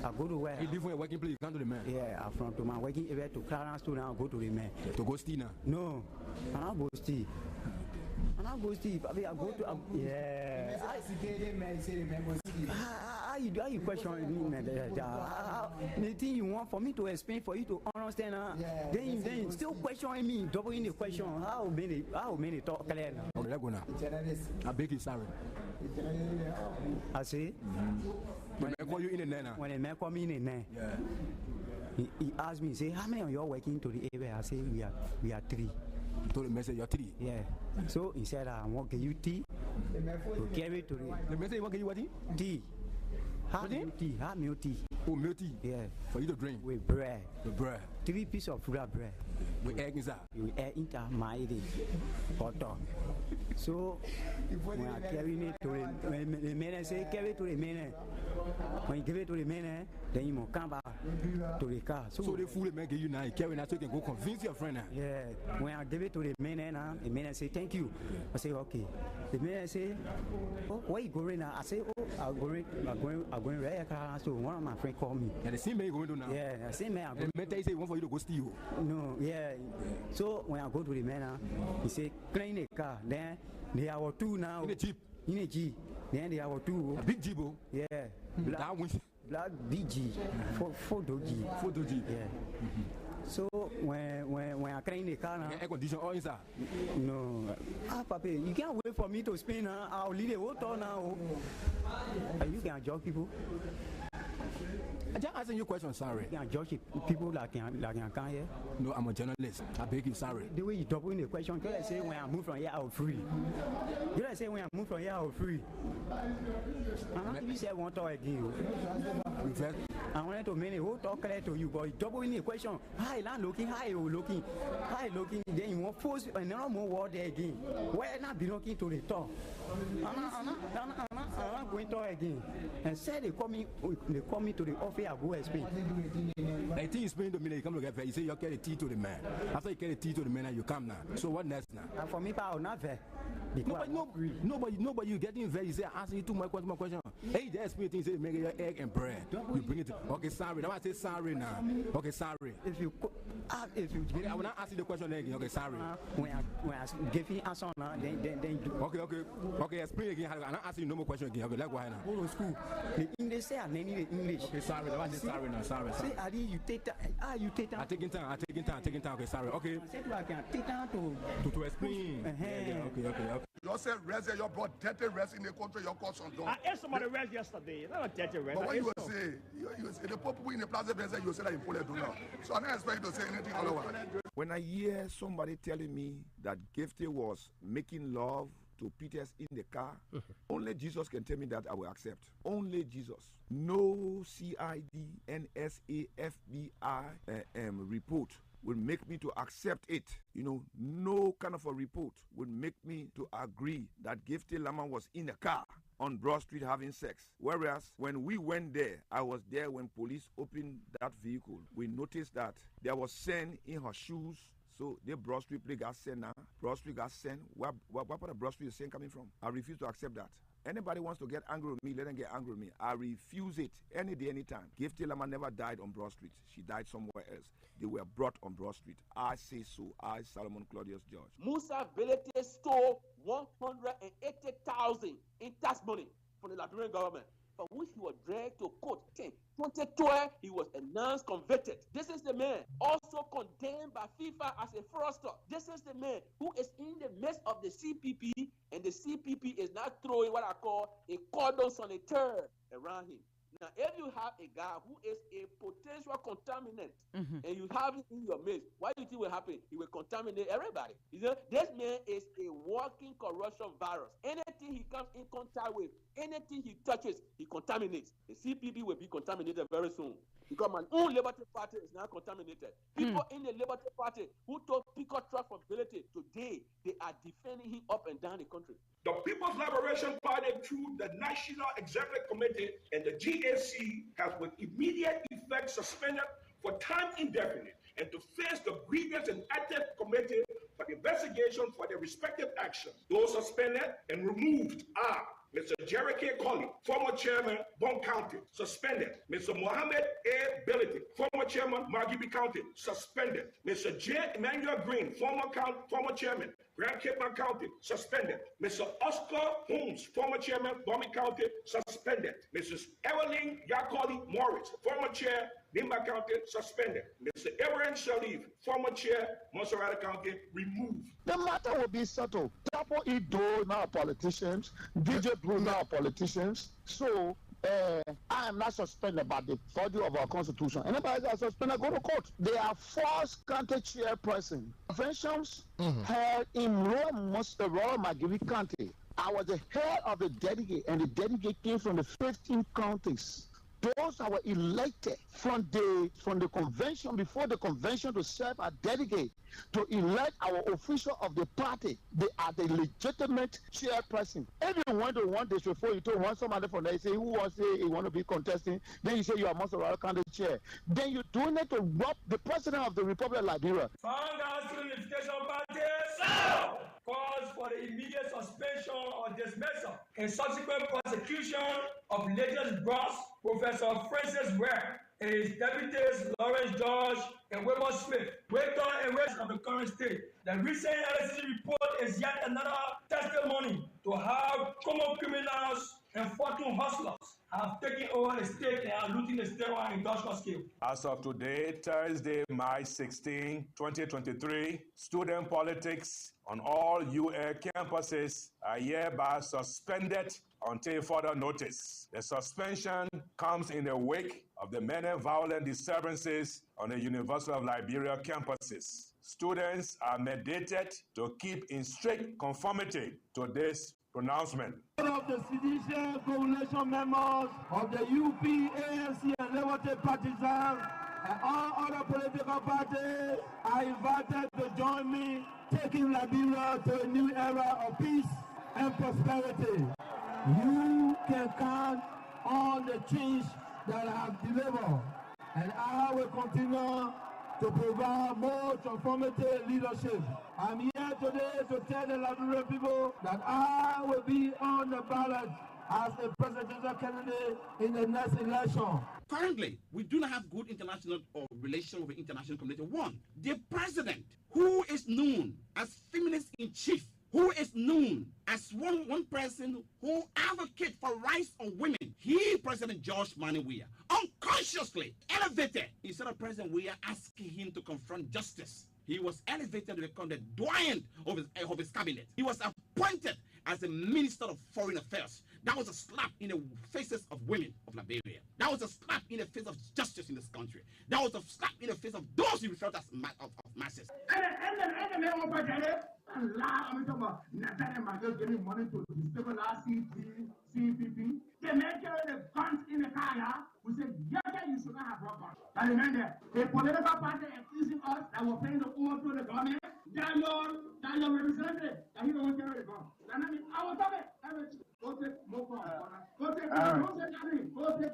I go to where? You leave from your working place, you come to the man. Yeah, from to my working area to Clarence to now go to the man. To go steal now? No, I don't go steal. I go steal. I go to yeah. How you question me, man? The thing you want for me to explain for you to understand, then you still questioning me, doubling the question. How many talk clear now? Okay, let's go now. I beg you, sorry. I say. When I call you in the night now. When a man call me in the night. Yeah. He asked me, say, how many of you are working to the area? I say, we are 3. You told the message you're 3. Yeah. So he said, I want to give you tea. To carry to the message you want to give you what? Tea. Have milk tea. Have milk tea. Oh, milk tea? Yeah. For you to drink? With bread. With bread. 3 pieces of real bread. With egg inside? With egg inside my butter. So when I carry it to the man, say carry it to the man. When you give it to the man, then you must come back to the car. So the food the man give you now, you carry it so you can go convince your friend now. Yeah. When I give it to the man now, the man say thank you. I say okay. The man say, oh, where you going now? I say, oh, I'm going right here. So one of my friends called me. Yeah, the same man you going to now? Yeah, the same man. The man tell you say he want for you to go steal. No, yeah. So when I go to the man, he say clean the car. Then they are 2 now. In a jeep. In a jeep. Then they are 2. A big jeep, oh. Yeah. Black big jeep. 4 jeep. 4 jeep. Yeah. So when I clean the car now. Air condition all inside. No. Papi, you can't wait for me to spin now. I'll leave the whole town now. You can judge people. I just asking you a question, sorry. You can judge people like can come here. No, I'm a journalist. I beg you, sorry. The way you double in the question, you say when I move from here, I'll free. You say when I move from here, I'll free. You say one talk again. I wanted to make a whole talk clear to you, but you double in the question. Hi, land looking, hi, looking, hi, looking. Then you want force another more word there again. Why not be looking to the top? I'm not going to talk again. And said they call me to the office. I go explain. I think you explain to me that you come to get fair. You say you carry the tea to the man. After you carry the tea to the man, and you come now. So what next now? And for me, I will not fair. Nobody, you getting very. You say asking you too much question. Hey, the explain things. Say make your egg and bread. You bring it. Okay, sorry. Now I say sorry now. Okay, sorry. If you, I will not ask you the question again. Okay, sorry. When I give you answer now, then. Okay. Explain again. I'm not asking you no more question again. Okay, let's go ahead now. Go to school. The English say I need the English. Okay, sorry. Now I say sorry now. Sorry. Say Adi, you take time. You take time. I'm taking time. Okay, sorry. Okay. I said I can take time to explain. Yeah, okay. You say rest there, you brought dirty rest in the country, your caution done. I asked somebody rest yesterday. Not a dirty rest. But what you say, you say the people in the plaza you say that you pull it down. So I don't expect you to say anything otherwise. When I hear somebody telling me that Gifty was making love to Peters in the car, only Jesus can tell me that I will accept. Only Jesus. No CID, NSA, FBI report will make me to accept it. No kind of a report will make me to agree that Gifty Lamar was in a car on Broad Street having sex. Whereas when we went there, I was there when police opened that vehicle. We noticed that there was sand in her shoes. So the Broad Street play got sand now. Broad Street got sand. What part of Broad Street is sand coming from? I refuse to accept that. Anybody wants to get angry with me, let them get angry with me. I refuse it any day, anytime. Gifty Lamar never died on Broad Street. She died somewhere else. They were brought on Broad Street. I say so. I, Solomon Claudius George. Musa Belete stole 180,000 in tax money from the Liberian government, for which he was dragged to court. 2012, he was announced convicted. This is the man also condemned by FIFA as a fraudster. This is the man who is in the midst of the CPP, and the CPP is now throwing what I call a cordon sanitaire around him. Now, if you have a guy who is a potential contaminant and you have it in your midst, what do you think will happen? He will contaminate everybody. This man is a walking corruption virus. Anything he comes in contact with, anything he touches, he contaminates. The CPP will be contaminated very soon because my own Liberty Party is now contaminated. People in the Liberty Party who took Picot Trust for ability today, they are defending him up and down the country. The People's Liberation Party, through the National Executive Committee and the GAC, has with immediate effect suspended for time indefinite and to face the Grievance and Ethics Committee for the investigation for their respective actions. Those suspended and removed are Mr. Jerry K. Colley, former chairman, Bond County, suspended. Mr. Mohammed A. Billity, former chairman, Margibi County, suspended. Mr. J. Emmanuel Green, former chairman, Grand Cape County, suspended. Mr. Oscar Holmes, former chairman, Bombay County, suspended. Mrs. Evelyn Yakoli Morris, former chair, Nimba County, suspended. Mr. Ibrahim Shalif, former chair, Montserrat County, removed. The matter will be settled. Tapo Ido now politicians, DJ Blue now politicians. So I am not suspended by the body of our constitution. Anybody that is suspended, go to court. There are 4 county chairperson conventions held in Royal Margibi County. I was the head of the delegate, and the delegate came from the 15 counties. Those that were elected from the convention, before the convention, to serve as delegate, to elect our official of the party. They are the legitimate chairperson. If you went to one district before, you told somebody from there, you say, who wants to say you want to be contesting, then you say you are Montserrat County chair. Then you do it to rob the president of the Republic of Liberia. Unification Party calls for the immediate suspension or dismissal and subsequent prosecution of latest boss, Professor Francis Ware, and his deputies Lawrence George and Wilbur Smith, rector and rest of the current state. The recent LSC report is yet another testimony to how common criminals and fortune hustlers have taken over the state and are looting the state on an industrial scale. As of today, Thursday, March 16, 2023, student politics on all UA campuses are hereby suspended until further notice. The suspension comes in the wake of the many violent disturbances on the University of Liberia campuses. Students are mandated to keep in strict conformity to this pronouncement. One of the Seditious Coalition members of the UP, ANC, and Liberty partisans, and all other political parties are invited to join me, taking Liberia to a new era of peace and prosperity. You can count on the change that I have delivered, and I will continue to provide more transformative leadership. I'm here today to tell the Liberian people that I will be on the ballot as a presidential candidate in the next election. Currently, we do not have good international relations with the international community. One, the president, who is known as feminist in chief, who is known as one person who advocates for rights of women. He, President George Mani Weah, unconsciously elevated, instead of President Weah asking him to confront justice, he was elevated to become the doyen of his cabinet. He was appointed as the Minister of Foreign Affairs. That was a slap in the faces of women of Liberia. That was a slap in the face of justice in this country. That was a slap in the face of those who referred as masses. Getting money to destabilize CPP. They make the guns in the car. We say, yeah, you should not have guns. I remember the political party accusing us that we're paying the oath to the government. Daniel represented that he don't carry the gun. And I mean, I was talking everything. Go take more gun. Go take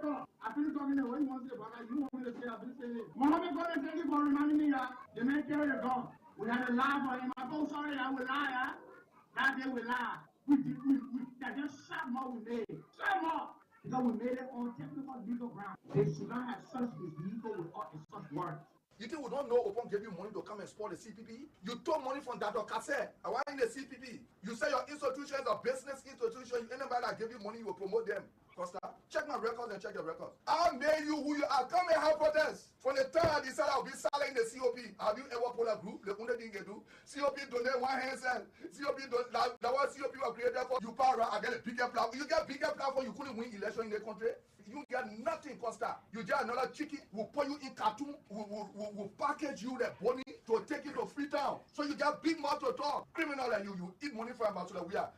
gun. I feel talking when you want to say, but you want me to say, I've been saying it. Mohammed, God, thank you for reminding me that the man carry the gun. We had a lie for him. I'm so sorry I will lie. That day we lie. We just shot more we made. Shot more. Because we made it on technical legal ground. They should not have such legal with such words. You think we don't know Opon gave you money to come and support the CPP? You took money from Dr. Kassé. I want in the CPP. You say your institutions are business institutions. Anybody that give you money, you will promote them. Costa, check my records and check your records. I made you who you are. Come and have protest. From the time I decided I'll be silent in the COP, have you ever pulled a group? The only thing you do, COP donate one hand cent. COP donate, that was COP was created for. You power, I get a bigger platform. You get bigger platform, you couldn't win election in the country. You get nothing, Costa. You get another chicken, we'll put you in cartoon, we'll package you the money to take you to Freetown. So you get big mouth to talk. Criminal and you eat money from Ambassador Weah.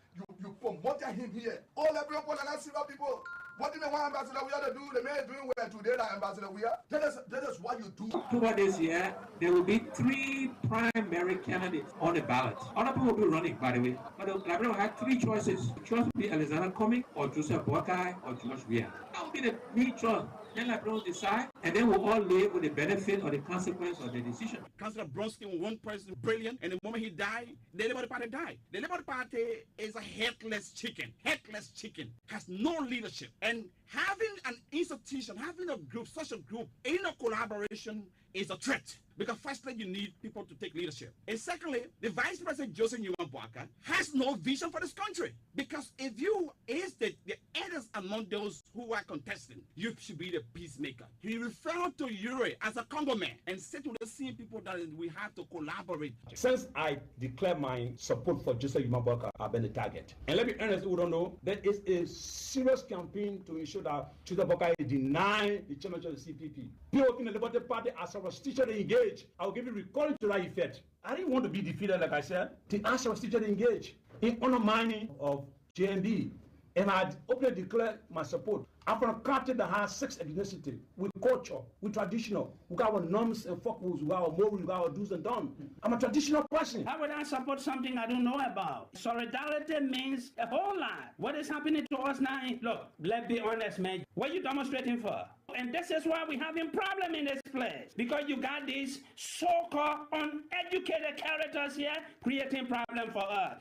You promoted him here. All everyone and that silver people. What did they want Ambassador Weah to do? The man doing well today like Ambassador Weah. That is what you do. October this year, there will be 3 primary candidates on the ballot. Other people will be running, by the way. But the Liberia will have 3 choices. The choice will be Alexander Cumming, or Joseph Boakai, or George Weah. That will be the 3 choices. Then Liberia will decide, and then we'll all live with the benefit or the consequence of the decision. Councillor Bronski, one person brilliant, and the moment he died, the Labour Party died. The Labour Party is a headless chicken. Headless chicken has no leadership. And having an institution, having a group, such a group, in a collaboration is a threat. Because firstly, you need people to take leadership. And secondly, the Vice President Joseph Newman Boaka has no vision for this country. Because if you is the eldest among those who are contesting, you should be the peacemaker. He referred to Uri as a Congo man and said to the same people that we have to collaborate. Since I declared my support for Joseph Newman Boaka, I've been the target. And let me be honest, who don't know, there is a serious campaign to ensure that Joseph Boaka is denied the chairmanship of the CPP. People in the Liberty Party are substantially engaged. I'll give you recording to that effect. I didn't want to be defeated, like I said. The answer was still engaged in undermining of JMB. And I openly declared my support. I'm from a country that has 6 ethnicities, with culture, with traditional. We got our norms and folkways, we got our morals, we got our do's and don'ts. I'm a traditional person. How would I support something I don't know about? Solidarity means a whole lot. What is happening to us now? Look, let's be honest, man. What are you demonstrating for? And this is why we're having problem in this place. Because you got these so-called uneducated characters here creating problem for us.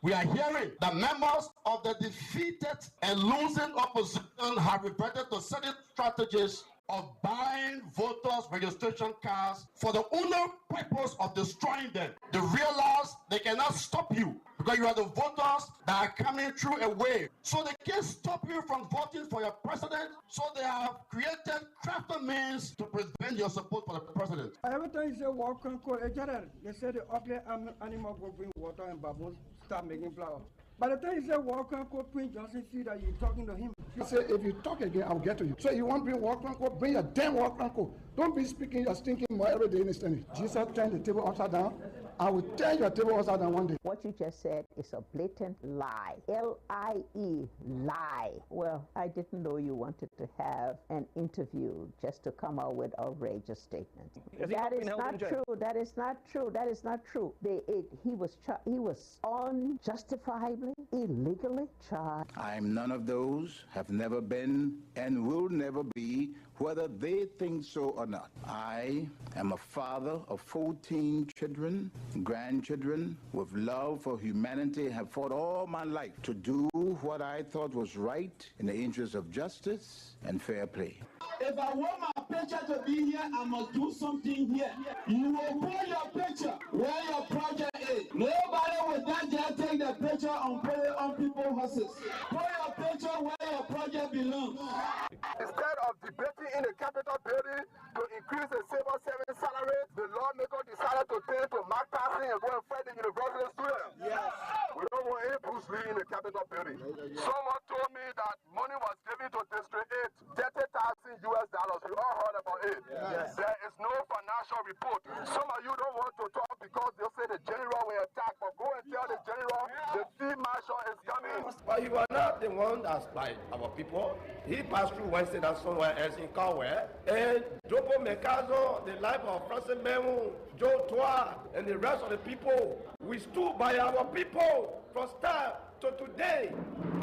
We are hearing that members of the defeated and losing opposition have reverted to certain strategies of buying voters' registration cards for the only purpose of destroying them. They realize they cannot stop you because you are the voters that are coming through a wave. So they can't stop you from voting for your president. So they have created crafty means to prevent your support for the president. Every time you say walk and call they say the ugly animal go bring water and baboons start making flour. By the time you say walk and call, Prince Johnson see that you're talking to him. You say, if you talk again, I'll get to you. So you want to bring walk and call, bring your damn walk and call. Don't be speaking your stinking more every day in this thing. Jesus turned the table upside down. I will turn your table upside down one day. What you just said is a blatant lie. L-I-E, lie. Well, I didn't know you wanted to have an interview just to come out with outrageous statements. That is not true. That is not true. That is not true. He was unjustifiably, illegally charged. I'm none of those, have never been, and will never be, whether they think so or not. I am a father of 14 children, grandchildren, with love for humanity, have fought all my life to do what I thought was right in the interest of justice and fair play. If I want my picture to be here, I must do something here. You will put your picture where your project is. Nobody will not just take the picture and put it on people's horses. Put your picture where your project belongs. Instead of debating in the Capitol building to increase the civil service salary, the lawmaker decided to turn to Mark Passing and go and fight the university students. Yes. We don't want any Bruce Lee in the Capitol building. Someone told me that money was given to District 8, $30,000. We all heard about it. Yes. There is no financial report. Some of you don't want to talk because they say the general will attack, but go and tell the general the field marshal is coming. But you are not the one that's like our people. He passed through Wednesday and somewhere else in Kawe. And Jopo Mekazo, the life of Francis Memu, Joe Toa, and the rest of the people, we stood by our people from start to today.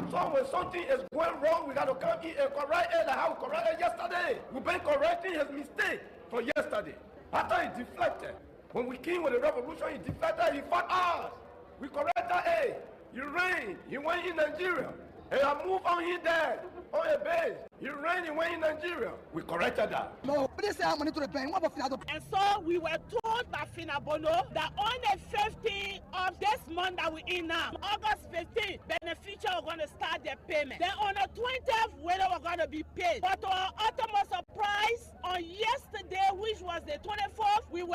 So when something is going wrong, we got to come in and correct it like how we corrected yesterday. We've been correcting his mistake for yesterday. After he deflected, when we came with the revolution, he deflected, he fought us. We corrected it. He ran, he went in Nigeria. And I moved on him there, on a base. He ran, he went in Nigeria. We corrected that. No, but they say I'm money to the bank. What about And so we were told by Finabono that on the 15th of this month that we're in now, August 15th, beneficiaries are going to start their payment. Then on the 20th, whether we're going to be paid. But to our utmost surprise, on yesterday, which was the 24th, we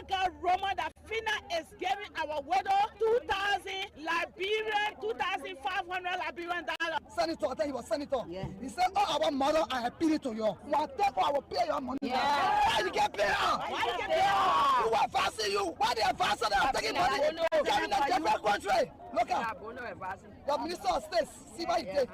got rumor that Fina is giving our widow 2,000 Liberian, 2,500 Liberian dollars. Senator, I tell you what, Senator. Yeah. He said, oh, our mother, I appeal it to you. Whatever, I will pay your money. Yeah. Why you get paid? Why you get paid? Who advancing you? Why they advancing them? Taking money. They're in a different country. Look at the Minister of State, see what he did.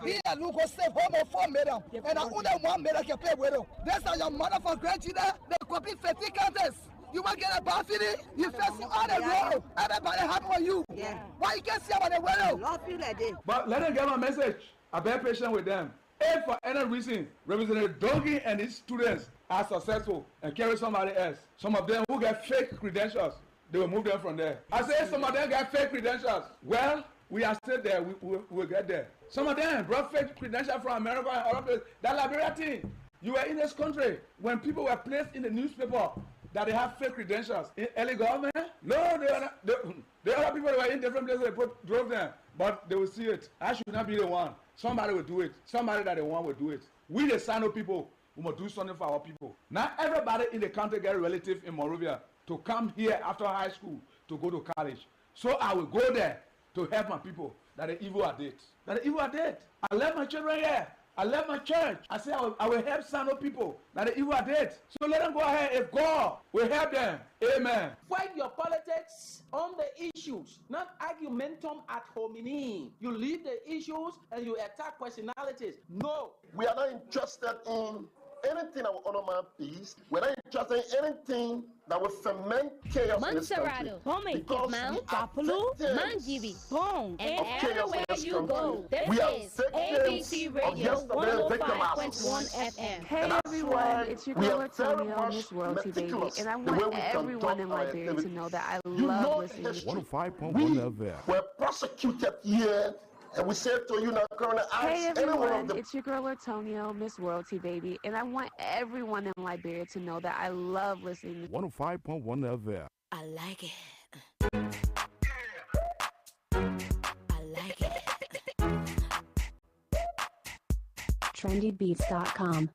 He and Luke will save home of 4 million. And I only 1 million can pay with you. This is your mother for grandchildren. They copy 50 countries. You want to get a buffet? You facing all the road. Everybody happy for you. Yeah. Why you can't see about the window? Love you like this. But let them get my message. I bear patient with them. If for any reason Representative Dogie and his students are successful and carry somebody else, some of them who get fake credentials, they will move them from there. I say some of them get fake credentials. Well, we are still there. We'll get there. Some of them brought fake credentials from America and other places. That Liberia thing. You were in this country when people were placed in the newspaper that they have fake credentials. In early government? No, the other people that were in different places, they drove them. But they will see it. I should not be the one. Somebody will do it. Somebody that they want will do it. We the Sano people, we must do something for our people. Not everybody in the country get a relative in Monrovia to come here after high school to go to college. So I will go there to help my people that the evil are dead. That the evil are dead. I left my children here. I left my church. I said I will help Sano people that the evil are dead. So let them go ahead. If God will help them, amen. Fight your politics on the issues, not argumentum ad hominem. You leave the issues and you attack personalities. No. We are not interested in anything that will honor my peace. We're not interested in anything that will ferment chaos in this country. Monserrato, Mount Kapulu, Manjibi, Boom, and everywhere you go. We are This is ABC Radio 105.1 FM. Hey everyone, it's your girl Antonio, Miss Royalty Baby, and I want everyone in Liberia to know that I love listening to 105.1 FM. We're prosecuted here. And we said to you now, Colonel, Hey ask anyone everyone, of the it's your girl Antonio, Miss Royalty Baby, and I want everyone in Liberia to know that I love listening to 105.1 FM. I like it. I like it. trendybeats.com.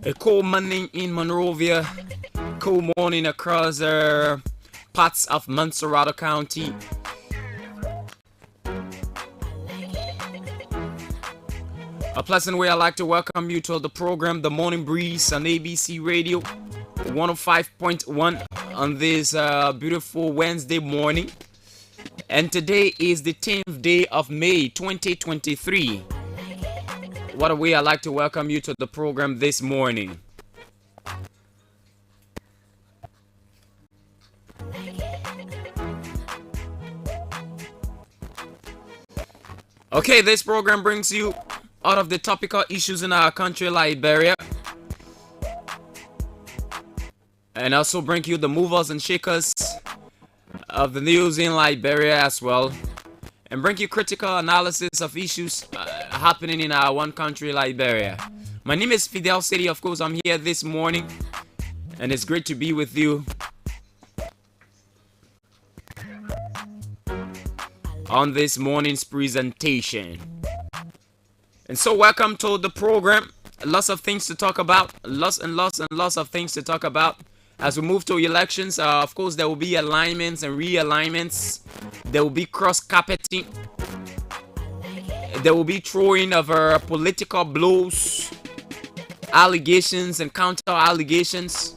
A cold morning in Monrovia, cold morning across parts of Montserrado County. A pleasant way I'd like to welcome you to the program, The Morning Breeze on ABC Radio 105.1 on this beautiful Wednesday morning. And today is the 10th day of May 2023. What a way I'd like to welcome you to the program this morning. Okay, this program brings you out of the topical issues in our country, Liberia. And also bring you the movers and shakers of the news in Liberia as well. And bring you critical analysis of issues happening in our one country, Liberia. My name is Fidel City. Of course, I'm here this morning, and it's great to be with you on this morning's presentation. And so, welcome to the program. Lots of things to talk about. Lots of things to talk about. As we move to elections, of course, there will be alignments and realignments. There will be cross-carpeting. There will be throwing of political blows, allegations and counter-allegations.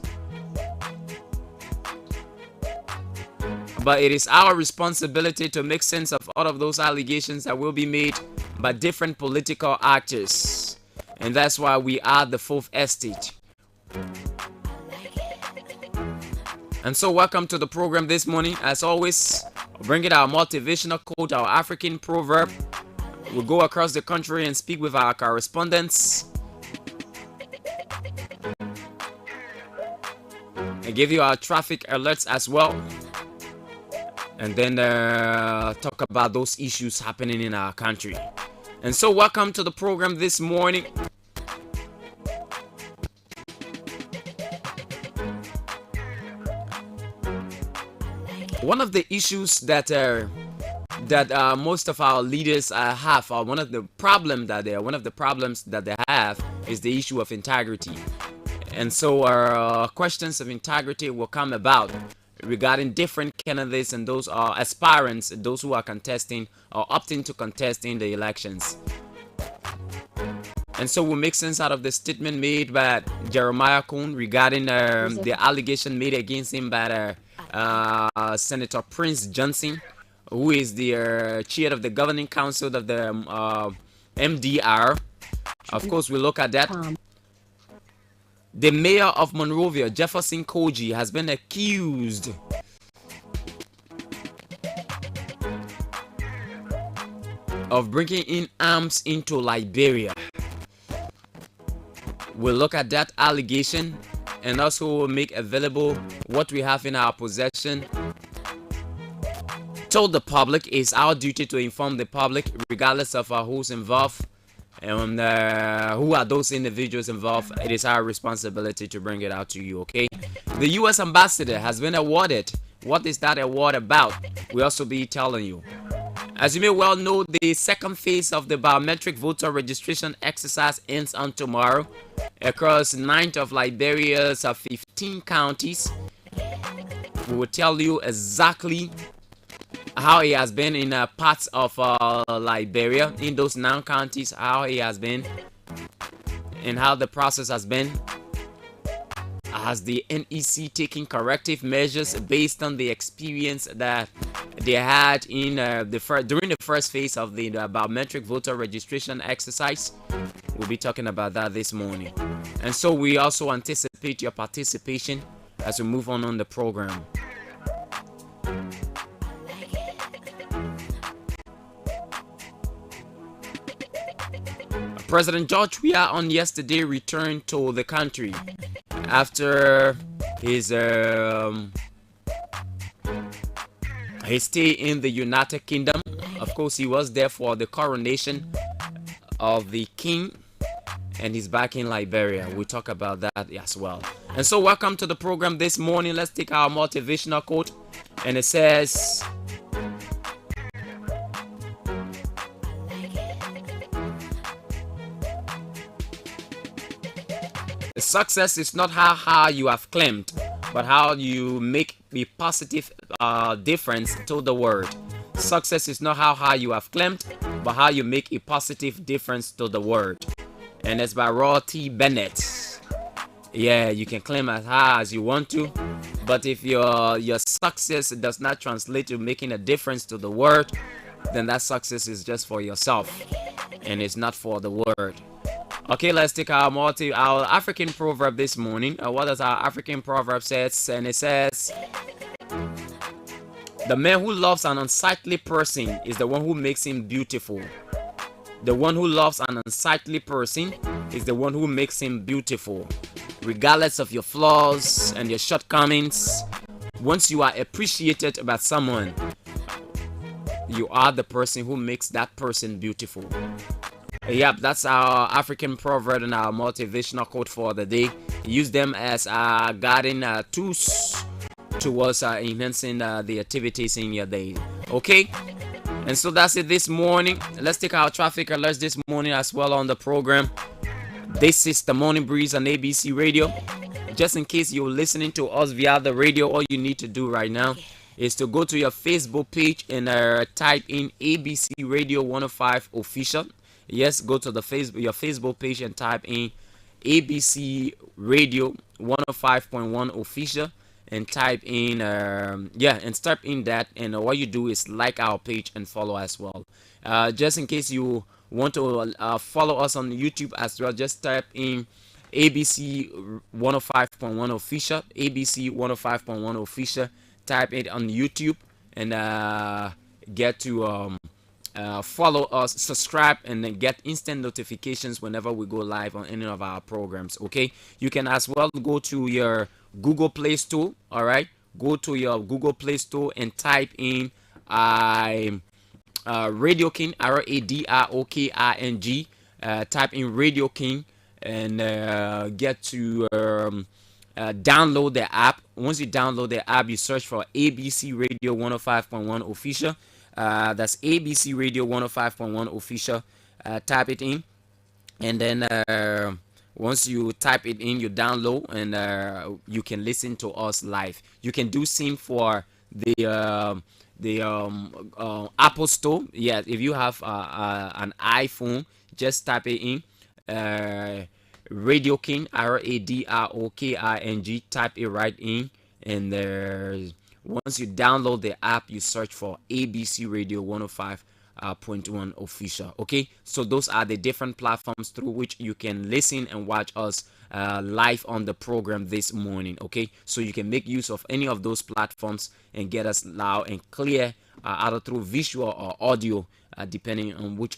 But it is our responsibility to make sense of all of those allegations that will be made by different political actors. And that's why we are the Fourth Estate. And so welcome to the program this morning. As always, bringing our motivational quote, our African proverb. We'll go across the country and speak with our correspondents and give you our traffic alerts as well. And then talk about those issues happening in our country. And so welcome to the program this morning. One of the issues that most of our leaders have, or one of the problems that they have, is the issue of integrity. And so questions of integrity will come about regarding different candidates and those are aspirants, those who are contesting or opting to contest in the elections. And so we'll make sense out of the statement made by Jeremiah Kuhn regarding the allegation made against him by Senator Prince Johnson, who is the chair of the governing council of the MDR. Of course, we look at that. The mayor of Monrovia, Jefferson Koji, has been accused of bringing in arms into Liberia. We'll look at that allegation and also we'll make available what we have in our possession. Told the public, it's our duty to inform the public regardless of who's involved and who are those individuals involved. It is our responsibility to bring it out to you, okay? The U.S. ambassador has been awarded. What is that award about? We'll also be telling you. As you may well know, the second phase of the biometric voter registration exercise ends on tomorrow across 9 of Liberia's 15 counties. We will tell you exactly how it has been in parts of Liberia, in those 9 counties, how it has been and how the process has been. Has the NEC taken corrective measures based on the experience that they had in during the first phase of the biometric voter registration exercise? We'll be talking about that this morning. And so we also anticipate your participation as we move on the program. President George Weah on yesterday returned to the country after his stay in the United Kingdom. Of course, he was there for the coronation of the king, and he's back in Liberia. We'll talk about that as well. And so welcome to the program this morning. Let's take our motivational quote, and it says, success is not how high you have climbed, but how you make a positive difference to the world. Success is not how high you have climbed, but how you make a positive difference to the world. And it's by Roy T. Bennett. Yeah, you can climb as high as you want to, but if your success does not translate to making a difference to the world, then that success is just for yourself, and it's not for the world. Okay, let's take our African proverb this morning. What does our African proverb says? And it says, the man who loves an unsightly person is the one who makes him beautiful. The one who loves an unsightly person is the one who makes him beautiful. Regardless of your flaws and your shortcomings, once you are appreciated by someone, you are the person who makes that person beautiful. Yep, that's our African proverb and our motivational quote for the day. Use them as guiding tools towards enhancing the activities in your day. Okay? And so that's it this morning. Let's take our traffic alerts this morning as well on the program. This is the Morning Breeze on ABC Radio. Just in case you're listening to us via the radio, all you need to do right now is to go to your Facebook page and type in ABC Radio 105 Official. Yes, go to your Facebook page and type in ABC Radio 105.1 Official and type in and start in that, and what you do is like our page and follow as well. Just in case you want to follow us on YouTube as well, just type in ABC 105.1 Official, ABC 105.1 Official, type it on YouTube and get to follow us, subscribe, and then get instant notifications whenever we go live on any of our programs. Okay, you can as well go to your Google Play Store. All right, go to your Google Play Store and type in Radio King, RADROKING. Type in Radio King and get to download the app. Once you download the app, you search for ABC Radio 105.1 Official. That's ABC Radio 105.1 Official. Type it in, and then Once you type it in, you download, and you can listen to us live. You can do same for the Apple Store. Yeah, if you have an iPhone, just type it in. Radio King, RADROKING. Type it right in, and once you download the app, you search for ABC Radio 105.1 official. Okay, so those are the different platforms through which you can listen and watch us live on the program this morning. Okay, so you can make use of any of those platforms and get us loud and clear, either through visual or audio, depending on which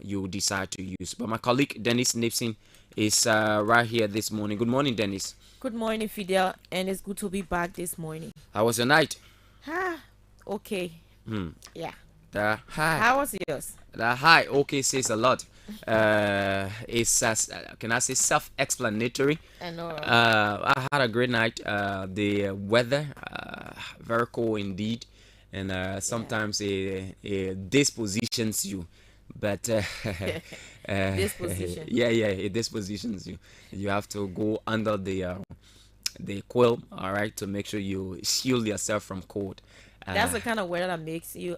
you decide to use. But my colleague Dennis Nipson is right here this morning. Good morning, Dennis. Good morning, Fidel, and it's good to be back this morning. How was your night? Okay. Yeah. The high. How was yours? The high. Okay, says a lot. It's can I say self-explanatory? I know. I had a great night. The weather, very cool indeed, and sometimes it dispositions you. But disposition. it dispositions you. You have to go under the quilt, all right, to make sure you shield yourself from cold. That's the kind of weather that makes you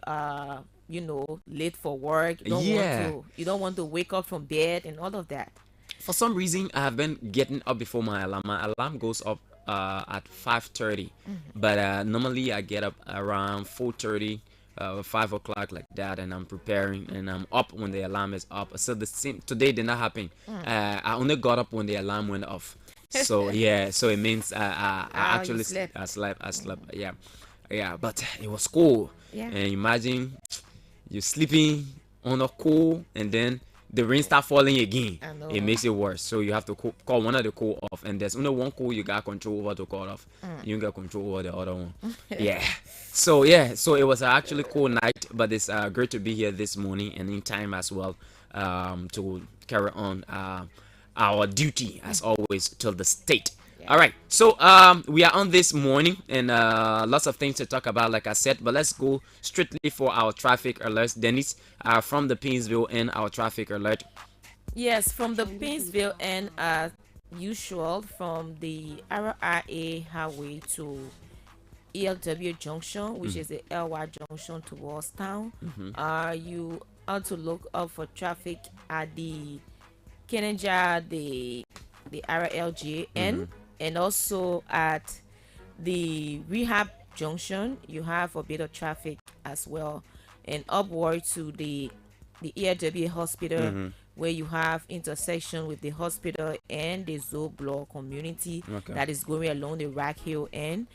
late for work. You don't want to wake up from bed and all of that. For some reason, I have been getting up before my alarm. My alarm goes up at 5:30, but normally I get up around 4:30. 5 o'clock like that, and I'm preparing, and I'm up when the alarm is up. So the same today did not happen. I only got up when the alarm went off. So yeah, so it means I actually slept. I slept. Yeah, but it was cool. Yeah. And imagine you're sleeping on a cool, and then the rain start falling again. I know. It makes it worse. So you have to call one of the cool off, and there's only one cool you got control over to call off. You got control over the other one. Yeah. So it was actually cool night, but it's great to be here this morning and in time as well, to carry on our duty as always till the state. All right, so we are on this morning, and lots of things to talk about, like I said, but let's go strictly for our traffic alerts. Dennis, from the Painesville end, our traffic alert. Yes, from the Painesville end, as usual, from the RIA highway to ELW Junction, which is the LY Junction towards town. You ought to look up for traffic at the Kenneja, the RLJ end, and also at the Rehab Junction. You have a bit of traffic as well, and upward to the ELW Hospital, where you have intersection with the hospital and the Zoo Block community that is going along the Rock Hill end.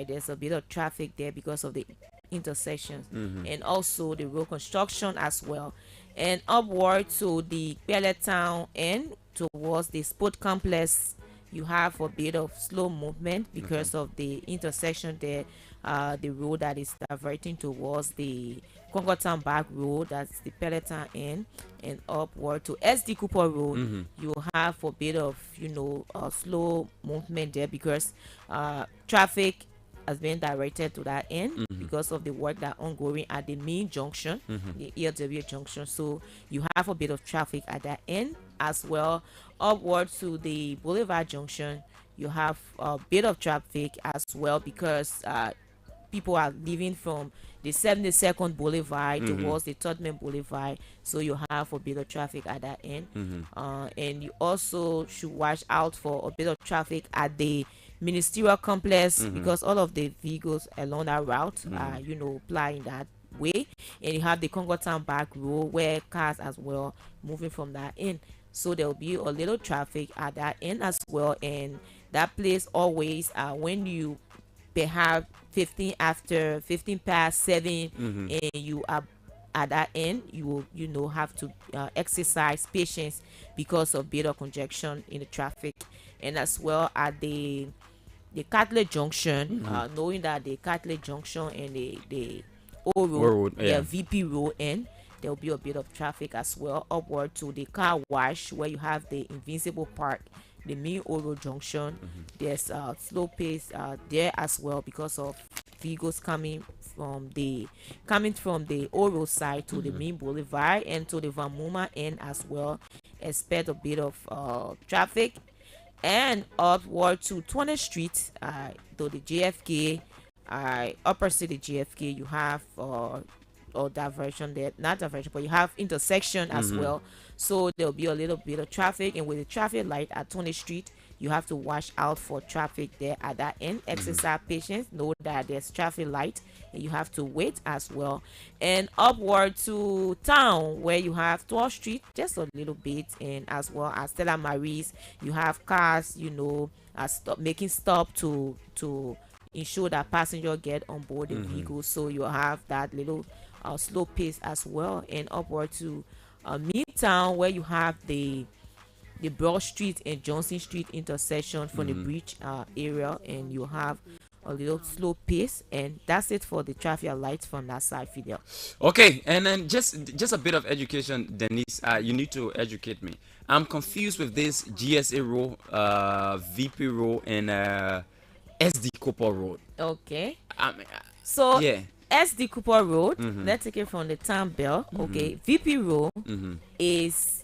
There's a bit of traffic there because of the intersections, and also the road construction as well. And upward to the Peloton end towards the sport complex, you have a bit of slow movement because of the intersection there. The road that is diverting towards the Concortown Back Road, that's the Peloton end, and upward to SD Cooper Road, you have a bit of slow movement there because traffic has been directed to that end because of the work that ongoing at the main junction, the ELW junction. So you have a bit of traffic at that end as well. Upward to the Boulevard Junction, you have a bit of traffic as well because people are leaving from the 72nd Boulevard towards the Todman Boulevard, so you have a bit of traffic at that end. And you also should watch out for a bit of traffic at the Ministerial Complex because all of the vehicles along that route are plying that way, and you have the Concortown Back Road where cars as well moving from that end, so there will be a little traffic at that end as well. And that place always when you perhaps 15 past 7 and you are at that end, you will have to exercise patience because of bit of congestion in the traffic. And as well at the Catholic Junction, knowing that the Catholic Junction and the O Road, VP Road end, there will be a bit of traffic as well. Upward to the car wash where you have the Invincible Park, the main O Road Junction, there's slow pace there as well because of vehicles coming from the Old Road side to the main boulevard and to the Vamuma end as well. Expect a bit of traffic. And upward to 20th Street, to the JFK, opposite the JFK, you have or diversion there, not diversion, but you have intersection as well. So there'll be a little bit of traffic, and with the traffic light at 20th Street, you have to watch out for traffic there at that end. Exercise patience, know that there's traffic light, and you have to wait as well. And upward to town, where you have 12th Street, just a little bit, and as well as Stella Marie's, you have cars, making stop to ensure that passenger get on board the vehicle. So you have that little slow pace as well. And upward to Midtown, where you have the Broad Street and Johnson Street intersection from the bridge area, and you have a little slow pace. And that's it for the traffic lights from that side, Fidel. Okay, and then just a bit of education, Denise. You need to educate me. I'm confused with this GSA Road, VP Road, and SD Cooper Road. Okay. So yeah. SD Cooper Road, let's take it from the town bell. Okay, VP Road is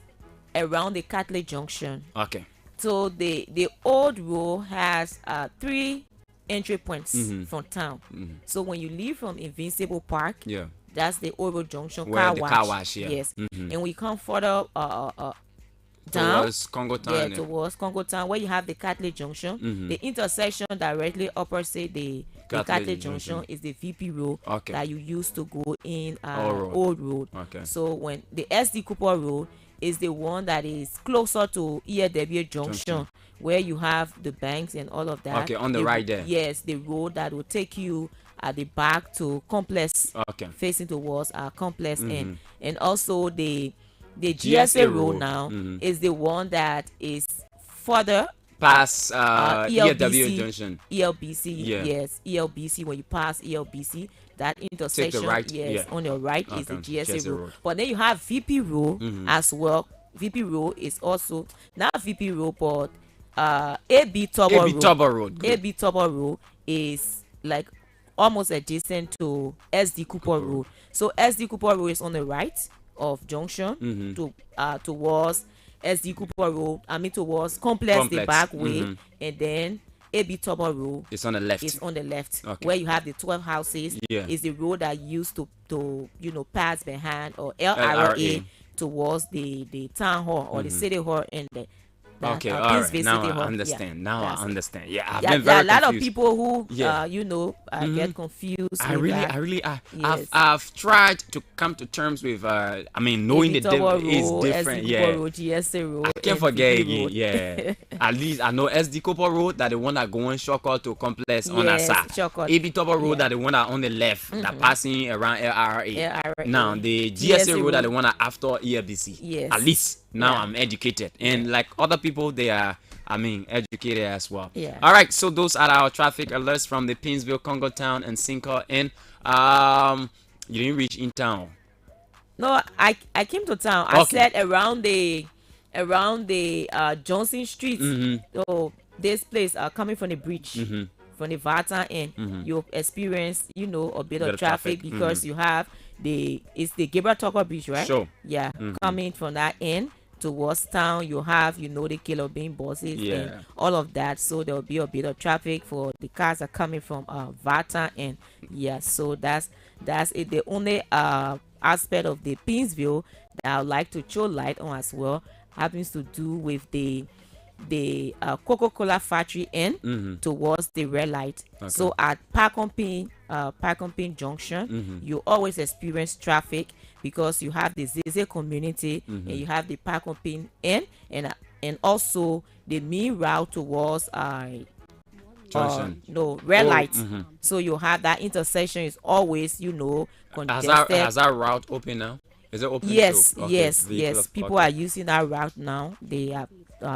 around the Catholic Junction. Okay. So the old road has 3 entry points from town. So when you leave from Invincible Park, that's the old road junction. Where the car wash, yeah. Yes. And we come further down towards Congo Town. Yeah, towards Congo Town, where you have the Catholic Junction. The intersection directly opposite the Catholic Junction is the VP Road that you use to go in Old Road. Okay. So when the SD Cooper Road is the one that is closer to ELW Junction, where you have the banks and all of that. Okay, on the right there. Yes, the road that will take you at the back to Complex, facing towards Complex end. And also the GSA road now is the one that is further past ELW Junction. ELBC, yes, ELBC. When you pass ELBC, that intersection, on your right is the GSA road. But then you have VP Road as well. VP Road is also not VP Road, but AB Turbo Road. AB Turbo Road is like almost adjacent to SD Cooper Road. So SD Cooper Road is on the right of junction towards SD Cooper Road. Towards Complex. The back way, and then AB Turbo Road. It's on the left. It's on the left, where you have the 12 houses. Is the road that used to pass behind or LRA towards the town hall or the city hall and the. Okay, all right. Now I understand. I understand. Yeah, I've been very confused. There are a lot of people who, get confused. I've tried to come to terms with, knowing the difference is different. I can't forget again. Yeah. At least I know SD Cooper Road, that the one that going shortcut to Complex on that side. AB Turbo Road, that the one that on the left, that passing around LRA. Now the GSA Road, that the one that after ELBC. Yes. At least now I'm educated, and like other people, they are educated as well. All right, so those are our traffic alerts from the Painesville, Congo Town, and Cinco. And you didn't reach in town. No, I came to town. I said around the Johnson Street. So this place coming from the bridge, from the Vata end, you experience a bit of traffic because you have it's the Gabriel Tucker Bridge, right? Sure. Yeah, coming from that end towards town, you have the Kilo Bean buses and all of that. So there will be a bit of traffic for the cars are coming from Vata, and so that's it. The only aspect of the Painesville that I would like to show light on as well happens to do with the Coca-Cola factory end towards the red light. So at Park-on-Pin Junction, you always experience traffic because you have the Zeze community and you have the Park-on-Pin end, and also the main route towards red light. So you have that intersection is always congested. Has that route open now? Is it open? Yes, yes. People are using that route now. They have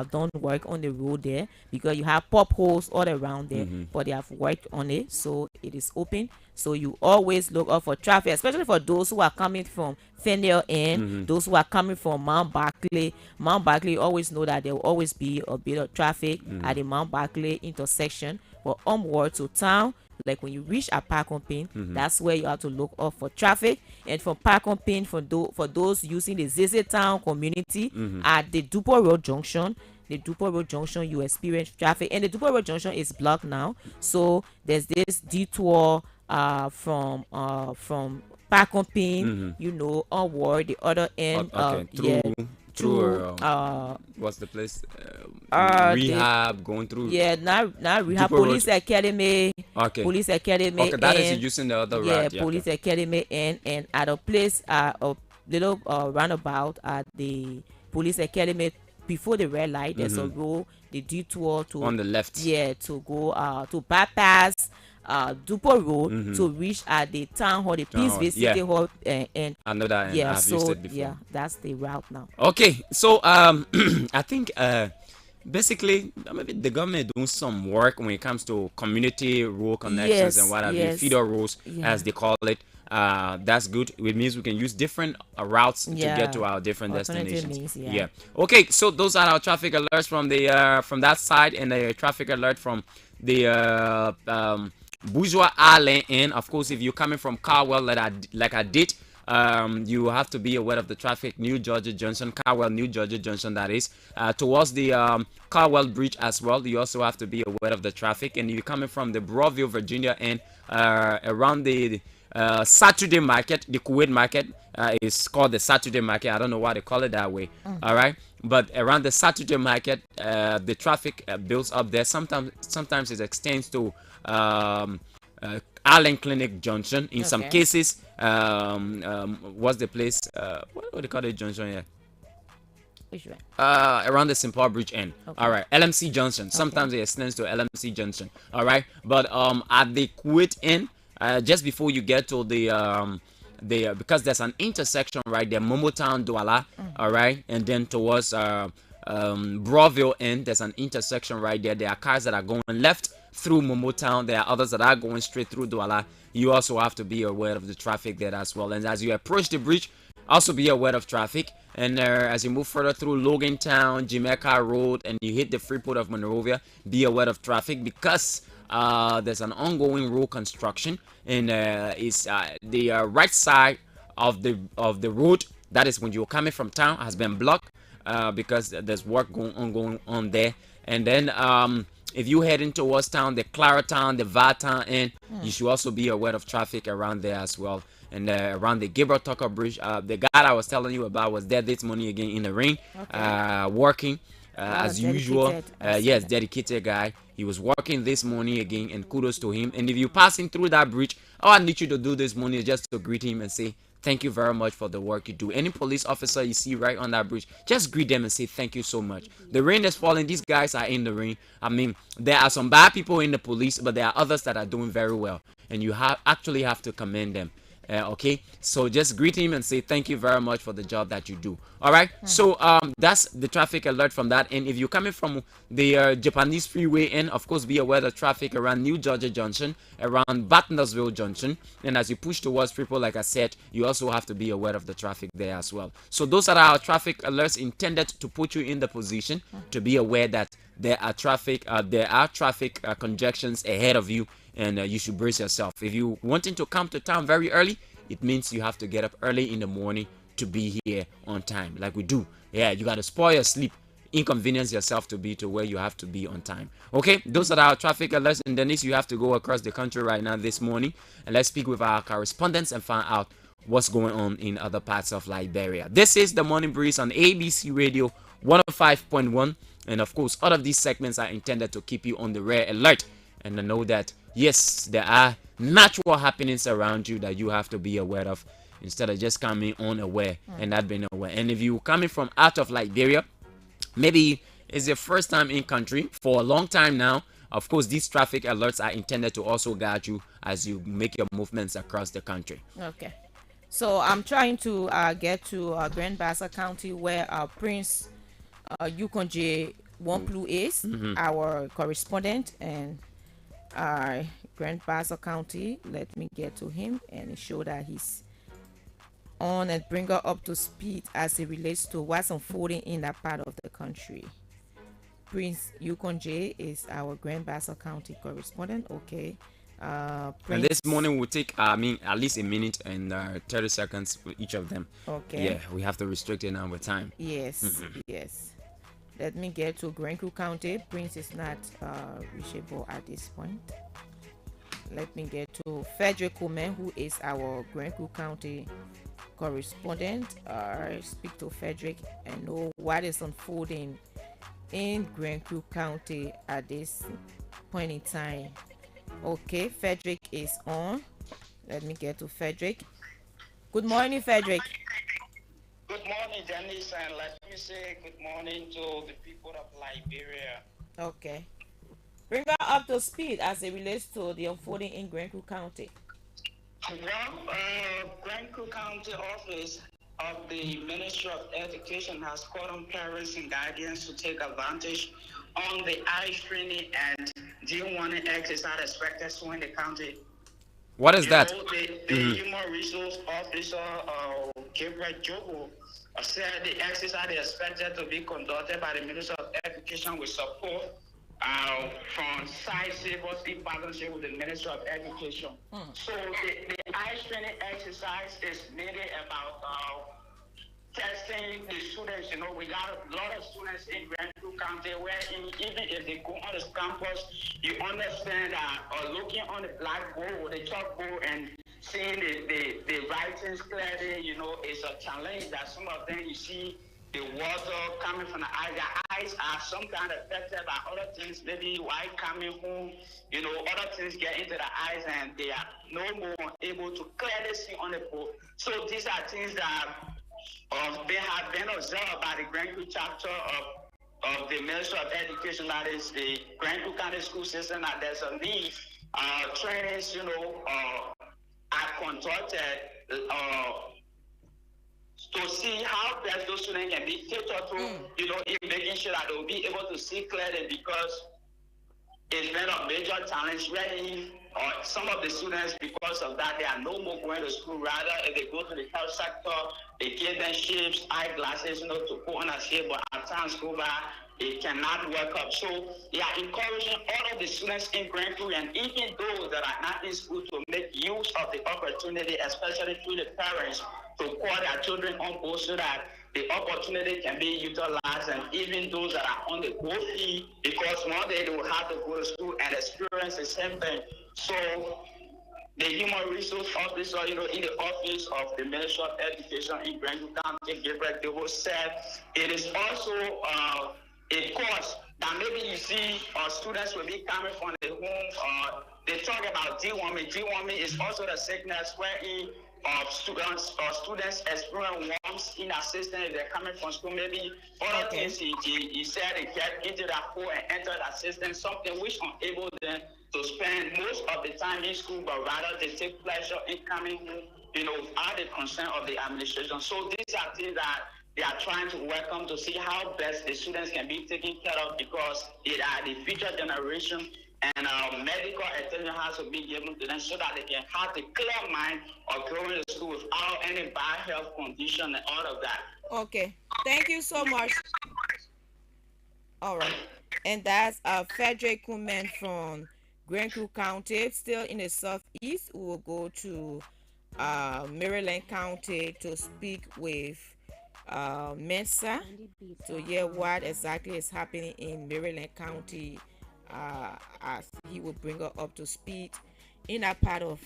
done work on the road there because you have pop holes all around there, but they have worked on it, so it is open. So you always look out for traffic, especially for those who are coming from Fendale end, those who are coming from Mount Barclay. Mount Barclay, always know that there will always be a bit of traffic at the Mount Barclay intersection. But onward to town, like when you reach a Park on Pin, that's where you have to look up for traffic. And for Park on Pin, for those using the ZZ Town community at the Dupont Road Junction, you experience traffic, and the Dupont Road Junction is blocked now. So there's this detour from Park on Pin, onward the other end. Through what's the place? Rehab, going through. Yeah, not Rehab. Police Academy. Okay. Police Academy. Okay, that is using the other route. Yeah, Police Academy and at a place, a little roundabout at the Police Academy before the red light. There's a road, the detour to on the left. Yeah, to go to bypass Dupont Road to reach at the town hall, the Peaceville City Hall, and I know that. Yeah, I've used it before. yeah, that's the route now. Okay, so I think basically maybe the government doing some work when it comes to community road connections and what have you, feeder roads as they call it. That's good. It means we can use different routes to get to our different destinations. Okay, so those are our traffic alerts from the from that side, and the traffic alert from the Bourgeois Island. And of course, if you're coming from Carwell, like I did, you have to be aware of the traffic. New Georgia Junction, Carwell, New Georgia Junction, that is towards the Carwell Bridge as well. You also have to be aware of the traffic. And if you're coming from the Broadville, Virginia, and around the Saturday market, the Kuwait market is called the Saturday market. I don't know why they call it that way. All right, but around the Saturday market, the traffic builds up there. Sometimes it extends to Allen Clinic Junction. In some cases, what's the place? What do they call the junction here? Which one? Around the St. Paul Bridge end. All right, LMC Junction. Sometimes it extends to LMC Junction. All right, but at the Kuwait end, just before you get to the because there's an intersection right there, Momotown, Douala. All right, and then towards Broadville end, there's an intersection right there. There are cars that are going left through Momotown. There are others that are going straight through Douala. You also have to be aware of the traffic there as well. And as you approach the bridge, also be aware of traffic. And as you move further through Logantown, Jamaica Road, and you hit the Freeport of Monrovia, be aware of traffic because there's an ongoing road construction, and it's the right side of the road, that is when you're coming from town, has been blocked because there's work going on there. And then if you heading towards town, the Claratown, the Vartown, and you should also be aware of traffic around there as well. And around the Gabriel Tucker Bridge, the guy I was telling you about was there this morning again in the rain, working as usual. Yes, dedicated guy. He was working this morning again, and kudos to him. And if you're passing through that bridge, all I need you to do this morning is just to greet him and say, thank you very much for the work you do. Any police officer you see right on that bridge, just greet them and say thank you so much. The rain is falling. These guys are in the rain. I mean, there are some bad people in the police, but there are others that are doing very well. And you actually have to commend them. Okay, so just greet him and say thank you very much for the job that you do. All right, so that's the traffic alert from that. And if you're coming from the Japanese Freeway end, of course, be aware of the traffic around New Georgia Junction, around Battendersville Junction. And as you push towards Freeport, like I said, you also have to be aware of the traffic there as well. So those are our traffic alerts intended to put you in the position to be aware that there are traffic congestions ahead of you, and you should brace yourself. If you wanting to come to town very early, it means you have to get up early in the morning to be here on time, like we do. Yeah, you got to spoil your sleep, inconvenience yourself to be to where you have to be on time. Okay, those are our traffic alerts. And Dennis, you have to go across the country right now this morning, and let's speak with our correspondents and find out what's going on in other parts of Liberia. This is the Morning Breeze on ABC Radio 105.1. And of course, all of these segments are intended to keep you on the rare alert and to know that, yes, there are natural happenings around you that you have to be aware of instead of just coming unaware and not being aware. And if you're coming from out of Liberia, maybe it's your first time in country for a long time now, of course, these traffic alerts are intended to also guide you as you make your movements across the country. Okay. So I'm trying to get to Grand Bassa County where Prince Yukonje Wonplu is our correspondent, and Grand Bassa County. Let me get to him and show that he's on and bring her up to speed as it relates to what's unfolding in that part of the country. Prince Yukonje is our Grand Bassa County correspondent. Okay, And Prince. this morning we'll take, at least a minute and 30 seconds for each of them. Okay. Yeah, we have to restrict it now with time. Yes, yes. Let me get to Grenco County. Prince is not reachable at this point. Let me get to Frederick Kumen, who is our Grenco County correspondent. Speak to Frederick and know what is unfolding in Grenco County at this point in time. Okay, Frederick is on. Let me get to Frederick. Good morning, Frederick. Good morning, Janice, and let me say good morning to the people of Liberia. Okay. Bring her up to speed as it relates to the unfolding in Grenco County. Well, Grenco County Office of the Ministry of Education has called on parents and guardians to take advantage on the eye training and D1 exercise expected soon in the county. What is that? The Human Resource Officer, Gabriel Jogo, said the exercise is expected to be conducted by the Ministry of Education with support from Side Savers in partnership with the Ministry of Education. So the eye training exercise is mainly about testing the students. You know, we got a lot of students in Grenco County where even if they go on the campus, you understand or looking on the blackboard or the chalkboard and seeing the writings clearly, you know, it's a challenge that some of them you see the water coming from the eyes. Their eyes are sometimes affected by other things, maybe while coming home, you know, other things get into the eyes and they are no more able to clearly see on the board. So these are things that they have been observed by the Grenco chapter of the Ministry of Education, that is the Grenco County School System, that there's a need. Trainings, you know, are conducted to see how best those students can be catered to, you know, in making sure that they'll be able to see clearly, because it's been a major challenge really. Some of the students, because of that, they are no more going to school. Rather, if they go to the health sector, they give them shapes, eyeglasses, you know, to put on a shape, but at times go by, it cannot work up. So they are encouraging all of the students in Grenco and even those that are not in school to make use of the opportunity, especially through the parents, to call their children on board so that the opportunity can be utilized, and even those that are on the go fee, because one day they will have to go to school and experience the same thing. So the Human Resource Officer, you know, in the office of the Ministry of Education in Grenco County, Gabriel Devo, said it is also a course that maybe you see students will be coming from the home. They talk about deworming. Deworming is also the sickness wherein students experience worms in a system if they're coming from school. Maybe other things he said they get into that hole and enter that system, something which enable them to spend most of the time in school, but rather they take pleasure in coming home, you know, at the concern of the administration. So these are things that they are trying to welcome to see how best the students can be taken care of, because it are the future generation, and medical attention has to be given to them so that they can have the clear mind of going to school without any bad health condition and all of that. Okay, thank you so much. All right, and that's Frederick Kumen from Grenco County. Still in the southeast, we will go to Maryland County to speak with Mensa to hear what exactly is happening in Maryland County, as he will bring her up to speed in that part of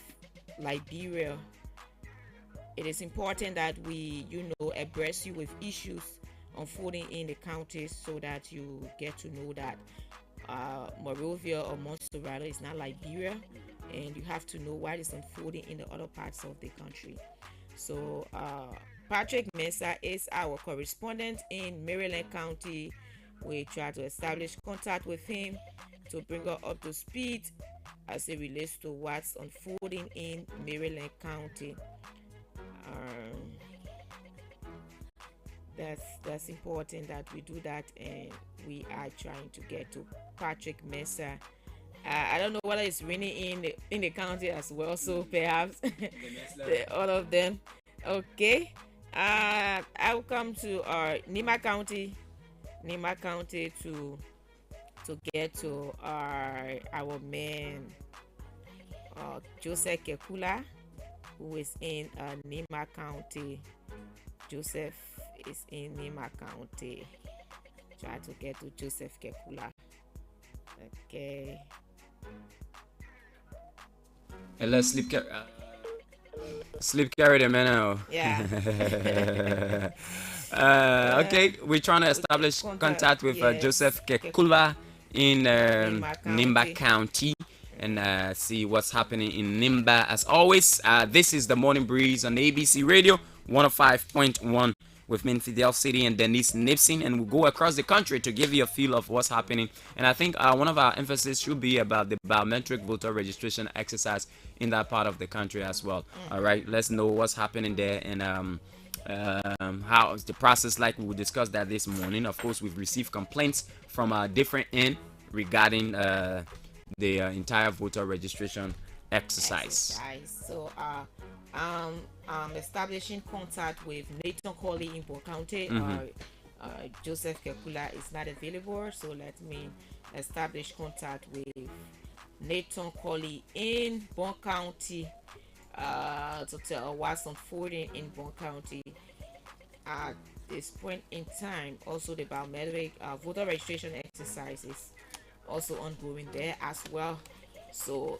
Liberia. It is important that we, abreast you with issues unfolding in the counties so that you get to know that Monrovia or Montserrat is not Liberia, and you have to know what is unfolding in the other parts of the country. So Patrick Mensah is our correspondent in Maryland County. We try to establish contact with him to bring her up to speed as it relates to what's unfolding in Maryland County. That's important that we do that, and we are trying to get to Patrick Mensah. I don't know whether it's raining in the county as well, so perhaps all of them. Okay, I will come to our Nima County to get to our man. Joseph Kekula, who is in Nima County. Joseph is in Nima County. Try to get to Joseph Kekula. Okay. And let's sleep carry them now. Yeah. Okay, we're trying to establish contact with Joseph Kekula in Nimba County and see what's happening in Nimba. As always, this is the Morning Breeze on ABC Radio 105.1 with me, Fidel City and Denise Nipson, and we'll go across the country to give you a feel of what's happening. And I think one of our emphasis should be about the biometric voter registration exercise in that part of the country as well. All right, let's know what's happening there and how is the process like. We will discuss that this morning. Of course, we've received complaints from a different end regarding the entire voter registration exercise. So establishing contact with Nathan Colley in Bon County. Joseph Kekula is not available, so let me establish contact with Nathan Colley in Bon County to tell what's unfolding in Bon County at this point in time. Also, the biometric voter registration exercise is also ongoing there as well, so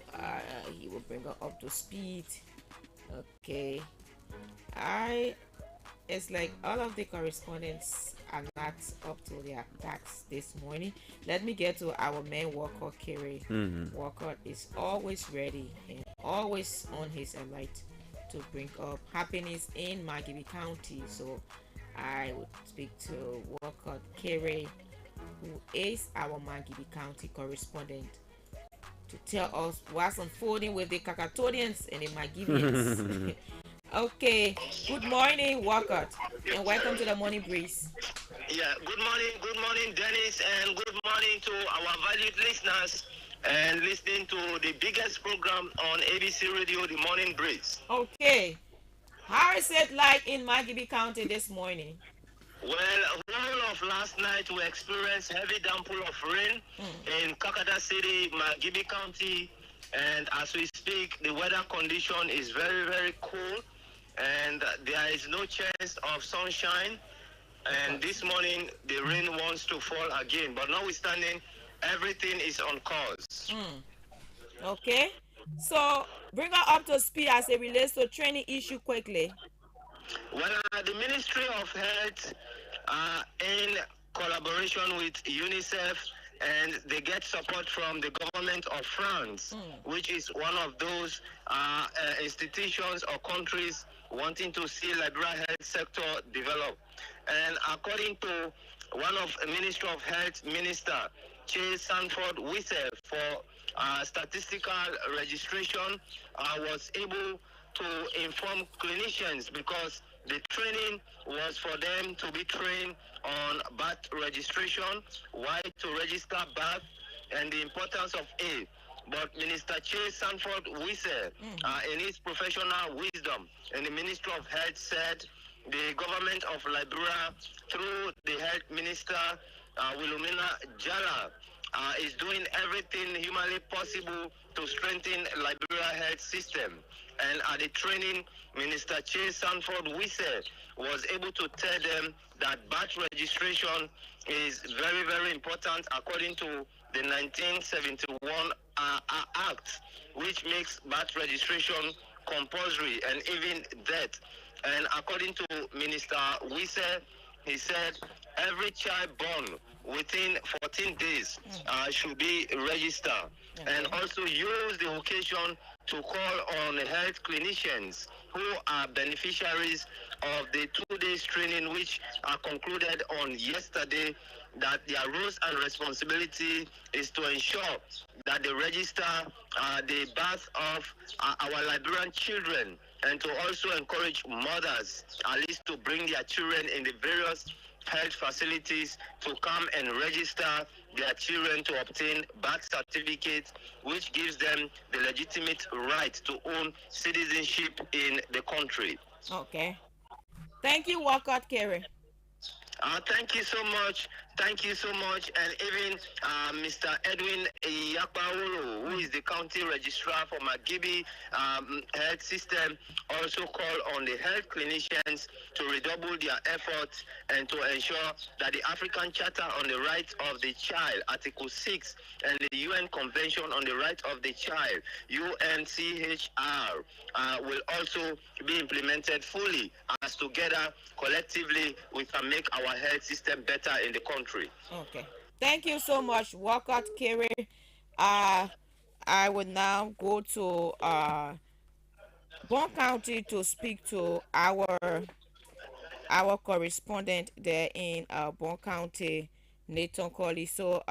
he will bring her up to speed. Okay, it's like all of the correspondents are not up to their task this morning. Let me get to our man Walcott Carey. Walcott is always ready and always on his alert to bring up happenings in Magibi County. So I would speak to Walcott Carey, who is our Magibi County correspondent, to tell us what's unfolding with the Kakatonians and the Magibians. Okay, good morning, Walcott, and welcome to the Morning Breeze. Yeah, good morning, Dennis, and good morning to our valued listeners and listening to the biggest program on ABC Radio, the Morning Breeze. Okay, how is it like in Magibi County this morning? Well, whole of last night we experienced heavy downpour of rain in Kakata City, Magibi County, and as we speak, the weather condition is very, very cool, and there is no chance of sunshine. And this morning, the rain wants to fall again, but notwithstanding, everything is on course. Okay, so bring her up to speed as it relates to training issue quickly. Well, the Ministry of Health, in collaboration with UNICEF, and they get support from the government of France, which is one of those institutions or countries wanting to see Liberia health sector develop. And according to one of the Ministry of Health Minister, Chase Sanford Wisse, for statistical registration, was able to inform clinicians because the training was for them to be trained on birth registration, why to register birth, and the importance of age. But Minister Chase Sanford Wisse, in his professional wisdom, and the Minister of Health said the government of Liberia, through the Health Minister, Wilhelmina Jala, is doing everything humanly possible to strengthen Liberia health system. And at the training, Minister Chase Sanford Wisse was able to tell them that birth registration is very, very important according to the 1971 Act, which makes birth registration compulsory and even death. And according to Minister Wisse, he said every child born within 14 days should be registered, and also use the occasion to call on health clinicians who are beneficiaries of the 2 days training which are concluded on yesterday, that their roles and responsibility is to ensure that they register the birth of our Liberian children, and to also encourage mothers at least to bring their children in the various health facilities to come and register their children to obtain birth certificates, which gives them the legitimate right to own citizenship in the country. Okay. Thank you, Walcott Carey. Thank you so much. Thank you so much. And even Mr. Edwin Yakpaolo, who is the county registrar for Magibi Health System, also called on the health clinicians to redouble their efforts and to ensure that the African Charter on the Rights of the Child, Article 6, and the UN Convention on the Rights of the Child, UNCHR, will also be implemented fully, as together, collectively, we can make our health system better in the country. Okay. Thank you so much, Walcott Kere. I will now go to Bon County to speak to our correspondent there in Bon County, Nathan Colley. So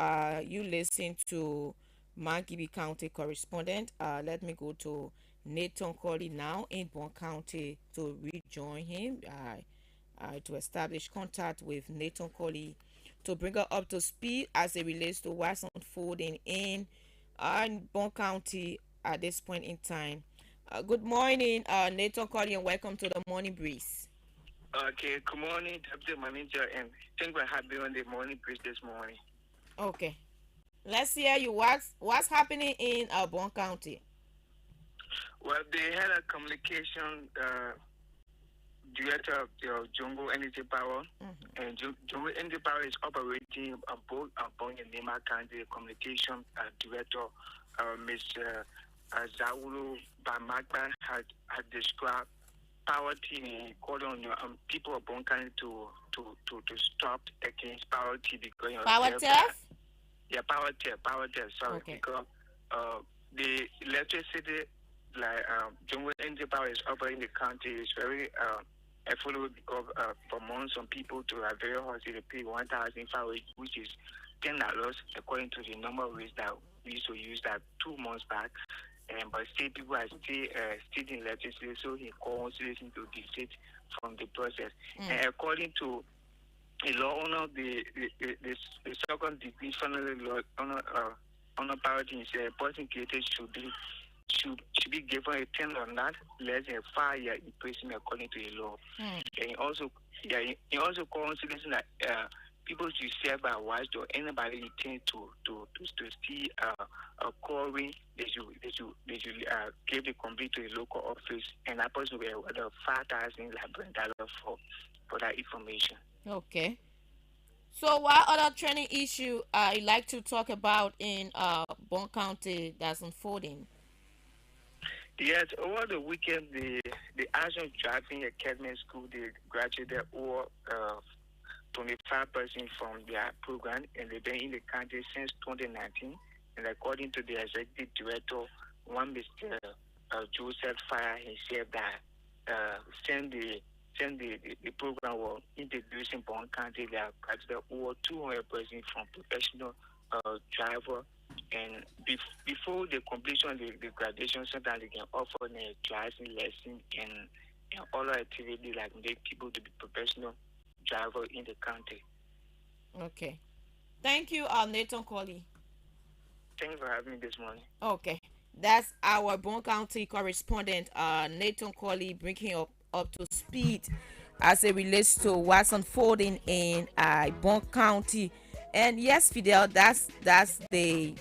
you listen to Magibi County correspondent. Let me go to Nathan Colley now in Bon County to rejoin him. To establish contact with Nathan Colley to bring her up to speed as it relates to what's unfolding in Bon County at this point in time. Good morning, Nathan Colley, and welcome to the Morning Breeze. Okay, good morning, Deputy Manager, and thank we're happy on the Morning Breeze this morning. Okay, let's hear you. What's happening in Bon County? Well, they had a communication director of Jungle Energy Power, and Jungle Energy Power is operating both upon the Nema County communication director, Ms. Zawulu Bamagba, had described power team called on people of Bon County to stop against power team because power theft? Yeah, power theft. Sorry, okay. Because the electricity, like Jungle Energy Power is operating the country, is very affordable because for months some people to a very hard to pay 1,500, which is $10 according to the number of rates that we used to use that 2 months back. But still people are still in electricity, so he calls to desist from the process. And according to the law owner, the second degree final law honor parity is a person created should be given a 10 or not less than 5 year imprisonment according to the law. And also considers that people should serve by watch or anybody intend to see a quarry, they should give the complaint to the local office, and that person will award $5,000 for that information. Okay. So what other training issue you like to talk about in Bon County that's unfolding? Yes, over the weekend, the Action Driving Academy School, they graduated over 25% from their program, and they've been in the country since 2019. And according to the executive director, one Mr. Joseph Fire, he said that since the program was introduced in Bon County, they have graduated over 200% from professional driver. And before the completion of the graduation, sometimes they can offer a driving lesson and other activities like make people to be professional driver in the country. Okay. Thank you, Nathan Colley. Thanks for having me this morning. Okay. That's our Bon County correspondent, Nathan Colley, bringing up to speed as it relates to what's unfolding in Bon County. And yes, Fidel, that's the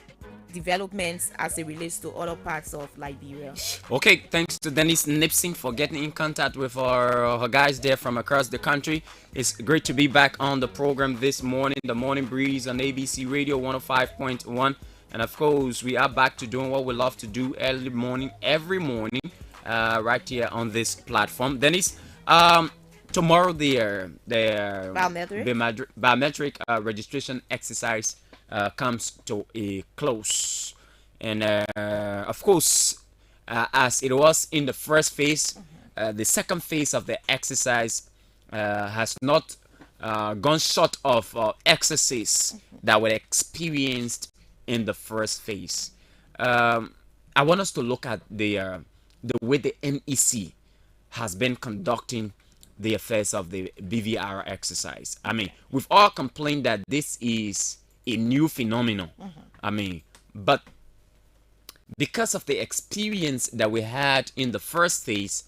developments as it relates to other parts of Liberia. Okay, thanks to Dennis Nipsing for getting in contact with our guys there from across the country. It's great to be back on the program this morning, the Morning Breeze on ABC Radio 105.1. And of course, we are back to doing what we love to do early morning, every morning, right here on this platform. Dennis, tomorrow the biometric registration exercise comes to a close, and of course, as it was in the first phase, the second phase of the exercise has not gone short of excesses that were experienced in the first phase. I want us to look at the way the NEC has been conducting the affairs of the BVR exercise. I mean, we've all complained that this is a new phenomenon. I mean, but because of the experience that we had in the first phase,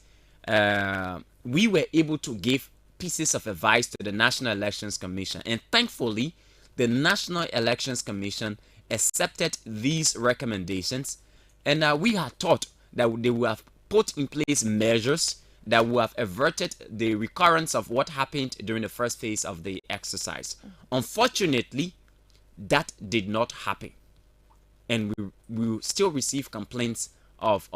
we were able to give pieces of advice to the National Elections Commission. And thankfully, the National Elections Commission accepted these recommendations. And we had thought that they would have put in place measures that would have averted the recurrence of what happened during the first phase of the exercise. Unfortunately, that did not happen. And we still receive complaints of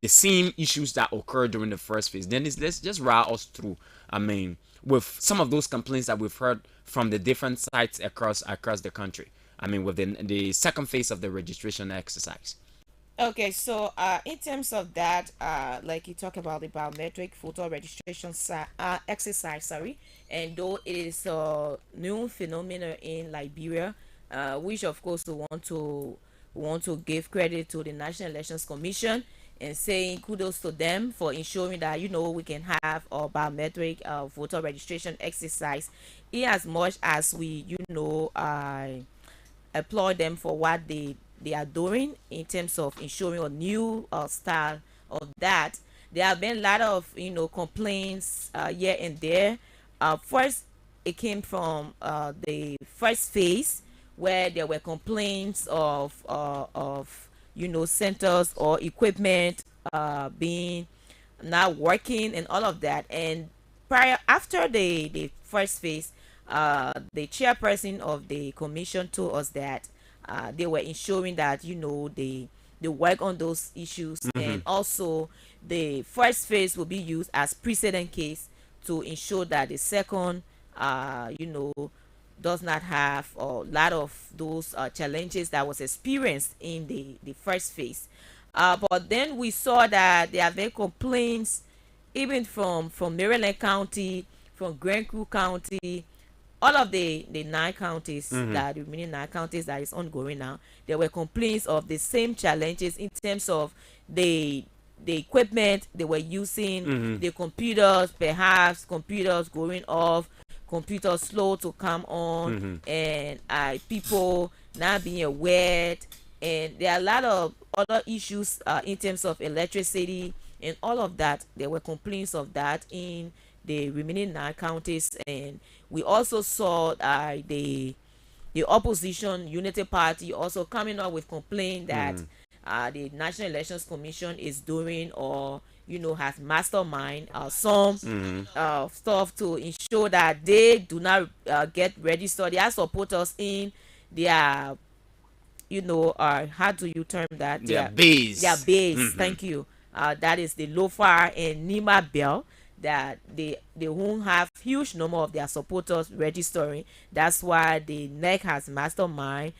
the same issues that occurred during the first phase. Then let's just run us through, I mean, with some of those complaints that we've heard from the different sites across the country. I mean, within the second phase of the registration exercise. Okay, so in terms of that, like you talk about the biometric photo registration exercise, and though it is a new phenomenon in Liberia, which of course we want to give credit to the National Elections Commission and saying kudos to them for ensuring that we can have a biometric voter registration exercise, in as much as we applaud them for what they are doing in terms of ensuring a new style of that. There have been a lot of complaints here and there. First, it came from the first phase, where there were complaints of centers or equipment being not working and all of that. And after the first phase, the chairperson of the commission told us that they were ensuring that they work on those issues, and also the first phase will be used as precedent case to ensure that the second does not have a lot of those challenges that was experienced in the first phase. But then we saw that there have been complaints even from Maryland County, from Grand Crew County, all of the 9 counties, that the remaining 9 counties that is ongoing now. There were complaints of the same challenges in terms of the equipment they were using, the computers, perhaps computers going off, computers slow to come on, and people not being aware, and there are a lot of other issues in terms of electricity and all of that. There were complaints of that in the remaining 9 counties, and we also saw the opposition Unity Party also coming up with complaint that the National Elections Commission is doing, or has mastermind some stuff to ensure that they do not get registered. Their supporters in their how do you term that? Their base. Their base. Thank you. That is the Lofar and Nima Bell, that they won't have huge number of their supporters registering. That's why the NEC has mastermind,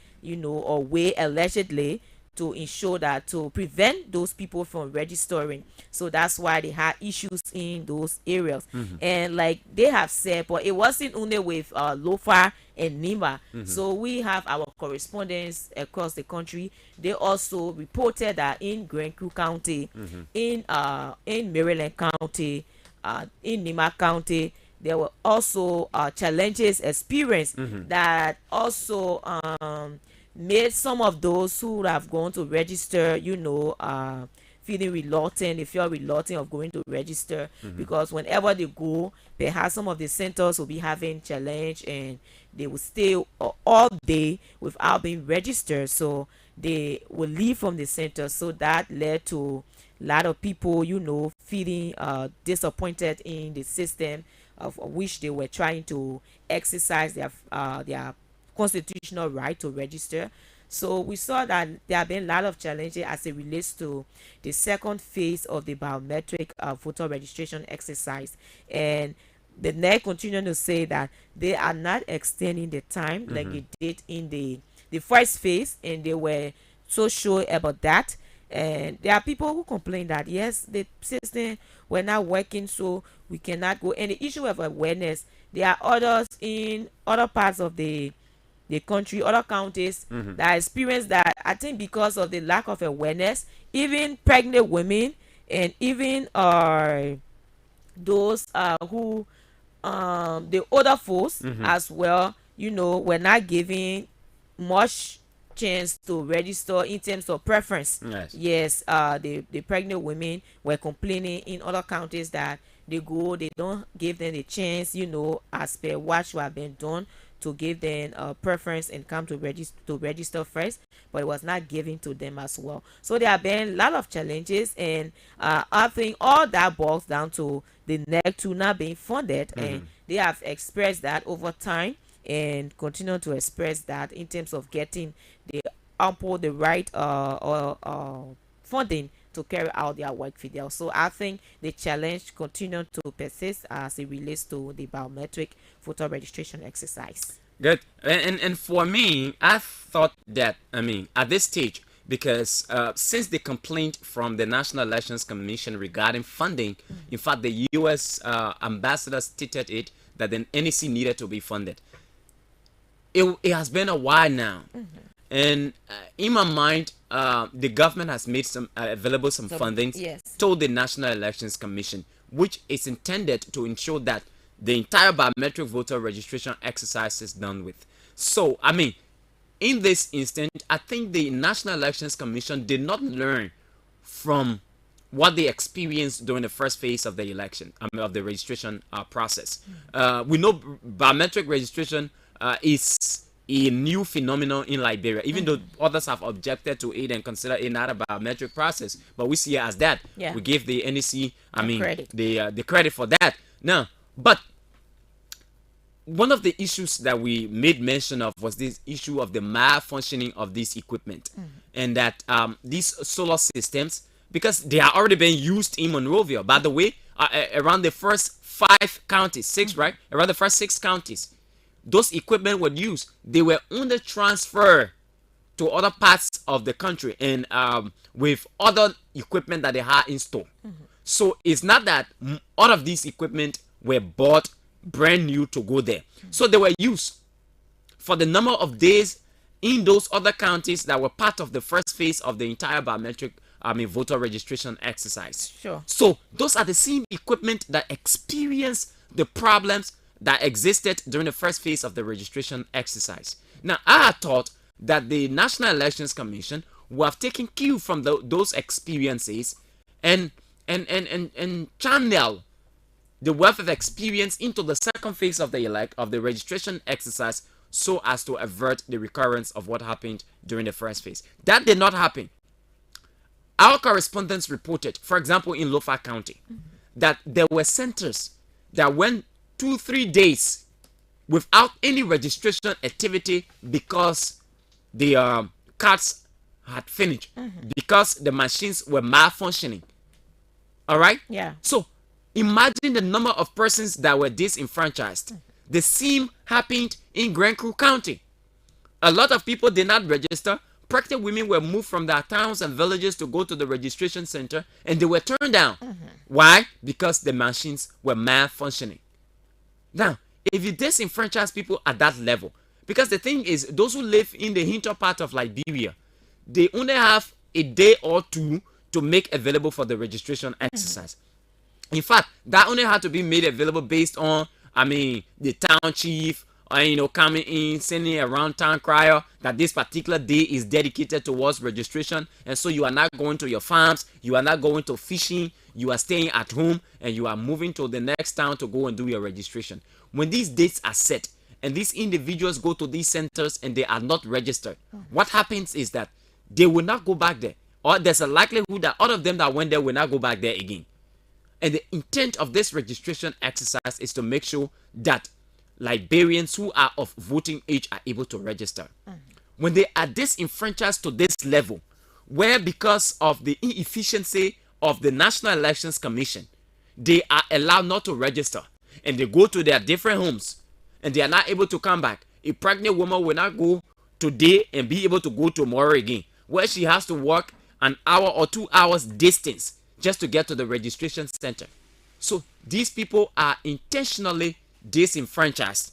or way allegedly to ensure that, to prevent those people from registering. So that's why they had issues in those areas. And like they have said, but it wasn't only with Lofa and Nima. So we have our correspondents across the country. They also reported that in Grand Crew County, in Maryland County, in Nima County, there were also challenges experienced that also made some of those who have gone to register, feeling reluctant. They feel reluctant of going to register, because whenever they go, perhaps some of the centers will be having challenge, and they will stay all day without being registered, so they will leave from the center. So that led to a lot of people, feeling disappointed in the system of which they were trying to exercise their constitutional right to register. So we saw that there have been a lot of challenges as it relates to the second phase of the biometric voter registration exercise. And the NEC continue to say that they are not extending the time like they did in the first phase, and they were so sure about that. And there are people who complain that yes, the system were not working, so we cannot go. And the issue of awareness, there are others in other parts of the country, other counties that experience that. I think because of the lack of awareness, even pregnant women and even those who the older folks as well, were not giving much chance to register in terms of preference. Yes, the pregnant women were complaining in other counties that they don't give them the chance, as per what should have been done, to give them preference and come to register first, but it was not given to them as well. So there have been a lot of challenges, and I think all that boils down to the NEC 2 not being funded, and they have expressed that over time and continue to express that in terms of getting the right funding to carry out their work, Fidel. So I think the challenge continue to persist as it relates to the biometric voter registration exercise. Good. And for me, I thought that, at this stage, because since the complaint from the National Elections Commission regarding funding, in fact, the U.S. ambassador stated it that the NEC needed to be funded. It has been a while now. And in my mind, the government has made some available some funding to the National Elections Commission, which is intended to ensure that the entire biometric voter registration exercise is done with. So, in this instance, I think the National Elections Commission did not learn from what they experienced during the first phase of the election, of the registration process. We know biometric registration is a new phenomenon in Liberia, even though others have objected to it and consider it not a biometric process. But we see it as that. Yeah. We give the NEC, credit. the credit for that. Now, but one of the issues that we made mention of was this issue of the malfunctioning of this equipment, and that these solar systems, because they are already being used in Monrovia. By the way, around the first 5 counties, 6, right? Around the first 6 counties, those equipment were used. They were only transferred to other parts of the country and with other equipment that they had in store. So it's not that all of these equipment were bought brand new to go there. So they were used for the number of days in those other counties that were part of the first phase of the entire biometric voter registration exercise. Sure. So those are the same equipment that experienced the problems that existed during the first phase of the registration exercise. Now, I had thought that the National Elections Commission would have taken cue from those experiences and channel the wealth of experience into the second phase of the registration exercise, so as to avert the recurrence of what happened during the first phase. That did not happen. Our correspondents reported, for example, in Lofa County, that there were centers that went 2-3 days without any registration activity because the cards had finished, because the machines were malfunctioning. All right? Yeah. So imagine the number of persons that were disenfranchised. The same happened in Grand Crew County. A lot of people did not register. Pregnant women were moved from their towns and villages to go to the registration center, and they were turned down. Why? Because the machines were malfunctioning. Now, if you disenfranchise people at that level, because the thing is, those who live in the hinter part of Liberia, they only have a day or two to make available for the registration exercise. In fact, that only had to be made available based on, the town chief, coming in, sending around town crier that this particular day is dedicated towards registration. And so you are not going to your farms, you are not going to fishing, you are staying at home, and you are moving to the next town to go and do your registration. When these dates are set and these individuals go to these centers and they are not registered, what happens is that they will not go back there. Or there's a likelihood that all of them that went there will not go back there again. And the intent of this registration exercise is to make sure that Liberians who are of voting age are able to register. When they are disenfranchised to this level, where because of the inefficiency of the National Elections Commission, they are allowed not to register, and they go to their different homes, and they are not able to come back. A pregnant woman will not go today and be able to go tomorrow again, where she has to walk an hour or 2 hours distance just to get to the registration center. So these people are intentionally disenfranchised.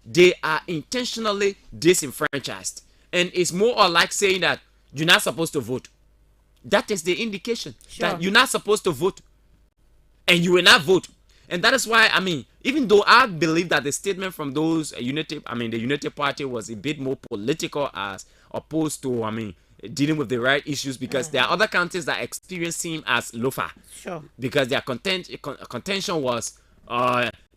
They are intentionally disenfranchised. And it's more or like saying that you're not supposed to vote. That is the indication that you're not supposed to vote. And you will not vote. And that is why, even though I believe that the statement from those the Unity Party was a bit more political as opposed to, I mean, dealing with the right issues, because there are other counties that experience him as loafer. Sure. Because their contention was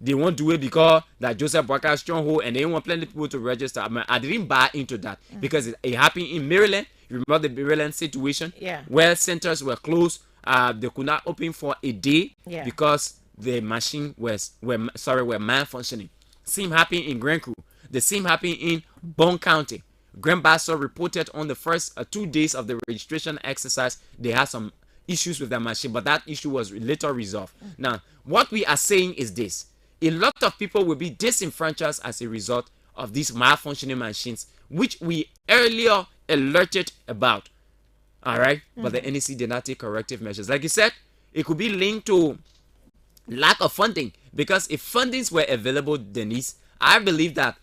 they won't do it because that Joseph Boakai stronghold and they want plenty of people to register. I mean, I didn't buy into that because it happened in Maryland. You remember the Maryland situation? Yeah. Where centers were closed. They could not open for a day because the machine were malfunctioning. Same happened in Grand Crew. The same happened in Bond County. Grand Bassa reported on the first 2 days of the registration exercise, they had some issues with their machine, but that issue was later resolved. Now, what we are saying is this. A lot of people will be disenfranchised as a result of these malfunctioning machines, which we earlier alerted about. All right? But the NEC did not take corrective measures. Like you said, it could be linked to lack of funding, because if fundings were available, Denise, I believe that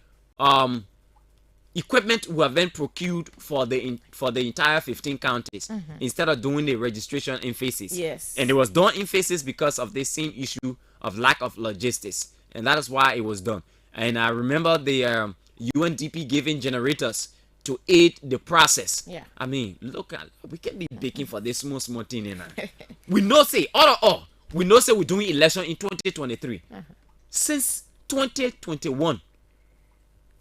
equipment would have been procured for the entire 15 counties instead of doing the registration in phases. Yes. And it was done in phases because of the same issue of lack of logistics, and that is why it was done. And I remember the UNDP giving generators to aid the process. Yeah. I mean, look at, we can be baking for this small thing, you know. We know say all we know say we're doing election in 2023. Since 2021.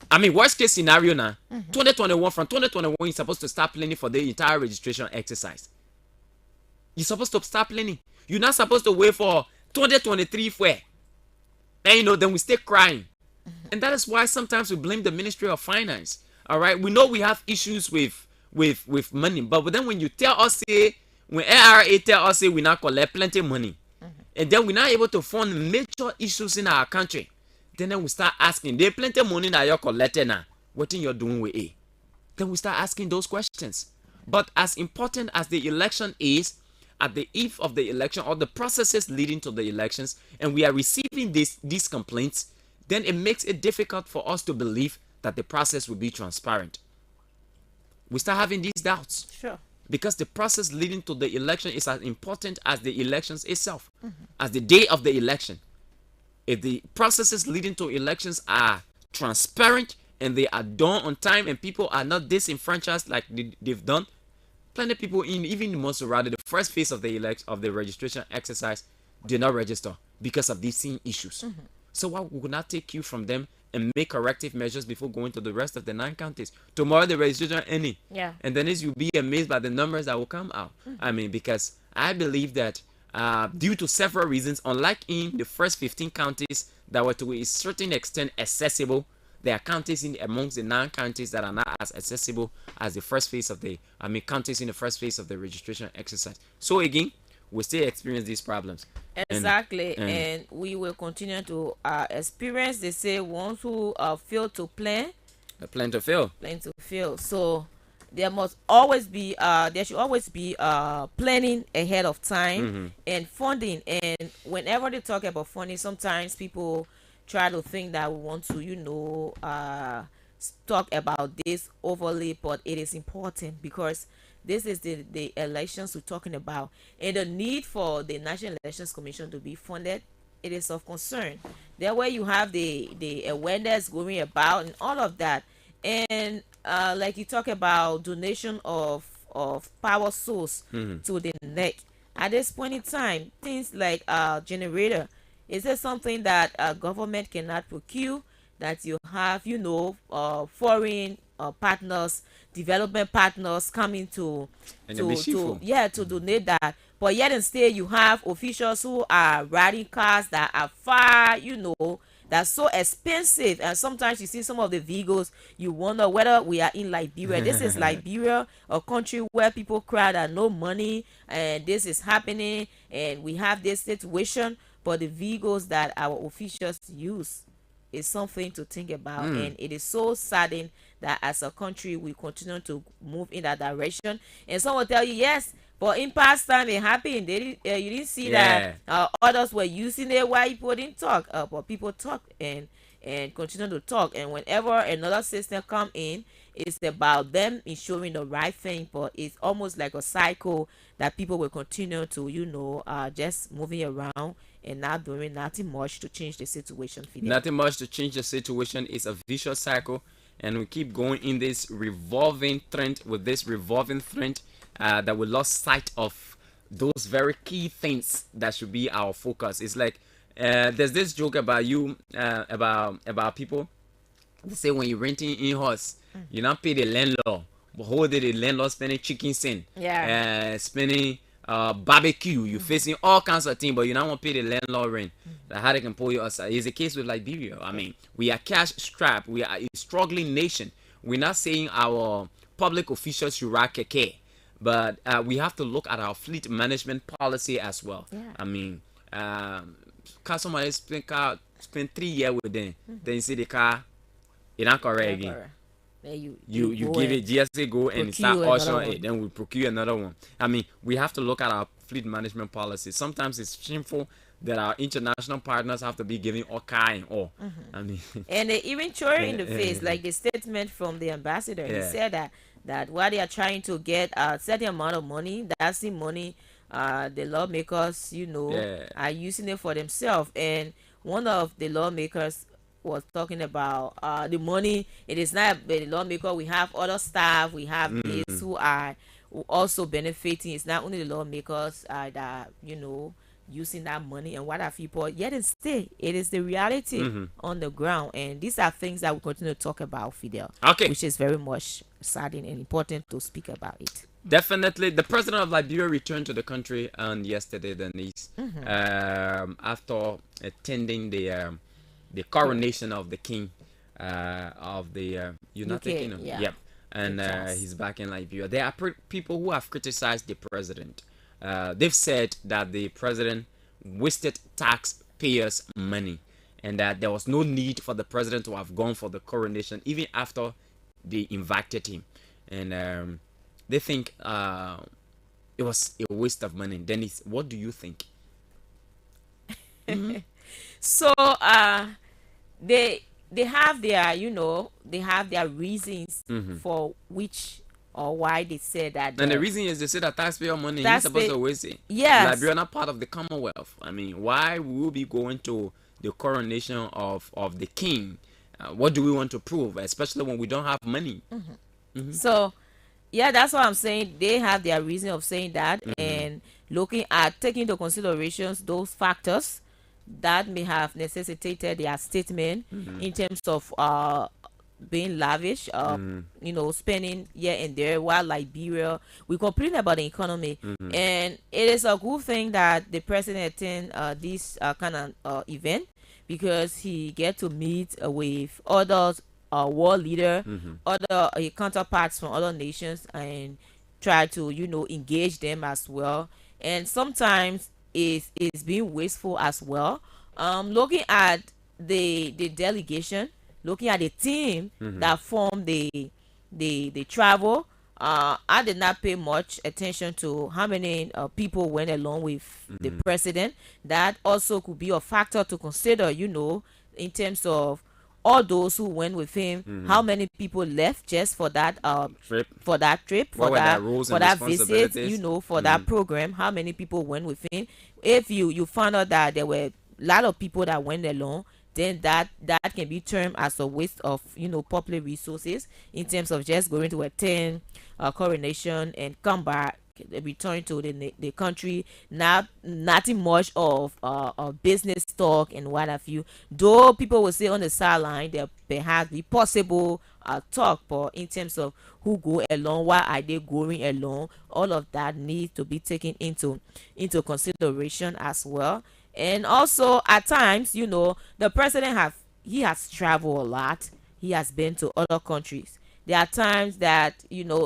I mean, worst case scenario now, 2021, from 2021, you're supposed to start planning for the entire registration exercise. You're supposed to start planning. You're not supposed to wait for 2023 for. And you know, then we stay crying. And that is why sometimes we blame the Ministry of Finance. All right, we know we have issues with money, but then when you tell us, say, when ARA tell us, say, we not collect plenty of money, and then we're not able to fund major issues in our country, then we start asking, there's plenty of money that you're collecting now, what you're doing with it? Then we start asking those questions. But as important as the election is, at the eve of the election or the processes leading to the elections, and we are receiving these complaints, then it makes it difficult for us to believe that the process will be transparent. We start having these doubts. Sure. Because the process leading to the election is as important as the elections itself, as the day of the election. If the processes leading to elections are transparent and they are done on time and people are not disenfranchised like they've done, plenty of people in even the most rather the first phase of the registration exercise did not register because of these same issues. So why would not take you from them and make corrective measures before going to the rest of the 9 counties? Tomorrow the registration ending. Yeah. And then you'll be amazed by the numbers that will come out. I mean, because I believe that due to several reasons, unlike in the first 15 counties that were to a certain extent accessible, there are counties amongst the 9 counties that are not as accessible as the first phase of counties in the first phase of the registration exercise. So again, we still experience these problems. Exactly, and we will continue to experience. They say once who fail to plan, plan to fail. Plan to fail. So there must always be there should always be planning ahead of time and funding. And whenever they talk about funding, sometimes people try to think that we want to talk about this overly, but it is important because this is the elections we're talking about, and the need for the National Elections Commission to be funded, it is of concern. That way you have the awareness going about and all of that. And like you talk about donation of power source to the NEC. At this point in time, things like generator, is there something that government cannot procure, that you have, foreign partners, development partners coming to donate that, but yet and still you have officials who are riding cars that are far, that's so expensive, and sometimes you see some of the vehicles, you wonder whether we are in Liberia. This is Liberia, a country where people cry that no money and this is happening, and we have this situation, but the vehicles that our officials use is something to think about. And it is so saddening that as a country we continue to move in that direction. And some will tell you, yes, but in past time it happened. You didn't see that others were using it while people didn't talk, but people talk and continue to talk. And whenever another system come in, it's about them ensuring the right thing, but it's almost like a cycle that people will continue to just moving around and not doing nothing much to change the situation. Nothing much to change the situation. Is a vicious cycle, and we keep going in this revolving trend that we lost sight of those very key things that should be our focus. It's like there's this joke about about people. They say when you're renting in house, you not pay the landlord, but whole day the landlord spending chicken sin, spending barbecue, you facing all kinds of things, but you don't want to pay the landlord rent. Like how they can pull you outside. It's the case with Liberia. I mean, we are cash strapped. We are a struggling nation. We're not saying our public officials should rack a care, but we have to look at our fleet management policy as well. I mean, can somebody spend 3 years with them, then you see the car, it's not correct again. You give it GSA go and start ushering it, then we procure another one. I mean, we have to look at our fleet management policy. Sometimes it's shameful that our international partners have to be giving all kind or I mean, and they even throw it in the face, like the statement from the ambassador. He said that while they are trying to get a certain amount of money, that's the money the lawmakers, are using it for themselves. And one of the lawmakers was talking about the money. It is not the lawmaker. We have other staff. We have these who are also benefiting. It's not only the lawmakers that using that money and what have you. But yet and still, it is the reality on the ground. And these are things that we continue to talk about, Fidel. Okay. Which is very much saddening and important to speak about it. Definitely. The president of Liberia returned to the country on yesterday, Denise, after attending the coronation of the king of the United Kingdom. Yep. And he's back in Liberia. There are people who have criticized the president. They've said that the president wasted taxpayers' money and that there was no need for the president to have gone for the coronation even after they invited him. And they think it was a waste of money. Dennis, what do you think? So they have their they have their reasons for which or why they said that. And the reason is they say that taxpayer money is supposed to waste it. Yes. Liberia not part of the Commonwealth. I mean, why will we be going to the coronation of the king? What do we want to prove, especially when we don't have money? So yeah, that's what I'm saying. They have their reason of saying that, and looking at taking into considerations those factors that may have necessitated their statement in terms of being lavish, spending here and there, while Liberia, we complain about the economy. And it is a good thing that the president attend this kind of event, because he get to meet with other world leader, other counterparts from other nations, and try to engage them as well. And sometimes it's being wasteful as well. Looking at the delegation, looking at the team that formed the travel, I did not pay much attention to how many people went along with the president. That also could be a factor to consider, in terms of all those who went with him, how many people left just for that trip, for that visit, for that program, how many people went with him. If you found out that there were a lot of people that went along, then that can be termed as a waste of public resources, in terms of just going to attend a coronation and come back, return to the country, nothing much of business talk and what have you. Though people will say on the sideline there perhaps be possible talk, but in terms of who go along, why are they going along, all of that needs to be taken into consideration as well. And also at times, the president has traveled a lot. He has been to other countries. There are times that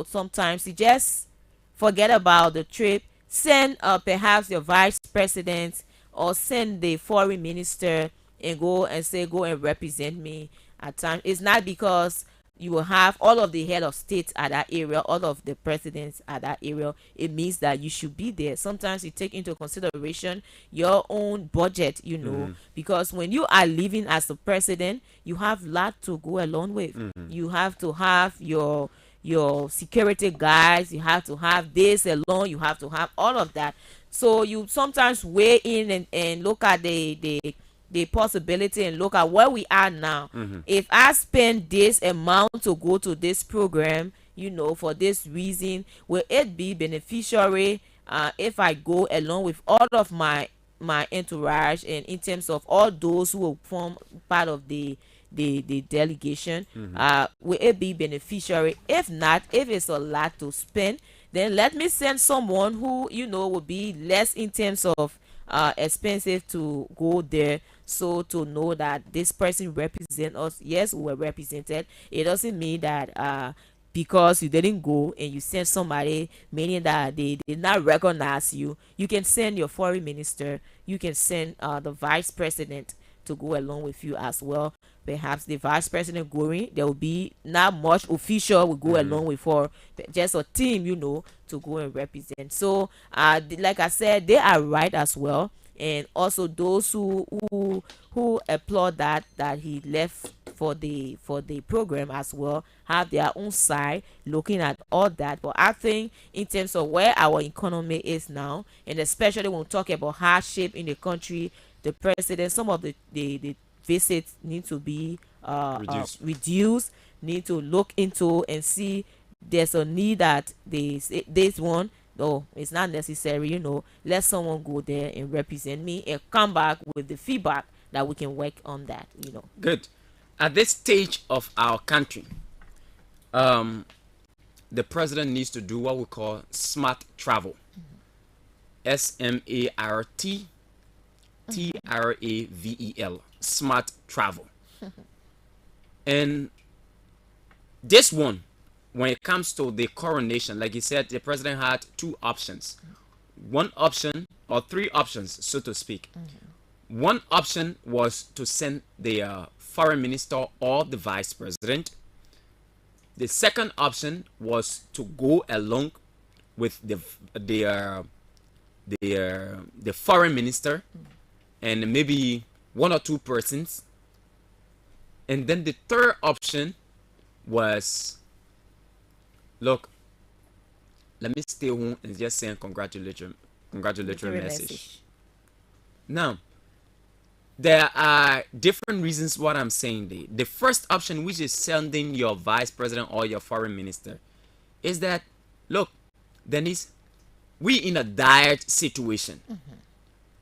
sometimes he just forget about the trip, send perhaps your vice president or send the foreign minister and go and represent me. At times it's not because you will have all of the head of states at that area, all of the presidents at that area. It means that you should be there. Sometimes you take into consideration your own budget, because when you are living as a president, you have a lot to go along with. You have to have your security guys, you have to have this alone, you have to have all of that. So you sometimes weigh in and look at the the possibility and look at where we are now. If I spend this amount to go to this program, you know, for this reason, will it be beneficiary if I go along with all of my entourage and in terms of all those who will form part of the delegation? Will it be beneficiary? If not, if it's a lot to spend, then let me send someone who, you know, will be less in terms of expensive to go there, so to know that this person represent us. Yes, we were represented. It doesn't mean that because you didn't go and you send somebody, meaning that they did not recognize you. You can send your foreign minister, you can send the vice president to go along with you as well. Perhaps the vice president going, there will be not much official will go along with her, just a team, you know, to go and represent. So like I said, they are right as well. And also those who applaud that he left for the program as well have their own side looking at all that. But I think in terms of where our economy is now, and especially when we talk about hardship in the country, the president, some of the visits need to be reduced, need to look into and see there's a need that this one, no, it's not necessary, you know, let someone go there and represent me and come back with the feedback that we can work on that, you know. Good. At this stage of our country, the president needs to do what we call smart travel. SMART TRAVEL, smart travel. And this one, when it comes to the coronation, like you said, the president had two options. One option, or three options, so to speak. One option was to send the foreign minister or the vice president. The second option was to go along with the foreign minister and maybe one or two persons. And then the third option was, look, let me stay home and just send congratulatory message. Now, there are different reasons what I'm saying there. The first option, which is sending your vice president or your foreign minister, is that, look, Dennis, we in a dire situation.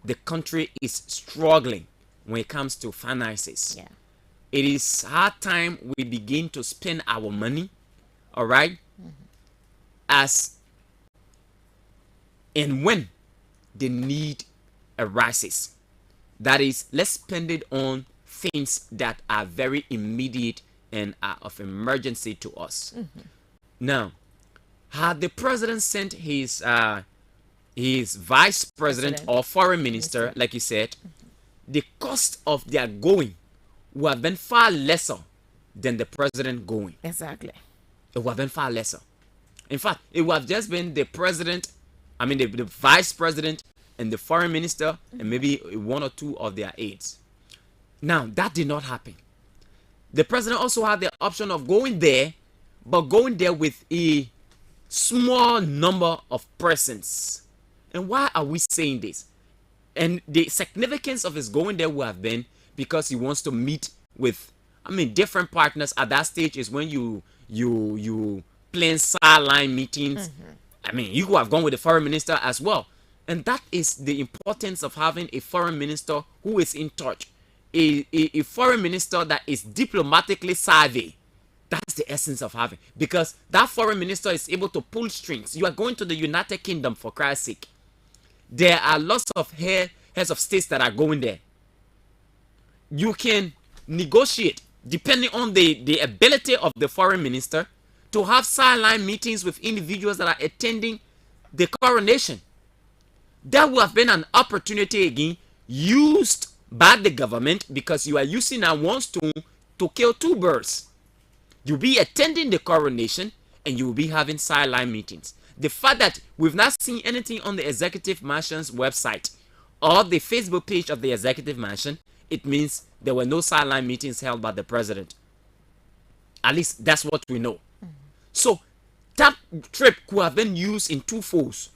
The country is struggling when it comes to finances. It is hard time we begin to spend our money, all right, as and when the need arises. That is, let's spend it on things that are very immediate and are of emergency to us. Now, had the president sent his vice president or foreign minister, like you said, the cost of their going would have been far lesser than the president going. Exactly. It would have been far lesser. In fact, it would have just been the president, I mean the vice president and the foreign minister and maybe one or two of their aides. Now, that did not happen. The president also had the option of going there, but going there with a small number of persons. And why are we saying this? And the significance of his going there would have been because he wants to meet with, I mean, different partners. At that stage is when you plan sideline meetings. I mean, you could have gone with the foreign minister as well. And that is the importance of having a foreign minister who is in touch. A foreign minister that is diplomatically savvy. That's the essence of having. Because that foreign minister is able to pull strings. You are going to the United Kingdom, for Christ's sake. There are lots of heads of states that are going there. You can negotiate, depending on the ability of the foreign minister, to have sideline meetings with individuals that are attending the coronation. That would have been an opportunity again used by the government, because you are using that one stone to kill two birds. You'll be attending the coronation and you will be having sideline meetings. The fact that we've not seen anything on the Executive Mansion's website or the Facebook page of the Executive Mansion, it means there were no sideline meetings held by the president. At least that's what we know. So that trip could have been used in two folds: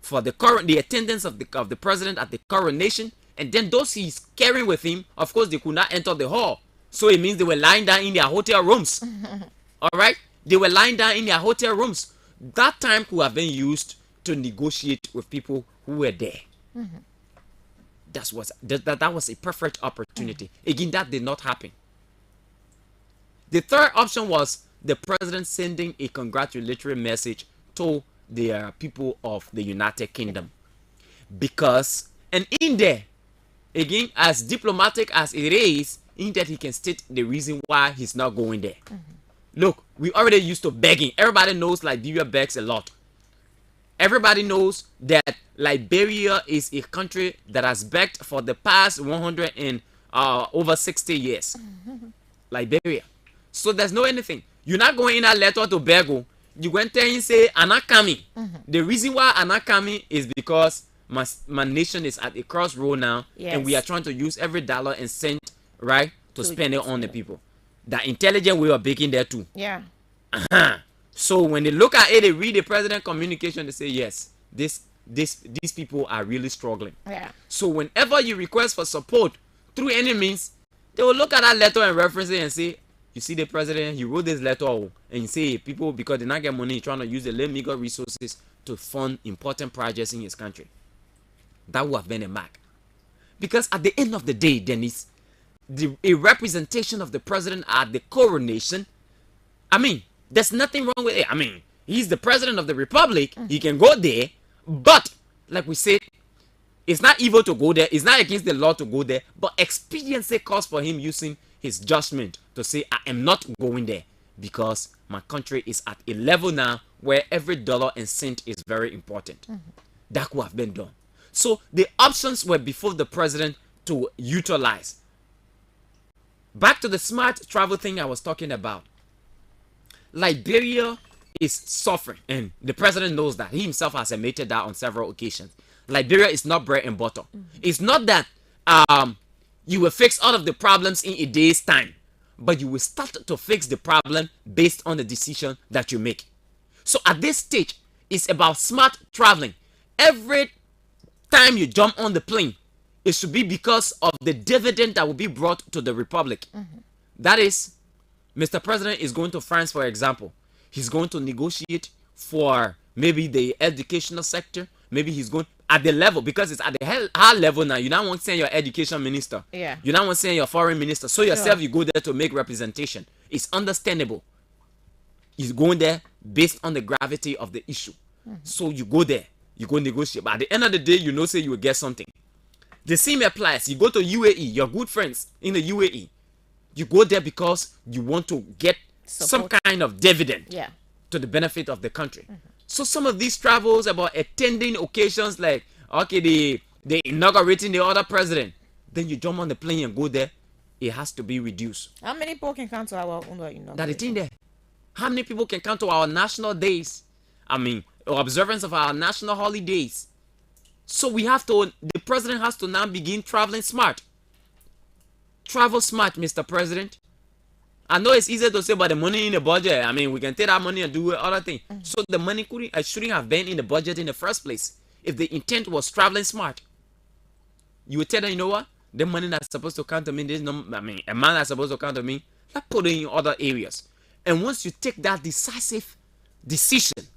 for the attendance of the president at the coronation, And then those he's carrying with him, of course, they could not enter the hall. So it means they were lying down in their hotel rooms. All right? They were lying down in their hotel rooms. That time could have been used to negotiate with people who were there. That was a perfect opportunity. Again, that did not happen. The third option was the president sending a congratulatory message to the people of the United Kingdom. Because, and in there, again, as diplomatic as it is, in that he can state the reason why he's not going there. Look, we already used to begging. Everybody knows Liberia begs a lot. Everybody knows that Liberia is a country that has begged for the past 100 and over 60 years. Liberia. So there's no anything. You're not going in a letter to beg. You went there and say, I'm not coming. The reason why I'm not coming is because my nation is at a crossroad now. Yes. And we are trying to use every dollar and cent, right, to spend it on the people. That intelligent way of begging there too. Yeah. So when they look at it, they read the president communication, they say, yes, these people are really struggling. Yeah. So whenever you request for support through any means, they will look at that letter and reference it and say, you see the president, he wrote this letter, and you say people, because they not get money, trying to use the legal resources to fund important projects in his country. That would have been a mark. Because at the end of the day, Dennis, a representation of the president at the coronation, I mean, there's nothing wrong with it. I mean, he's the president of the republic. He can go there. But, like we said, it's not evil to go there. It's not against the law to go there. But expediency calls for him using his judgment to say, I am not going there because my country is at a level now where every dollar and cent is very important. That could have been done. So the options were before the president to utilize. Back to the smart travel thing I was talking about. Liberia is suffering, and the president knows that. He himself has admitted that on several occasions. Liberia is not bread and butter. It's not that you will fix all of the problems in a day's time, but you will start to fix the problem based on the decision that you make. So at this stage, it's about smart traveling. Every time you jump on the plane, it should be because of the dividend that will be brought to the republic. That is, Mr. President is going to France, for example. He's going to negotiate for maybe the educational sector. Maybe he's going at the level, because it's at the high level now. You don't want to send your education minister. Yeah. You don't want to send your foreign minister. So yourself, you go there to make representation. It's understandable. He's going there based on the gravity of the issue. So you go there. You go negotiate. But at the end of the day, you know, say you will get something. The same applies. You go to UAE. Your good friends in the UAE. You go there because you want to get some kind of dividend to the benefit of the country. So some of these travels about attending occasions like, okay, they inaugurating the other president. Then you jump on the plane and go there. It has to be reduced. How many people can come to our inauguration? That the thing there. How many people can come to our national days? I mean, observance of our national holidays. So we have to, the president has to now begin traveling smart. Travel smart, Mr. President. I know it's easy to say about the money in the budget. I mean, we can take that money and do other things. So the money shouldn't have been in the budget in the first place. If the intent was traveling smart, you would tell them, you know what? The money that's supposed to come to me, a man that's supposed to come to me, let's put it in other areas. And once you take that decisive decision,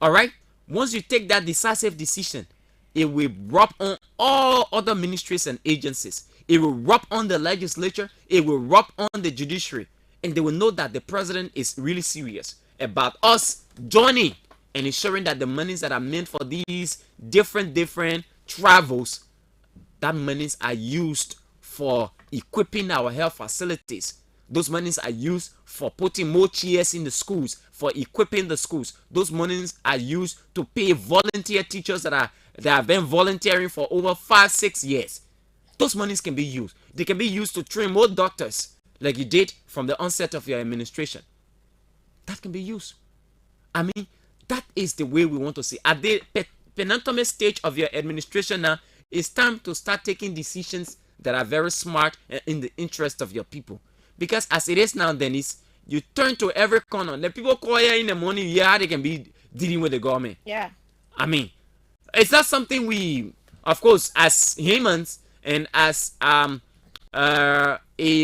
all right? Once you take that decisive decision, it will rub on all other ministries and agencies. It will rub on the legislature. It will rub on the judiciary. And they will know that the president is really serious about us joining and ensuring that the monies that are meant for these different travels, that monies are used for equipping our health facilities. Those monies are used for putting more chairs in the schools, for equipping the schools. Those monies are used to pay volunteer teachers that have been volunteering for over 5-6 years. Those monies can be used. They can be used to train more doctors like you did from the onset of your administration. That can be used. I mean, that is the way we want to see. At the penultimate stage of your administration now, it's time to start taking decisions that are very smart and in the interest of your people. Because as it is now, Dennis, you turn to every corner. The people call here in the morning, yeah, they can be dealing with the government. Yeah. I mean, it's not something we of course, as humans and as a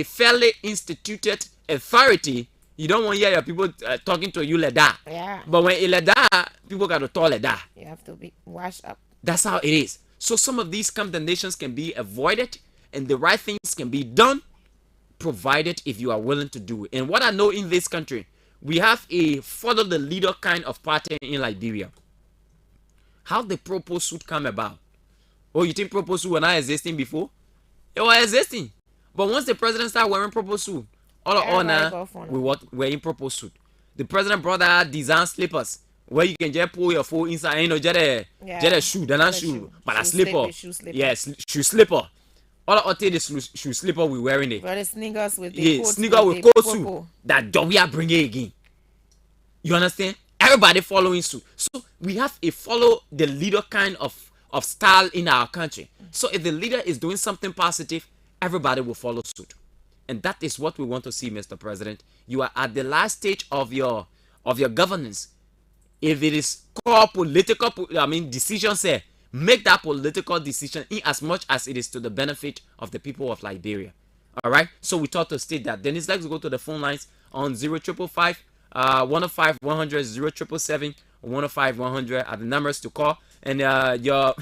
fairly instituted authority, you don't want to hear your people talking to you like that. Yeah. But when it's like that, people got to talk like that. You have to be washed up. That's how it is. So some of these condemnations can be avoided and the right things can be done, provided if you are willing to do it. And what I know in this country, we have a follow the leader kind of party in Liberia. How the Propo suit come about? Oh, you think Propo suit were not existing before? It was existing. But once the president started wearing Propo suit, all now we're in Propo suit. The president brought out design slippers where you can just pull your foot inside, you know, just a shoe, they're not shoe, but a slipper. Yes, shoe slipper. All of the shoe slipper we wearing it. But the sneakers with the coat sneaker with coat suit that we are bringing again. You understand? Everybody following suit. So we have a follow the leader kind of style in our country. So if the leader is doing something positive, everybody will follow suit. And that is what we want to see, Mr. President. You are at the last stage of your governance. If it is called political, decisions, make that political decision in as much as it is to the benefit of the people of Liberia. All right. So we thought to state that. Dennis, let's go to the phone lines on 0555 105 100 0777 105 100 are the numbers to call. And your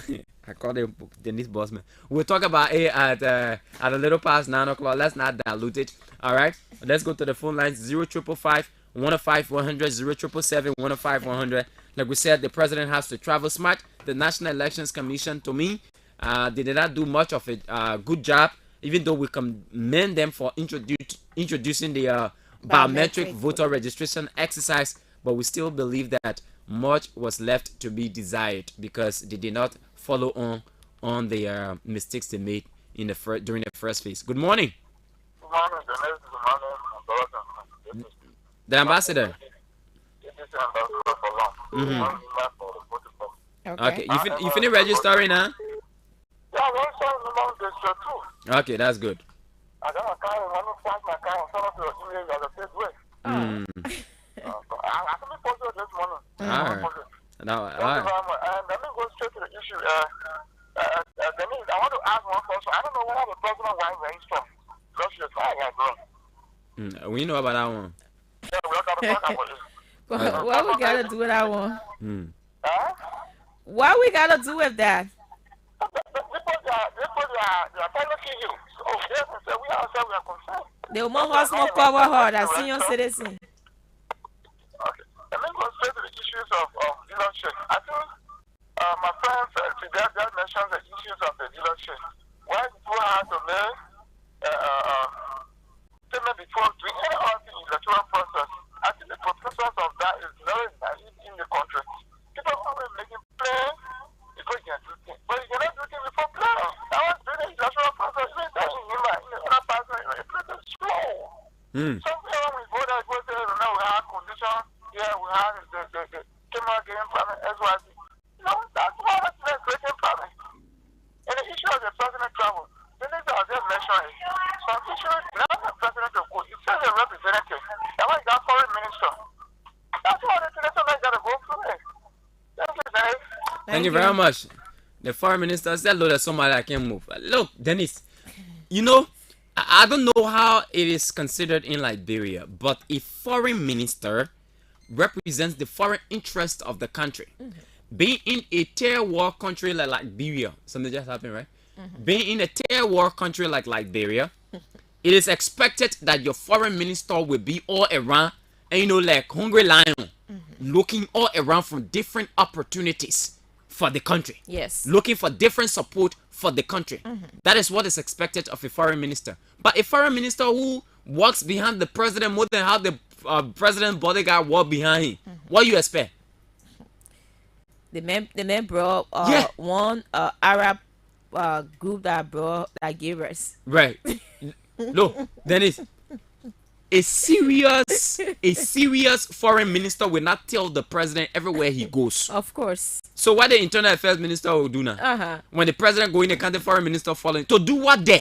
I called him Dennis Bossman. We'll talk about it at a little past 9 o'clock. Let's not dilute it. All right. Let's go to the phone lines 0555 105 100 0777 105 100. Like we said, the president has to travel smart. The National Elections Commission, to me, they did not do much of a good job, even though we commend them for introducing the biometric voter registration exercise. But we still believe that much was left to be desired because they did not follow on the mistakes they made in during the first phase. Good morning. Good morning. The ambassador. Okay. You finish registering now? Yeah, I'm okay, that's good. I got a car, I want to pass my car, and send it to your email as a first way. I can be posted this morning. All right. Now, and let me go straight to the issue. Denise, I want to ask one question. I don't know whether the president why wearing stuff. Because you're trying, bro. We know about that one. Yeah, we got to talk about it. What we gotta do with that one? What we gotta do with that? They want us to cover her as senior citizen. Okay. Let me go straight to the issues of dealership. I think my friend today mentioned the issues of the dealership. Why people have to make statement before doing any other thing in the electoral process. I think the purpose of that is very naive in the country. People are making plans before you can do things. But you cannot do things before plans. I was doing the electoral process, even that in the other person, it's pretty slow. Sometimes when we go there, we have conditions, we have the camera game planning, SYZ. That's why that's creating planning. And the issue of the president travel, the next I just mentioned it. Some issues, now the president of course, he says a representative. That one got foreign minister. That's why the president got to go through it. Thank you, Dave. Thank you very much. The foreign minister said, "Look, there's somebody that can move." Look, Dennis, I don't know how it is considered in Liberia, but a foreign minister represents the foreign interest of the country. Being in a tier war country like Liberia, something just happened, right? Being in a tier war country like Liberia, it is expected that your foreign minister will be all around, and like hungry lion, looking all around for different opportunities for the country. Yes. Looking for different support for the country. That is what is expected of a foreign minister. But a foreign minister who walks behind the president more than how the president bodyguard walk behind him, what do you expect? The man brought one Arab group that gave us. Right. Look, Dennis, a serious foreign minister will not tell the president everywhere he goes. Of course. So what the internal affairs minister will do now? When the president go in the country, foreign minister following to do what there?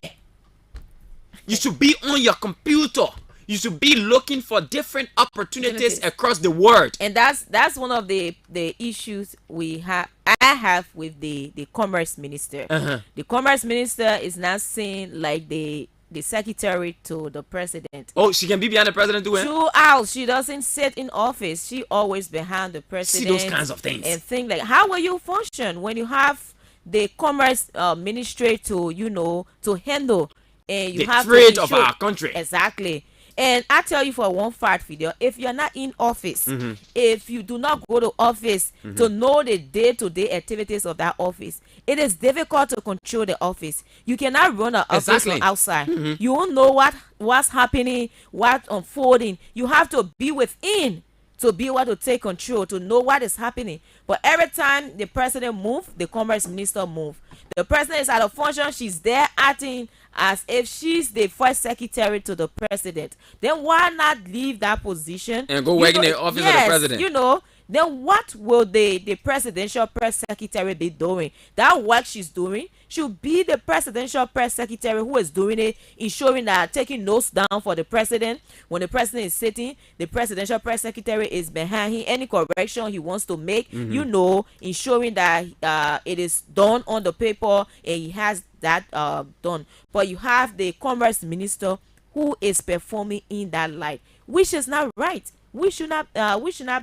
You should be on your computer. You should be looking for different opportunities across the world. And that's one of the issues I have with the commerce minister. The commerce minister is not seen like the secretary to the president. Oh, she can be behind the president doing? Throughout, she doesn't sit in office. She always behind the president. See those kinds of things. And think like, how will you function when you have the commerce ministry to handle, and you the have trade to of our country? Exactly. And I tell you for one fact, Fidel, if you're not in office, if you do not go to office to know the day-to-day activities of that office, it is difficult to control the office. You cannot run an office from outside. You won't know what's happening, what's unfolding. You have to be within to be able to take control, to know what is happening. But every time the president moves, the commerce minister moves. The president is out of function. She's there acting as if she's the first secretary to the president. Then why not leave that position and go work in the office of the president? Then what will the presidential press secretary be doing? That work she's doing should be the presidential press secretary who is doing it, ensuring that taking notes down for the president. When the president is sitting, the presidential press secretary is behind him. Any correction he wants to make, ensuring that it is done on the paper and he has that done. But you have the commerce minister who is performing in that light, which is not right. We should not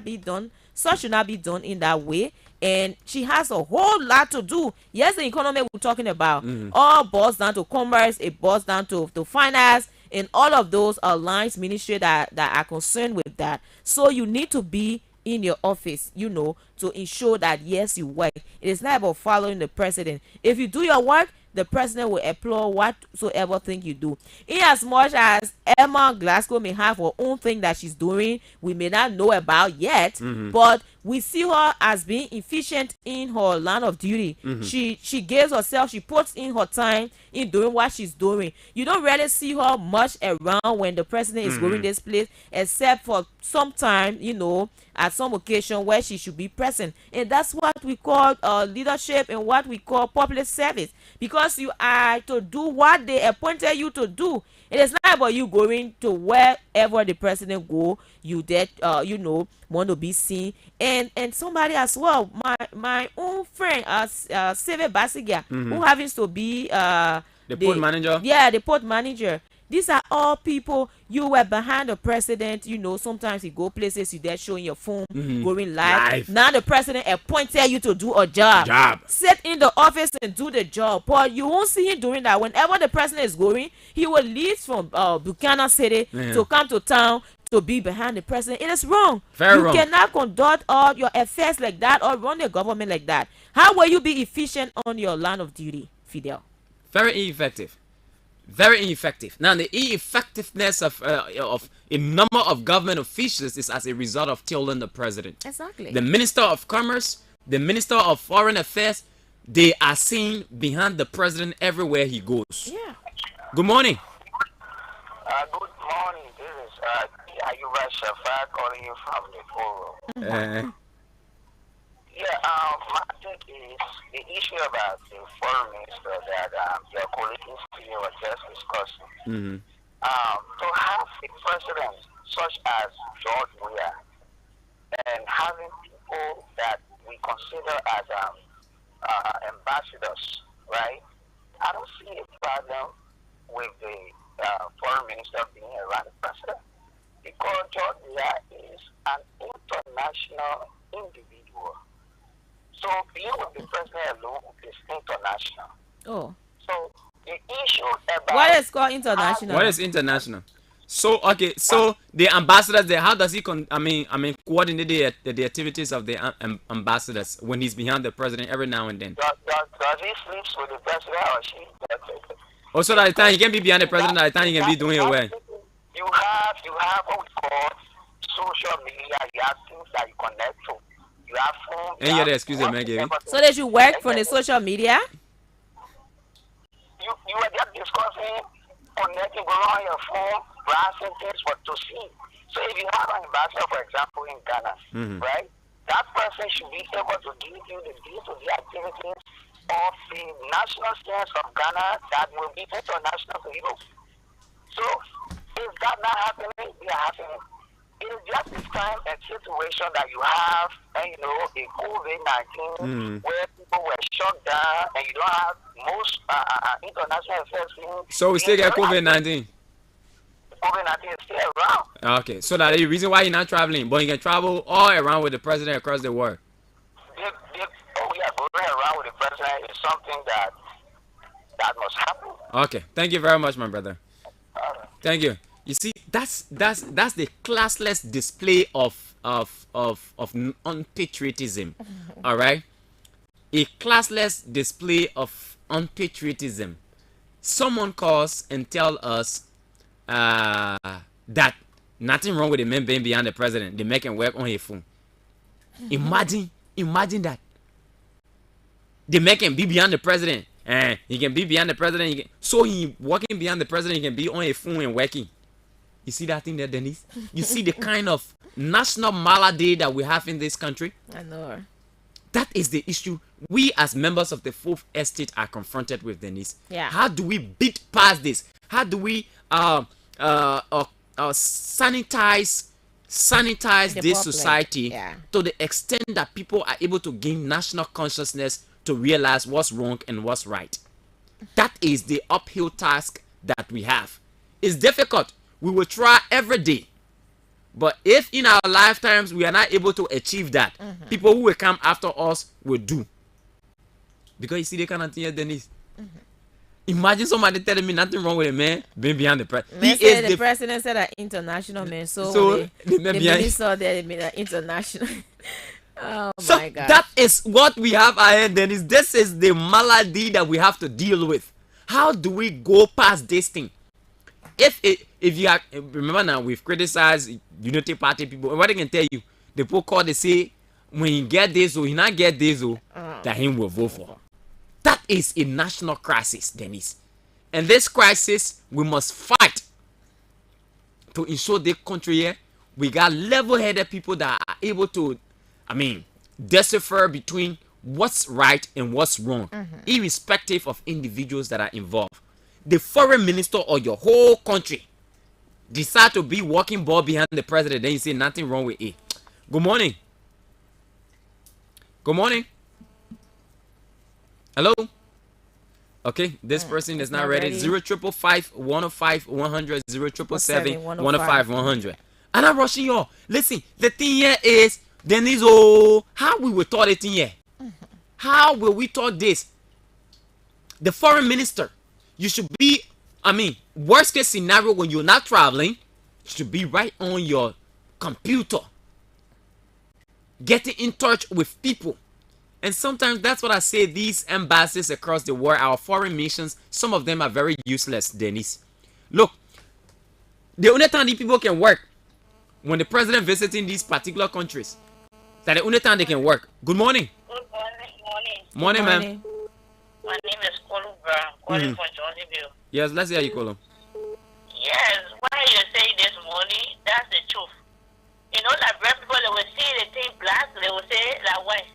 be done. Such should not be done in that way. And she has a whole lot to do. Yes, the economy we're talking about all boils down to commerce. It boils down to finance, and all of those are lines ministry that are concerned with that. So you need to be in your office, to ensure that yes, you work. It is not about following the president. If you do your work, the president will applaud whatsoever thing you do. In as much as Emma Glasgow may have her own thing that she's doing, we may not know about yet, but we see her as being efficient in her line of duty. She gives herself, she puts in her time in doing what she's doing. You don't really see her much around when the president is going this place, except for some time, at some occasion where she should be present. And that's what we call leadership and what we call public service. Because you are to do what they appointed you to do. It is not about you going to wherever the president go. You want to be seen. And somebody as well, my own friend, Seve Basigia, who happens to be the port manager. Yeah, the port manager. These are all people. You were behind the president. Sometimes you go places, you there showing your phone, going live. Now the president appointed you to do a job. Sit in the office and do the job. But you won't see him doing that. Whenever the president is going, he will leave from Buchanan City to come to town to be behind the president. It is wrong. Very wrong. You cannot conduct all your affairs like that or run the government like that. How will you be efficient on your line of duty, Fidel? Very ineffective. Very ineffective. Now, the ineffectiveness of a number of government officials is as a result of killing the president. Exactly. The Minister of Commerce, the Minister of Foreign Affairs, they are seen behind the president everywhere he goes. Yeah. Good morning. Good morning. This is Ayuba Shafa calling you from the forum. My take is the issue about the foreign minister that your colleague was just discussing. To have a president such as George Weah and having people that we consider as ambassadors, right? I don't see a problem with the foreign minister being around the president because George Weah is an international individual. So being with the president alone is international. Oh. So the issue about what is called international? What is international? So okay, so the ambassadors there, how does he coordinate the activities of the ambassadors when he's behind the president every now and then? Does he sleep with the president or she? Also, at the time he can be behind the president, at the time he can be doing it well. You have what we call social media. You have things that you connect to. You have phone. And you're the excuse me, Maggie. So they should work from the social media? You were just discussing connecting on your phone, browsing things to see. So if you have an ambassador, for example, in Ghana, right? That person should be able to give you the day-to-day activities of the national scenes of Ghana that will be international to you. So Is that not happening? Yeah, happening. It is just this time and situation that you have, and you know, in COVID-19, where people were shut down, and you don't have most international affairs. So we still get COVID-19. COVID-19 is still around. Okay, so that's the reason why you're not traveling, but you can travel all around with the president across the world. Going around with the president is something that must happen. Okay, thank you very much, my brother. Thank you. You see, that's the classless display of unpatriotism. All right, a classless display of unpatriotism. Someone calls and tell us that nothing wrong with the men being behind the president. They make him work on his phone. Imagine that. They make him be behind the president. And he can be behind the president. So he working behind the president, he can be on a phone and working. You see that thing there, Denise? You see the kind of national malady that we have in this country? I know. That is the issue we as members of the Fourth Estate are confronted with, Denise. Yeah. How do we beat past this? How do we sanitize The this public, society yeah. to the extent that people are able to gain national consciousness to realize what's wrong and what's right? That is the uphill task that we have. It's difficult. We will try every day. But if in our lifetimes we are not able to achieve that, people who will come after us will do. Because you see the kind of thing here, Denise. Imagine somebody telling me nothing wrong with a man being behind the president. The president said that international man. So the minister they made an international. Oh so my God. that is what we have ahead, Dennis. This is the malady that we have to deal with. How do we go past this thing? If you are, remember now, we've criticized Unity Party people. What they can tell you, the people call, they say, when you get this or you not get this, that him will vote for. That is a national crisis, Dennis. And this crisis, we must fight to ensure the country here, we got level-headed people that are able to, decipher between what's right and what's wrong, irrespective of individuals that are involved. The foreign minister of your whole country decide to be walking ball behind the president, then you say nothing wrong with it. Good morning. Good morning. Hello. Okay, this person is not ready. 0555 105 100 0777 105 100. I'm not rushing y'all. Listen, the thing here is, Denise, how we will taught it in here? How will we taught this? The foreign minister, you should be, worst case scenario, when you're not traveling, you should be right on your computer, getting in touch with people. And sometimes that's what I say, these embassies across the world, our foreign missions, some of them are very useless, Denise. Look, the only time these people can work, when the president visiting these particular countries, that the only time they can work. Good morning. Good morning. Morning, ma'am. My name is Kolu Brown, calling from Jonesville. Yes, let's hear you, Kolo. Yes, what you say this morning, that's the truth. You know, like black people, they will see the thing black, they will say like white.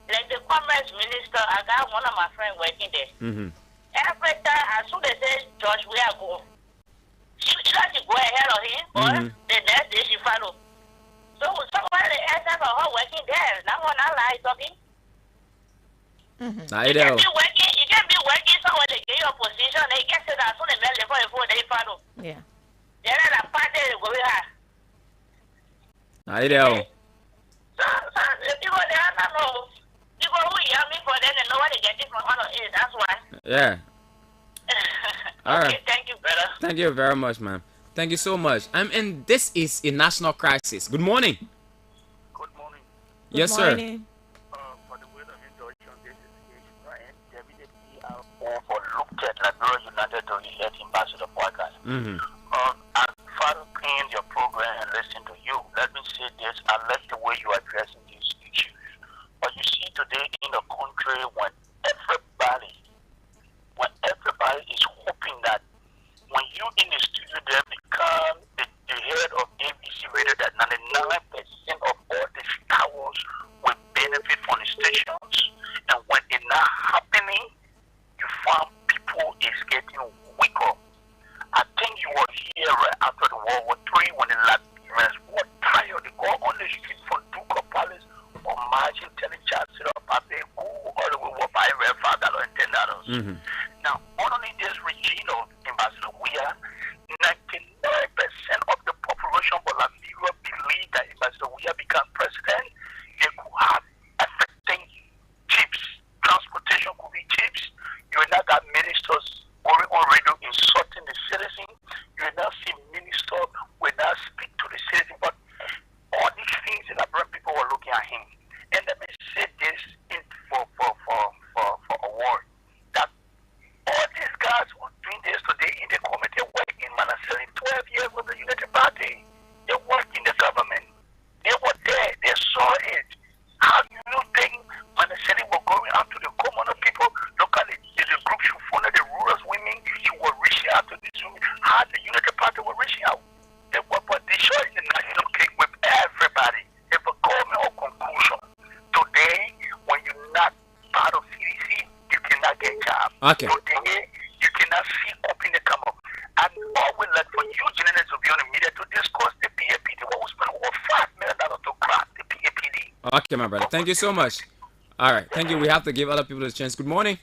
Like the commerce minister, I got one of my friends working there. Every time, as soon as they say, George, where I go? She doesn't go ahead of him, or the next day she follow. So somebody asked her about her working there. That one I like talking. You can be working somewhere, they get your position, they get to that, so they make the phone, they follow. Yeah. Then that party they go with her. So people they have to know. People who hear me for them, they know what they get from all of it. That's why. Yeah. All right. Thank you, brother. Thank you very much, ma'am. Thank you so much. And this is a national crisis. Good morning. Good morning. Yes, Good sir. morning. For the word of introduction, this is Israel, WDP For looked at Liberia United to elect Ambassador Podcast. As Father clean your program and listen to you, let me say this. I like the way you are addressing these issues. But you see today in the country when everybody is hoping that when you in the studio there become the head of ABC Radio, that 99% of all the towers will benefit from the stations. And when it's not happening, you find people is getting weaker. I think you are Now, underneath this regime of Ambassador Weah, 99% of the population of Liberia believe that Ambassador Weah become president, they could have affecting chips. Transportation could be chips. You will not have ministers going on radio insulting the citizen. You will not see ministers will not speak to the citizen. But all these things that people were looking at him. And let me say this for a word. That all these guys who are doing this today in the committee work in Manasili 12 years with the Unity Party. They work in the government. They were there. They saw it. How do you think Manasili were going out to the common people? Look at it. The group should follow the rural women. She was reaching out to these women. How the Unity Party were reaching out. They were showing the national cake with everybody. If a government or conclusion. Today, when you're not part of CDC, you cannot get job. Okay. Today, you cannot see company come up. And all we like for you, journalists, to be on the media to discuss the PAPD. What we spend over $5 million to crack the PAPD. Okay, my brother. Thank you so much. All right. Thank you. We have to give other people a chance. Good morning.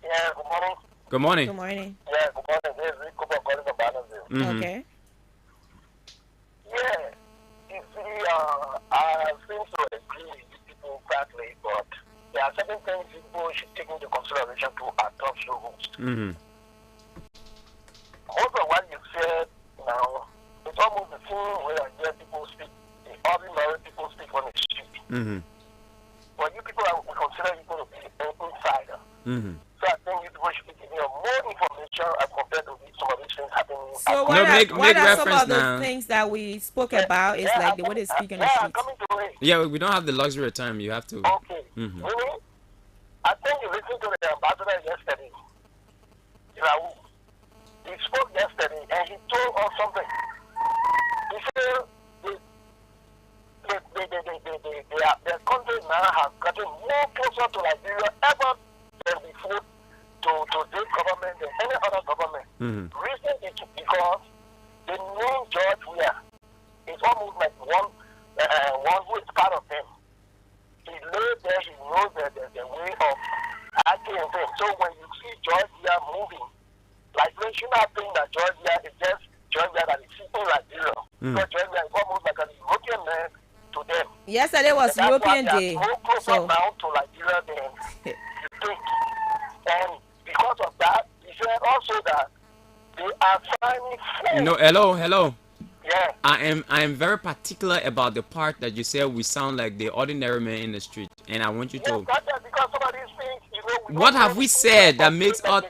Yeah, good morning. Good morning. Good morning. Yeah, good morning. This is Rick Cooper calling from Bannerville. Okay. Yeah. You see, I seem to agree with people partly, but there are certain things people should take into consideration to a talk show host. Most of what you said now, it's almost the same way I hear people speak, the ordinary people speak on the street. But you people, we consider you to be an insider. So I think you people should be giving more information as compared to some of these things happening. So what are some of the things that we spoke about is like the way they speak on the streets? Yeah, we don't have the luxury of time. You have to. Okay. I think you listened to the ambassador yesterday. He spoke yesterday and he told us something. He said the country now has gotten more closer to Liberia ever than before to this government than any other government. Reason is because the name George Weah is almost like one who is part of them. He lives there, he knows the way of acting and things. So when you see George Weah moving, like you should not think that George Weah is just George Weah that is sitting like Liberia. Because George Weah is almost like an European man to them. Yesterday was and European Day. More closer now to Liberia than you think. And because of that, he said also that they are signing. No, hello. Yeah. I am very particular about the part that you said we sound like the ordinary man in the street, and I want you to. Because some of these things, What have we said that makes us?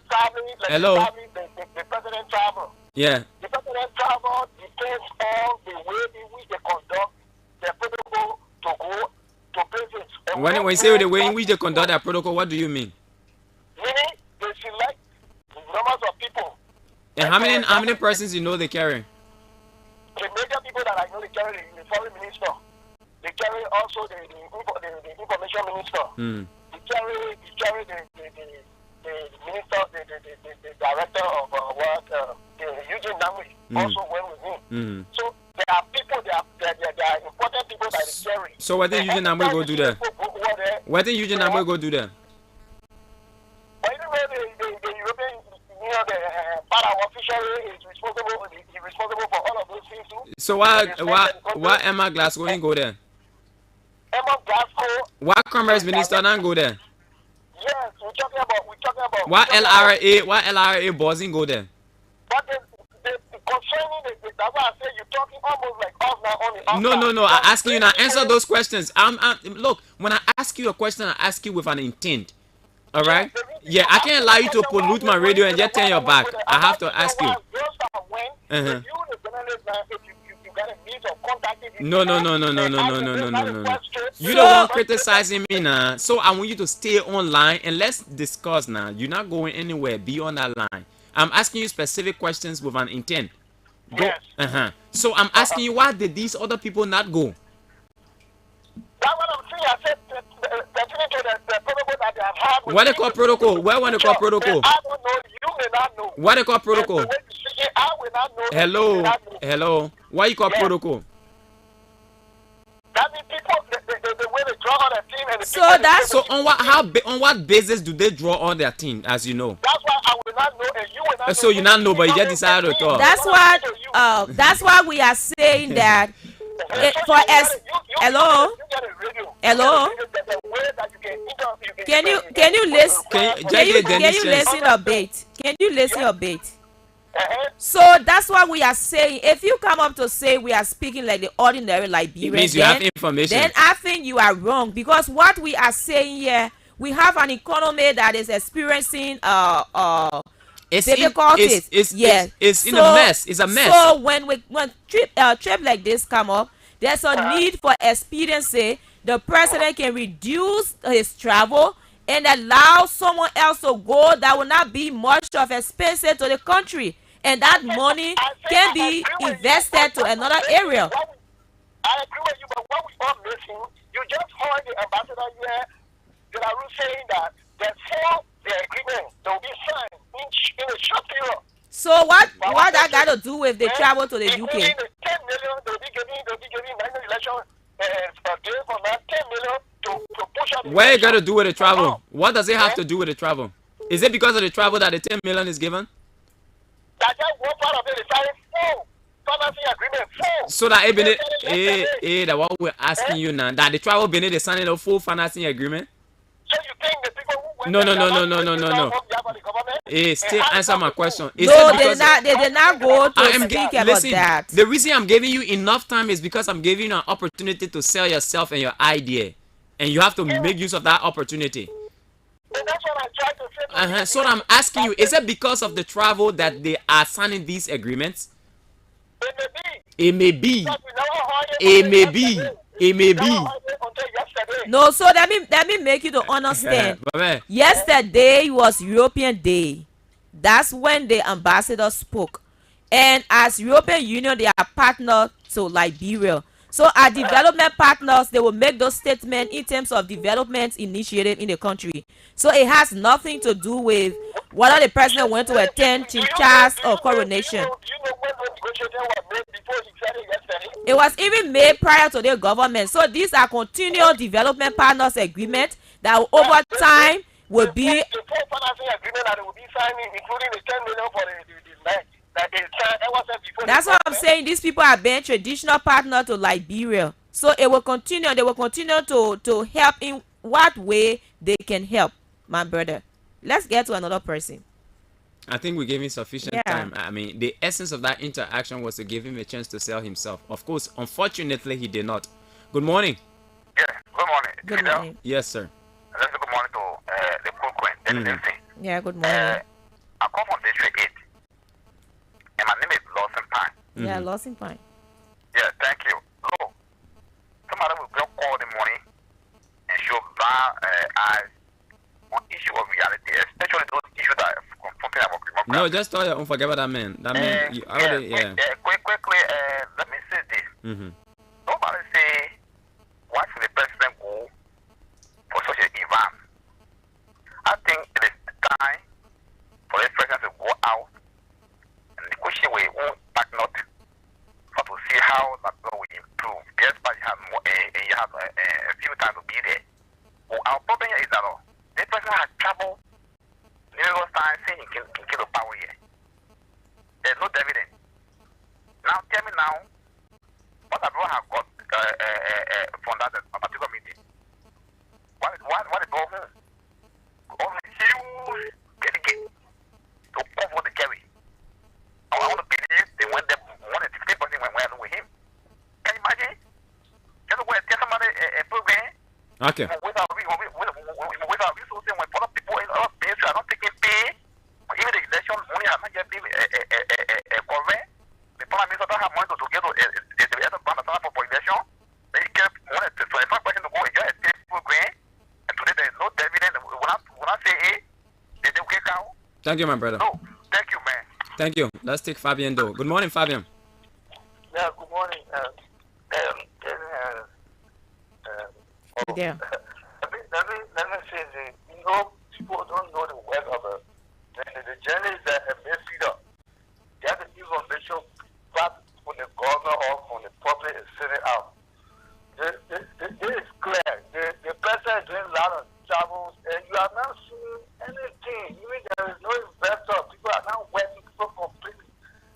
Hello. The president travel. Yeah. The president travel depends on the way in which they conduct their protocol to go to places. When we say the way in which they conduct their protocol, what do you mean? Meaning they select numbers of people. And how many persons you know they carry? The major people that I know they carry the foreign minister. They carry also the information minister. They carry the minister, the director of Eugene Namwi also went with him. So there are people, there are important people that they carry. So what did Eugene Namwi go do there? What did Eugene Namwi go do there? But you know the European, the para official is responsible for all of those things too. So why Emma Glasgow didn't go there? Emma Glasgow. Why Commerce Minister didn't go there? Yes, we're talking about. Why LRA boss didn't go there? But concerning that's why I say you're talking almost like us now only. No. I'm asking you now. Answer those questions. Look, when I ask you a question, I ask you with an intent. All right? Yeah, I can't allow you to pollute my radio and just turn your back. I have to ask you. No. You don't want criticizing me now. So I want you to stay online and let's discuss now. You're not going anywhere beyond that line. I'm asking you specific questions with an intent. Go. Yes. So I'm asking you, why did these other people not go? That's what I'm saying. I said the protocol that they have had. What they call protocol? Where when they call protocol? I don't know. You may not know. What they call protocol? I will not know. Hello. Why you call protocol? That means people, the way they draw on the team So on what basis do they draw on their team, as you know? That's why I will not know, and you will not know. So you not know, but you just decided to talk. That's why we are saying that. Hello. Can you listen? Can you listen a bit? Can you listen a bit? So that's why we are saying, if you come up to say we are speaking like the ordinary Liberian, it means you have information. Then I think you are wrong, because what we are saying here, we have an economy that is experiencing difficulties. It's in a mess. It's a mess. So when trip like this come up, there's a need for expediency. The president can reduce his travel and allow someone else to go that will not be much of expense to the country, and that money can be invested to another area. I agree with you, but what we are missing, you just heard the ambassador here, that are saying that before the agreement, there will be signed in a short period. So what that got to do with the travel to the UK? Including the 10 million, they'll be giving national election day from that 10 million to push up. What you got to do with the travel? What does it have to do with the travel? Is it because of the travel that the 10 million is given? That's just one part of it. It's like full financing agreement, full. So that that what we're asking you now, that the travel beneath the signing of full financing agreement? So you think the people who No. Still answer my question. They did not go to speak about that. The reason I'm giving you enough time is because I'm giving you an opportunity to sell yourself and your idea, and you have to make use of that opportunity. And that's what I'm trying to say. So I'm asking you, is it because of the travel that they are signing these agreements? It may be. No, so let me make you to understand. Yesterday was European Day. That's when the ambassador spoke, and as European Union, they are partner to Liberia. So our development partners, they will make those statements in terms of development initiative in the country. So it has nothing to do with whether the president went to attend Chinchas or coronation. It was even made prior to the government. So these are continual development partners agreements that over time will be. The full financing agreement that will be signing, including the 10 million for the land. That's what I'm saying. These people are being traditional partner to Liberia, so it will continue. They will continue to help in what way they can help, my brother. Let's get to another person. I think we gave him sufficient time. I mean, the essence of that interaction was to give him a chance to sell himself. Of course, unfortunately, he did not. Good morning. Yeah, good morning. Good morning. Yes, sir. Good morning to the Queen. Yeah, good morning. I come from District 8. And my name is Lawson Pine. Yeah, Lawson Pine. Yeah, thank you. So, somebody will go call in the morning and show eyes on issue of reality, especially those issues that are confronting our criminal. No, just tell you, don't forget about that man. That man, you already, quickly, let me say this. Nobody say, why should the president go for such an event? I think it is time for the president to go out and negotiate with his own partner to see how that will improve. Yes, but you have a few times to be there. Well, our problem here is that the president has traveled numerous times saying he can get the power here. There's no evidence. Now tell me now, what everyone have got from that particular meeting? What is going on? Only huge delegate to cover the carry. I want to believe they went there more than 60% went with him. Can you imagine? Just go and tell somebody a program. Okay. Without resources, when other people in other places are not taking pay, even the election money has not yet been correct. The prime minister don't have money to get the other plan for election. They get more than 25% to go and get a program. And today there is no dividend. When I say A, they don't get out. Thank you, my brother. No, thank you, man. Thank you. Let's take Fabian though. Good morning, Fabian. Yeah, good morning. Yeah. Let me say this. People don't know the work of the journalists that have made freedom. They have the information back from the government or from the public is sitting out. This is clear. The president is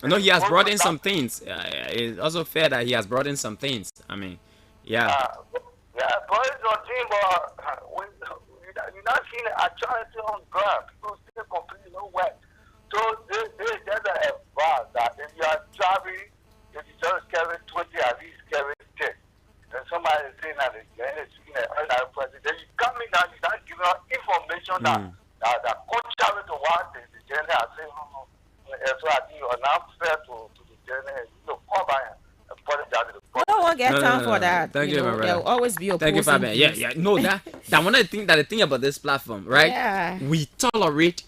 No, he has brought in some things. It's also fair that he has brought in some things. I mean, yeah. Yeah, but it's your thing, but you're not seeing actuality on ground. People still completely nowhere. So they just advise that if you are driving, if you just carry 20, at least carry 10. And somebody is saying that you're seeing another president, then you come in and you start giving out information that contrary to what the general are saying. So I think you're not fair to the general. You come by and apologize to the public. No one get time for that. Thank you, my brother. There will always be opposing. Thank you, Fabian. Yeah. No, that one of the thing about this platform, right? Yeah. We tolerate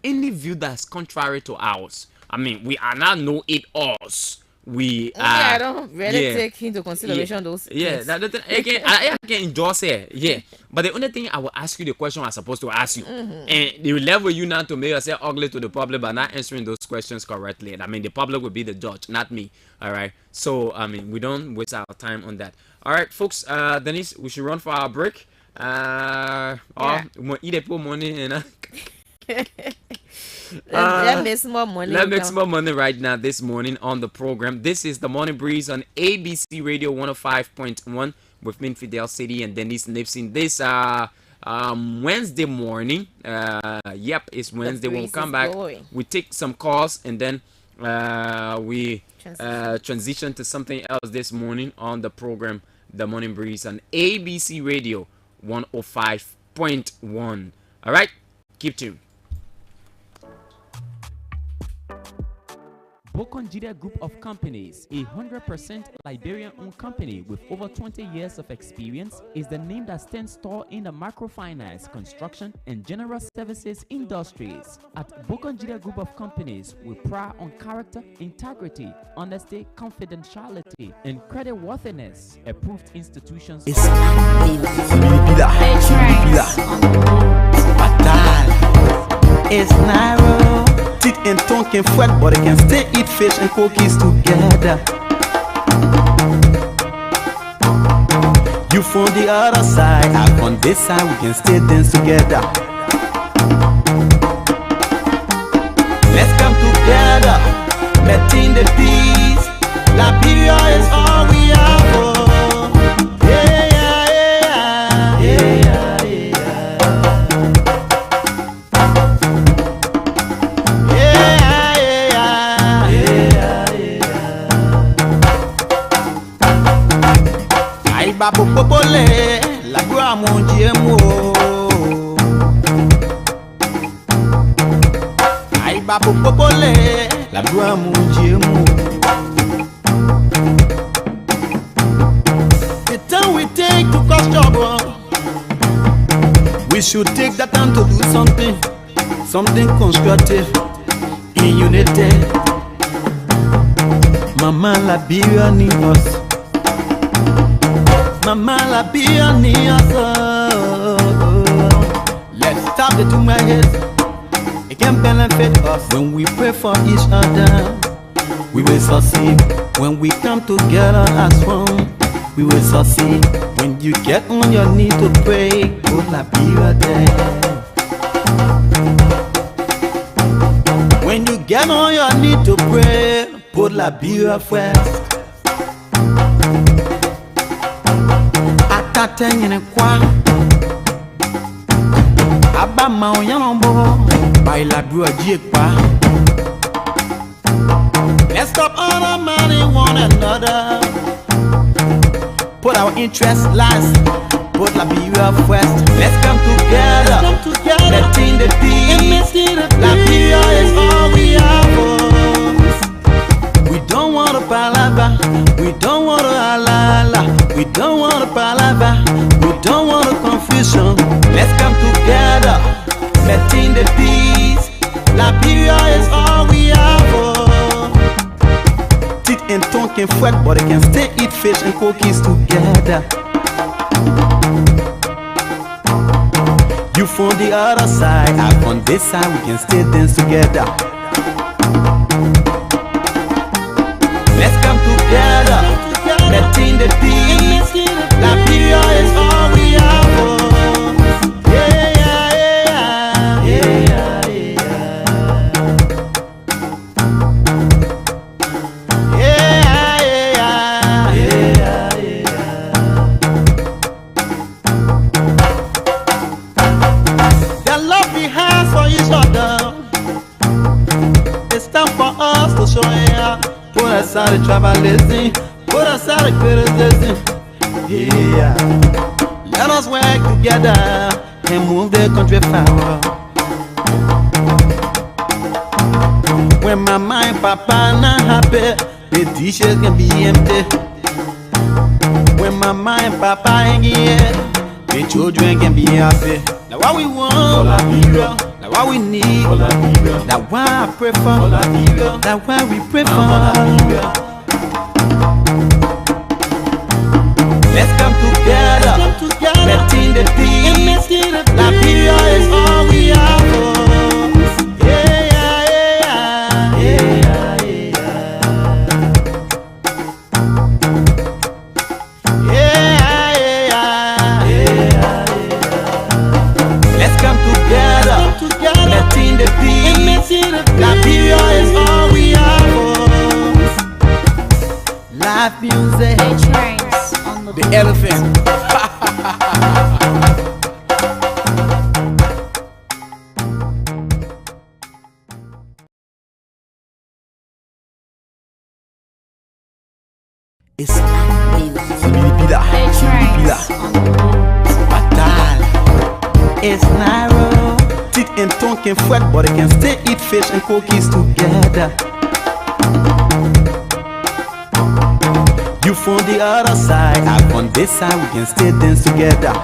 any view that's contrary to ours. I mean, we are not no it alls. We I don't really take into consideration those things. Yeah, again, I can endorse it. Yeah, but the only thing I will ask you the question I'm supposed to ask you, and they will level you now to make yourself ugly to the public by not answering those questions correctly. And I mean, the public will be the judge, not me. All right. So I mean, we don't waste our time on that. All right, folks. Denise, we should run for our break. We eat a money and. Let's make some more money. Let's make some more money right now this morning on the program. This is the Morning Breeze on ABC Radio 105.1 with me, Fidel City and Denise Nipson. This Wednesday morning. Yep, it's Wednesday. We'll come back. We take some calls and then we transition to something else this morning on the program, the Morning Breeze on ABC Radio 105.1. All right, keep tuned. Bokonjida Group of Companies, a 100% Liberian-owned company with over 20 years of experience, is the name that stands tall in the microfinance, construction, and general services industries. At Bokonjida Group of Companies, we pride on character, integrity, honesty, confidentiality, and creditworthiness. Approved institutions. It's narrow. Teeth and tongue can fret, but they can still eat fish and cookies together. You from the other side, I from this side, we can still dance together. Let's come together, meeting the peace. Liberia is all we have. Oh. Babu popole, la gloire mon Dieu mo. Aïe babu popole, la gloire mon Dieu mo. The time we take to cause trouble, we should take that time to do something constructive in unity. Mama Liberia need us. Mama Liberia need us. Let's stop the two my heads. It can benefit us when we pray for each other. We will succeed when we come together as one. We will succeed when you get on your knees to pray. Put Liberia there. When you get on your knees to pray, put Liberia first. Attention kwa Aba maoyambo Baila duajikwa. Let's stop undermining one another. Put our interests last. Put Liberia first. Let's come together. Letting the peace. Liberia is all we have. We don't want a palaver. We don't want a halala. We don't want a palaver. We don't want a confusion. Let's come together. Letting the peace. Liberia is all we have. Teeth and tongue can fret, but they can still eat fish and cookies together. You from the other side, I from this side, we can still dance together. Let's come together, letting the peace. Liberia is all we have. show, yeah. Put aside the tribalism, put aside the criticism. Yeah. Let us work together and move the country forward. When mama and papa not happy, the dishes can be empty. When mama and papa ain't here, the children can be happy. Now what we want, now what we need, now why I pray for, now why we pray for. Let's come together, letting the peace. Liberia is all we have. Liberia is all we have. Live music. The elephant. It's It's narrow. Teeth and tongue can fret, but they can still eat fish and cookies together. You from the other side, I on this side, we can still dance together.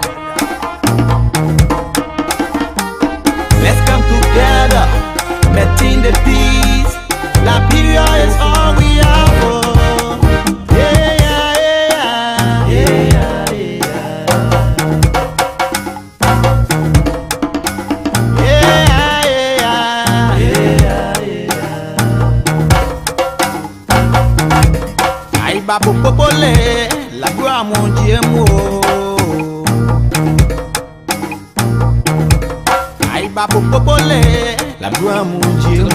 Let's come together, meeting the peace. Liberia is all we have. Babu popole, la gloire mon Dieu Ay babu popole, la gloire mon Dieu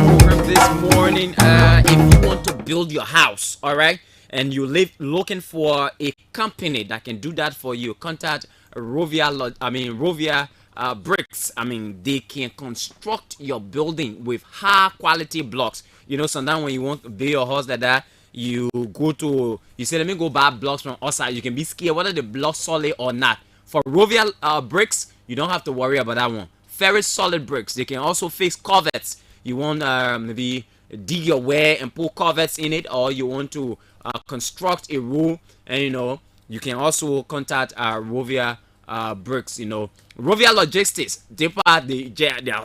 This morning, if you want to build your house, all right, and you looking for a company that can do that for you, contact Rovia Bricks. I mean, they can construct your building with high quality blocks. You know, sometimes when you want to build your house like that, you say, let me go buy blocks from outside. You can be scared whether the blocks solid or not. For Rovia Bricks, you don't have to worry about that one. Very solid bricks. They can also fix coverts. You want maybe dig your well and put coverts in it, or you want to construct a room, and you know, you can also contact Rovia Bricks. You know, Rovia Logistics, their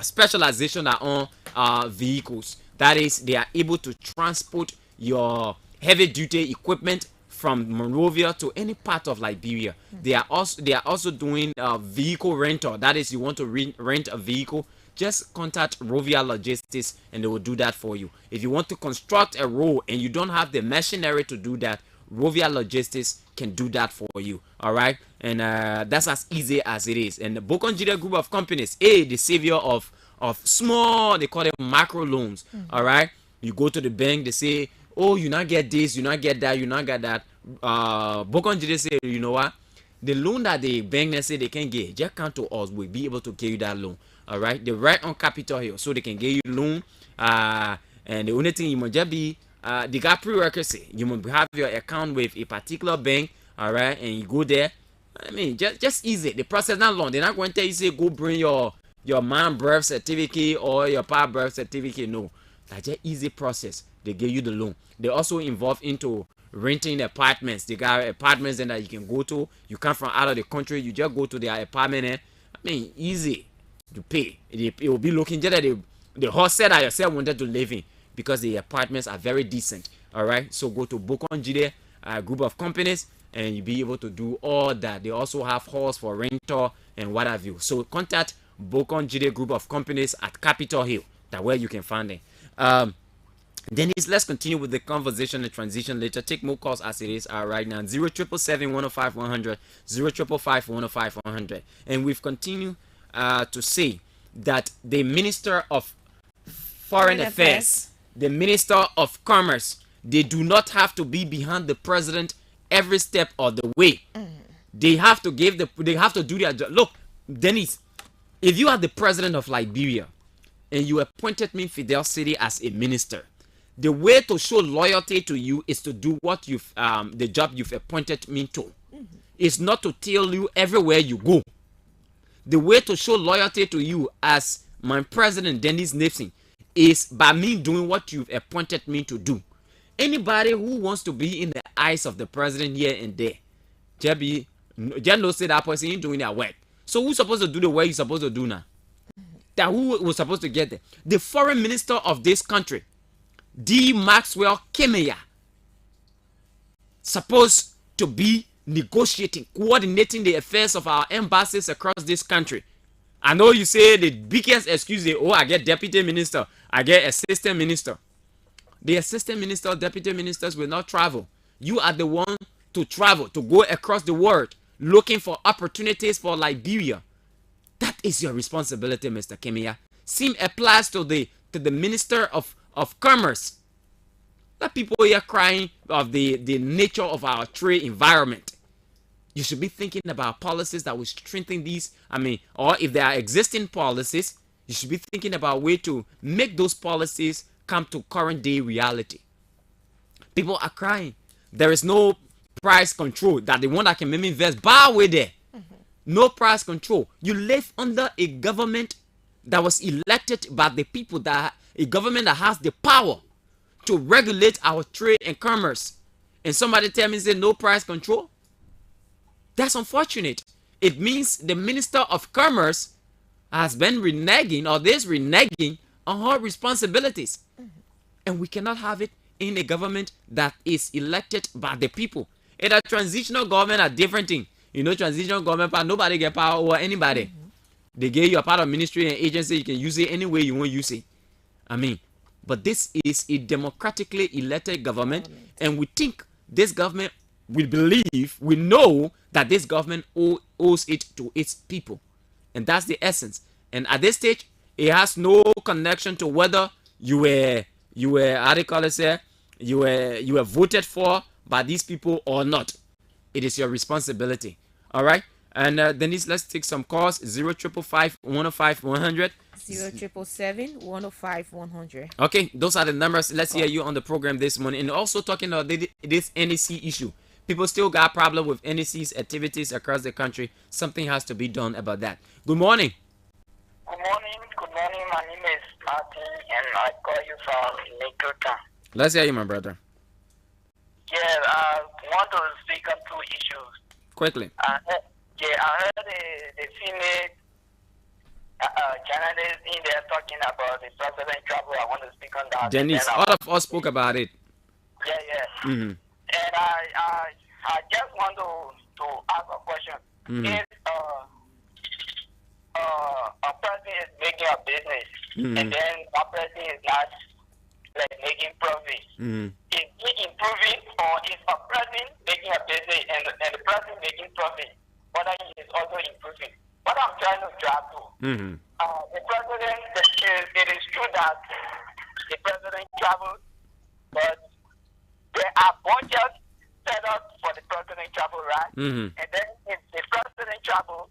specialization are on vehicles. That is, they are able to transport your heavy duty equipment from Monrovia to any part of Liberia. They are also doing vehicle rental. That is, you want to rent a vehicle, just contact Rovia Logistics and they will do that for you. If you want to construct a road and you don't have the machinery to do that, Rovia Logistics can do that for you. All right, and that's as easy as it is. And the Bokonjide group of companies, the savior of small, they call them macro loans. All right, you go to the bank, they say, oh, you not get this, you not get that, you not get that. Bokonjide say, you know what? The loan that the bank they say they can get, just come to us, we'll be able to give you that loan. All right, they write on Capitol Hill, so they can give you loan. And the only thing you must just be, they got prerequisite. You must have your account with a particular bank. All right, and you go there. I mean, just easy. The process not long. They're not going to tell you say go bring your mom birth certificate or your papa birth certificate. No, that's just easy process. They give you the loan. They also involve into renting apartments. They got apartments that you can go to. You come from out of the country, you just go to their apartment. I mean, easy to pay. It will be looking just at the hostel that yourself wanted to live in, because the apartments are very decent. All right, so go to Bokonjide group of companies and you'll be able to do all that. They also have halls for rental and what have you. So contact Bokonjide group of companies at Capitol Hill. That way you can find them. Then let's continue with the conversation and transition later. Take more calls as it is right now. 0777 105 100, 0555 105 100. And we've continued to say that the Minister of Foreign Affairs, the Minister of Commerce, they do not have to be behind the president every step of the way. They have to do their job. Look, Dennis, if you are the president of Liberia and you appointed me Fidel City as a minister, The way to show loyalty to you is to do what you've the job you've appointed me to. It's not to tell you everywhere you go. The way to show loyalty to you as my president, Dennis Nipson, is by me doing what you've appointed me to do. Anybody who wants to be in the eyes of the president here and there, just no say that person ain't doing their work. So who's supposed to do the work he's supposed to do now? That who was supposed to get there? The foreign minister of this country, D. Maxwell Kemeya, supposed to be negotiating, coordinating the affairs of our embassies across this country. I know you say the biggest excuse is, oh, I get deputy minister, I get assistant minister. The assistant minister, deputy ministers will not travel. You are the one to travel, to go across the world, looking for opportunities for Liberia. That is your responsibility, Mr. Kemeya. Same applies to the Minister of Commerce. Let people here crying of the nature of our trade environment. You should be thinking about policies that will strengthen these. Or if there are existing policies, you should be thinking about a way to make those policies come to current day reality. People are crying. There is no price control. That the one that can make me invest, buy away there. No price control. You live under a government that was elected by the people, that a government that has the power to regulate our trade and commerce. And somebody tell me, say no price control? That's unfortunate. It means the Minister of Commerce has been reneging, or is reneging on her responsibilities. And we cannot have it in a government that is elected by the people. In a transitional government, a different thing. You know, transitional government, nobody get power over anybody. They give you a part of ministry and agency, you can use it any way you want to use it. But this is a democratically elected government, and we think this government, we know that this government owes it to its people. And that's the essence. And at this stage, it has no connection to whether you were how they call it, say, you were voted for by these people or not. It is your responsibility. All right. And Denise, let's take some calls. 0555 105 100. 0777 105 100. Okay, those are the numbers. Let's hear you on the program this morning. And also talking about this NEC issue. People still got problem with NEC's activities across the country. Something has to be done about that. Good morning. Good morning. Good morning. My name is Martin, and I call you from Nicotan. Let's hear you, my brother. Yeah, I want to speak on two issues. Quickly. I heard the female journalist in there talking about the president travel. I want to speak on that. Denise, all of us spoke about it. Yeah. Mm-hmm. And I just want to ask a question. Mm-hmm. If a person is making a business, and then a person is not making profit, is he improving, or is a person making a business and the person making profit, whether he is also improving? What I'm trying to drive to, the president, it is true that the president travels, but there are budgets set up for the president travel, right? And then if the president travel,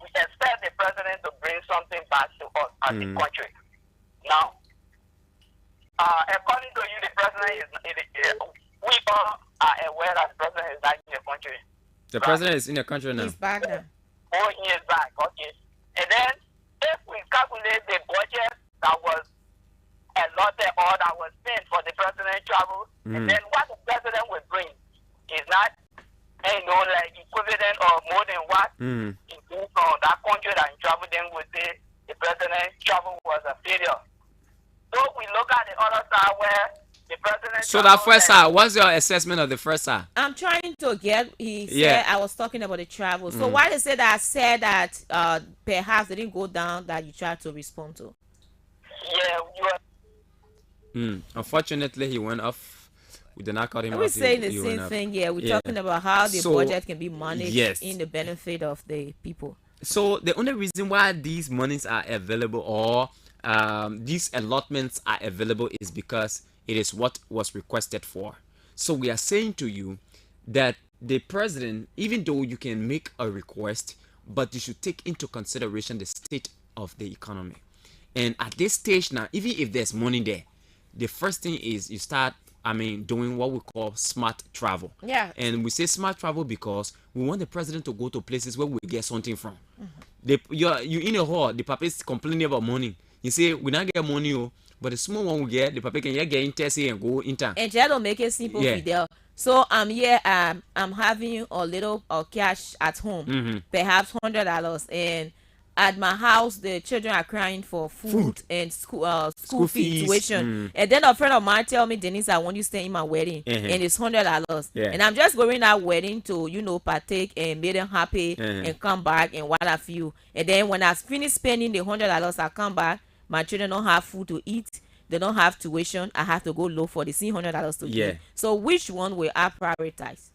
we expect the president to bring something back to us as a country. Now, according to you, the president we all are aware that the president is not in the country. The president is in the country now. He's back now. Oh, he is back, okay. And then, if we calculate the budget that was allotted or that was spent for the president travel, and then what the president will bring is not, equivalent or more than what he brings from that country that he traveled, then we say the president travel was a failure. So we look at the other side where the president. So that first side, what's your assessment of the first side? I'm trying to get. He said I was talking about the travel. So why they say that I said that perhaps they didn't go down that you tried to respond to? Yeah, you are. Unfortunately, he went off. We did not call him. We're saying the same thing. Yeah, we're talking about how the budget can be managed in the benefit of the people. So the only reason why these monies are available, or these allotments are available, is because it is what was requested for. So we are saying to you that the president, even though you can make a request, but you should take into consideration the state of the economy. And at this stage now, even if there's money there, the first thing is you start, doing what we call smart travel. Yeah. And we say smart travel because we want the president to go to places where we get something from. You in a hall, the papa is complaining about money. You say we not get money, but the small one we get, the papa can get into and go into. And just don't make it simple, Fidel. So I'm here. I'm having a little cash at home, perhaps $100, and at my house the children are crying for food and school fee tuition. And then a friend of mine tell me, Denise, I want you to stay in my wedding, and it's $100. And I'm just going that wedding to partake and make them happy and come back and what have you. And then when I finish spending the $100, I come back. My children don't have food to eat. They don't have tuition. I have to go look for the $100 to give. So which one will I prioritize?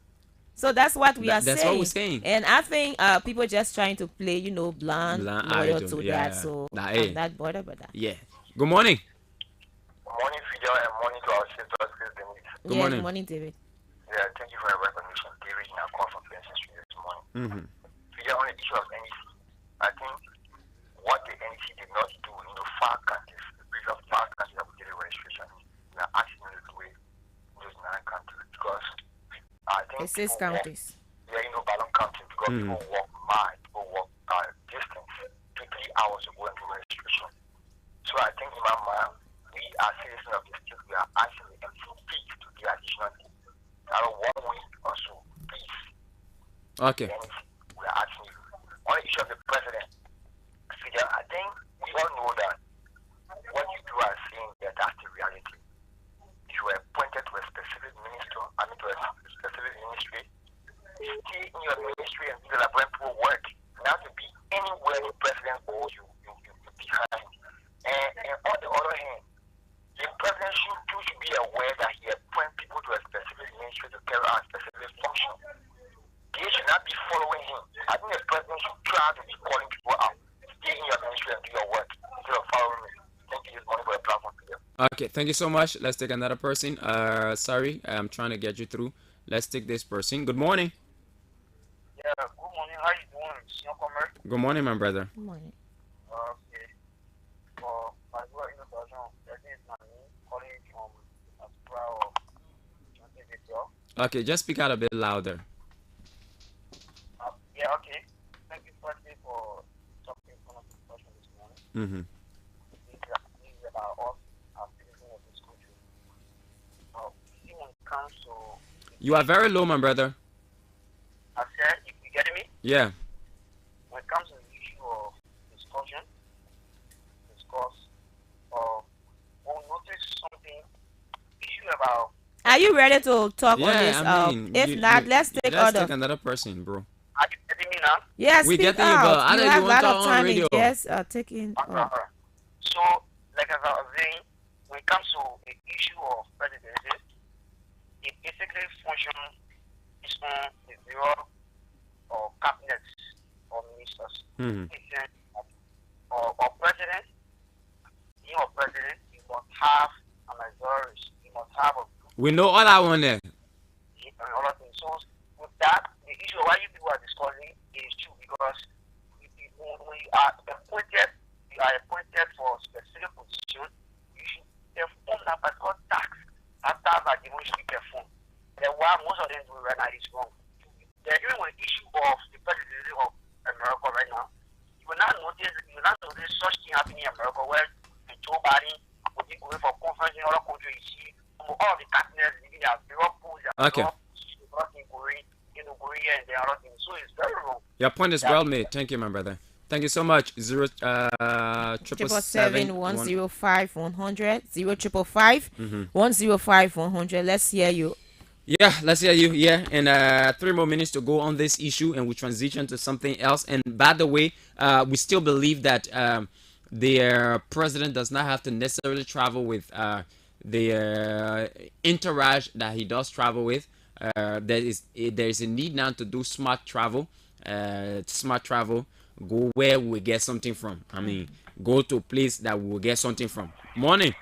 So that's what we are saying. That's what we're saying. And I think people just trying to play, blind loyal to that. So I'm not bothered about that. Yeah. Good morning. Good morning, Fidel, and morning to our sisters. Good morning. Good morning, David. Yeah, thank you for your recognition. David, in our call from Benson Street this morning. Fidel, on the issue of NEC, I think what the NEC did not do in the far countries, the previous far countries that we did a registration, we are asking them to do it in those 9 countries because I think it's 6 counties. Yeah, Ballon County because people walk miles, people walk distance, 2-3 hours to go and do registration. So I think in my mind, we are citizens of the state, we are asking the NEC to do additional out of 1 week or so, please. Okay. We are asking you. On the issue of the president, Fidel, I think we all know that what you do are saying that that's the reality. You were appointed to a specific minister, to a specific ministry. Stay in your ministry and do the when people work. Not to be anywhere the president goes, you behind. And on the other hand, the president should be aware that he appoints people to a specific ministry to carry out a specific function. They should not be following him. I think the president should try to be calling people out. Stay in your ministry and do your work instead of following me. Thank you this morning for the platform. Okay, thank you so much. Let's take another person. Sorry, I'm trying to get you through. Let's take this person. Good morning. Yeah, good morning. How you doing, Senior Comer? Good morning, my brother. Good morning. Okay. For my good introduction, that is my name, calling from Astra of Video. Okay, just speak out a bit louder. Yeah, okay. Thank you firstly for talking from the question this morning. This is about us as citizens of this country. See when it comes to... You are very low, my brother. I said, if you getting me? Yeah. When it comes to the issue of discussion, we'll notice something, issue about... Are you ready to talk on this? If not, let's take another person, bro. Are you getting me now? Yes, we speak getting you, but out. You have a lot of time in taking... So, like as I was saying, when it comes to the issue of presidency, it basically functions on the bureau or cabinets or ministers. Or president, being a president, you must have a majority. You must have a... We know all that one there. And all of things. So, with that, the issue why you people are discussing is true because when you are appointed for a specific position, you should perform that particular task. That task that you should perform. Then why most of them do right now is wrong. They're doing an issue of the presidency of America right now. You will not notice such thing happening in America where Joe Biden will be going for conference in other countries. You see all the cabinets living their bureau pools, so it's very wrong. Your point is well made. Thank you, my brother. Thank you so much. 777-105-100 055-105-100. Let's hear you. Yeah, let's hear you. Yeah, and 3 more minutes to go on this issue, and we transition to something else. And by the way, we still believe that the president does not have to necessarily travel with the entourage that he does travel with. There is a need now to do smart travel. Go where we get something from. I mean, go to a place that we will get something from. Morning.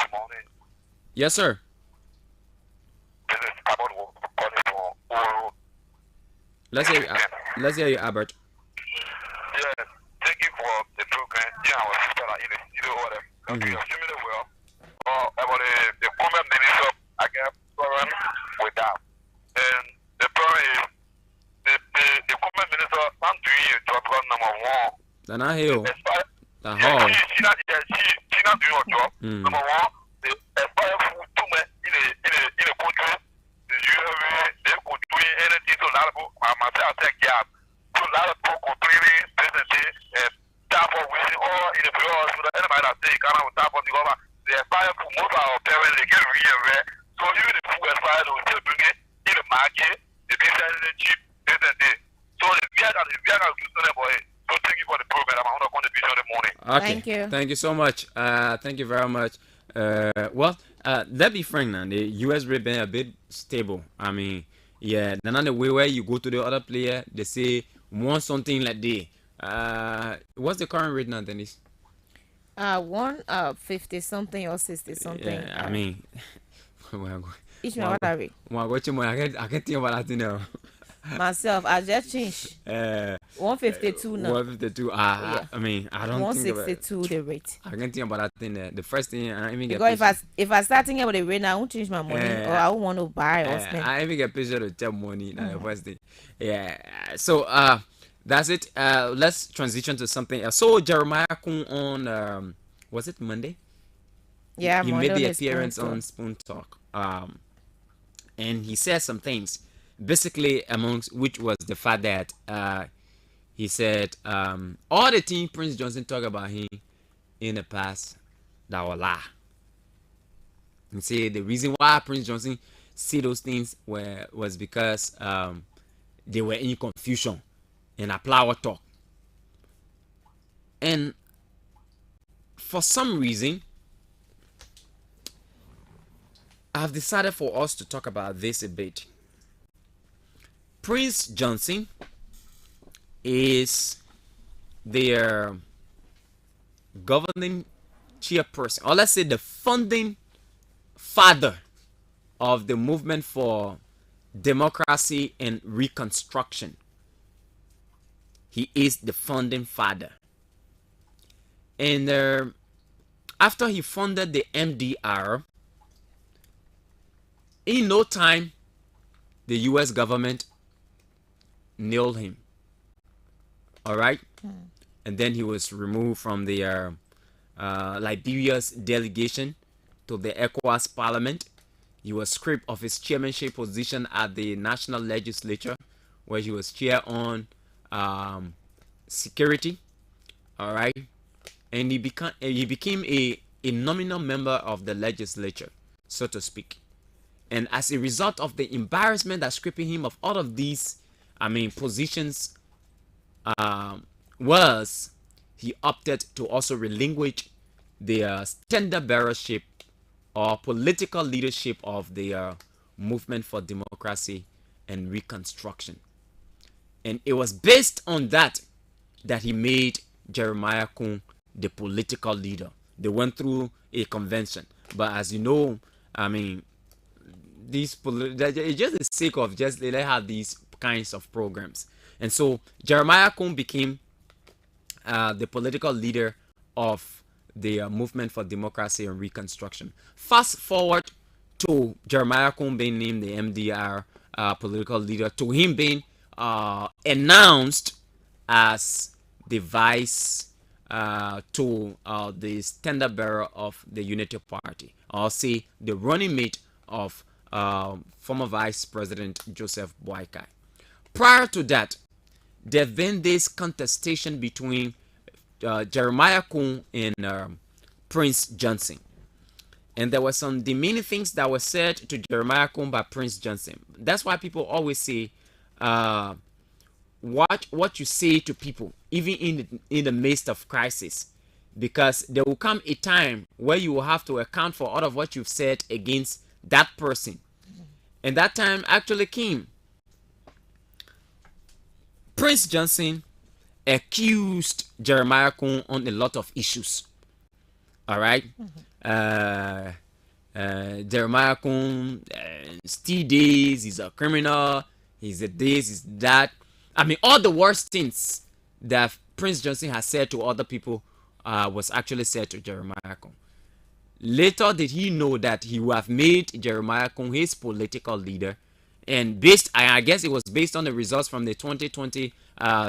Morning. Yes, sir. Let's hear you, Albert. Yeah, thank you for the program. Yeah, I was just you know what? Okay, assuming well. Dana Hill. The Yeah, hall. she not doing her job. Number one, the expire food too much in a country. They could do anything to a lot of myself take job. To a lot of people complaining, business, tap of wishing all in the bureau, so that anybody that say kind of tap of the government, the expire food most of our parents they get real rare. So even the food expire, they will still bring it in the market, they be selling it cheap, business. So the beer that do something for it. So thank you for the program. I'm going to contribute in the morning. Okay. Thank you. Thank you so much. Thank you very much. Well, let's be frank now. The US rate been a bit stable. I mean, yeah. Then on the way where you go to the other player, they say want something like that. What's the current rate now, Dennis? 50 something or 60 something. Yeah, I mean, each one what I read. I can't think about that thing now. Myself, I just changed. 152 now. 152. Yeah. I mean, I don't think about 162 the rate. I can't think about that thing there. The first thing I even get because if I start thinking about the rate now, I won't change my money or I won't want to buy or spend. I even get pressure to tell money. The first thing. Yeah. So that's it. Let's transition to something else. So Jeremiah Kun on was it Monday? Yeah, he Monday made the on appearance Spoon on Spoon Talk. And he said some things. Basically, amongst which was the fact that he said all the things Prince Johnson talked about him in the past that were lie. And say the reason why Prince Johnson said those things was because they were in confusion and apply our talk. And for some reason, I've decided for us to talk about this a bit. Prince Johnson is their governing chairperson, or let's say the founding father of the movement for democracy and reconstruction. He is the founding father. And after he founded the MDR, in no time, the US government nailed him. All right. And then he was removed from the Liberia's delegation to the ECOWAS parliament. He was stripped of his chairmanship position at the national legislature, where he was chair on security. All right. And he became a nominal member of the legislature, so to speak. And as a result of the embarrassment that's stripping him of all of these, positions, he opted to also relinquish the standard bearership or political leadership of the movement for democracy and reconstruction. And it was based on that he made Jeremiah Kun the political leader. They went through a convention, but as you know, it's just the sake of just they have these kinds of programs. And so Jeremiah Kun became the political leader of the movement for democracy and reconstruction. Fast forward to Jeremiah Kun being named the MDR political leader, to him being announced as the vice to the standard bearer of the Unity Party, or say the running mate of former Vice President Joseph Boakai. Prior to that, there had been this contestation between Jeremiah Kun and Prince Johnson. And there were some demeaning things that were said to Jeremiah Kun by Prince Johnson. That's why people always say, watch what you say to people, even in the midst of crisis. Because there will come a time where you will have to account for all of what you've said against that person. And that time actually came. Prince Johnson accused Jeremiah Kun on a lot of issues. All right. Jeremiah Kun still days, he's a criminal, he's a this, he's that. All the worst things that Prince Johnson has said to other people was actually said to Jeremiah Kun. Later did he know that he would have made Jeremiah Kun his political leader, and I guess it was based on the results from the 2020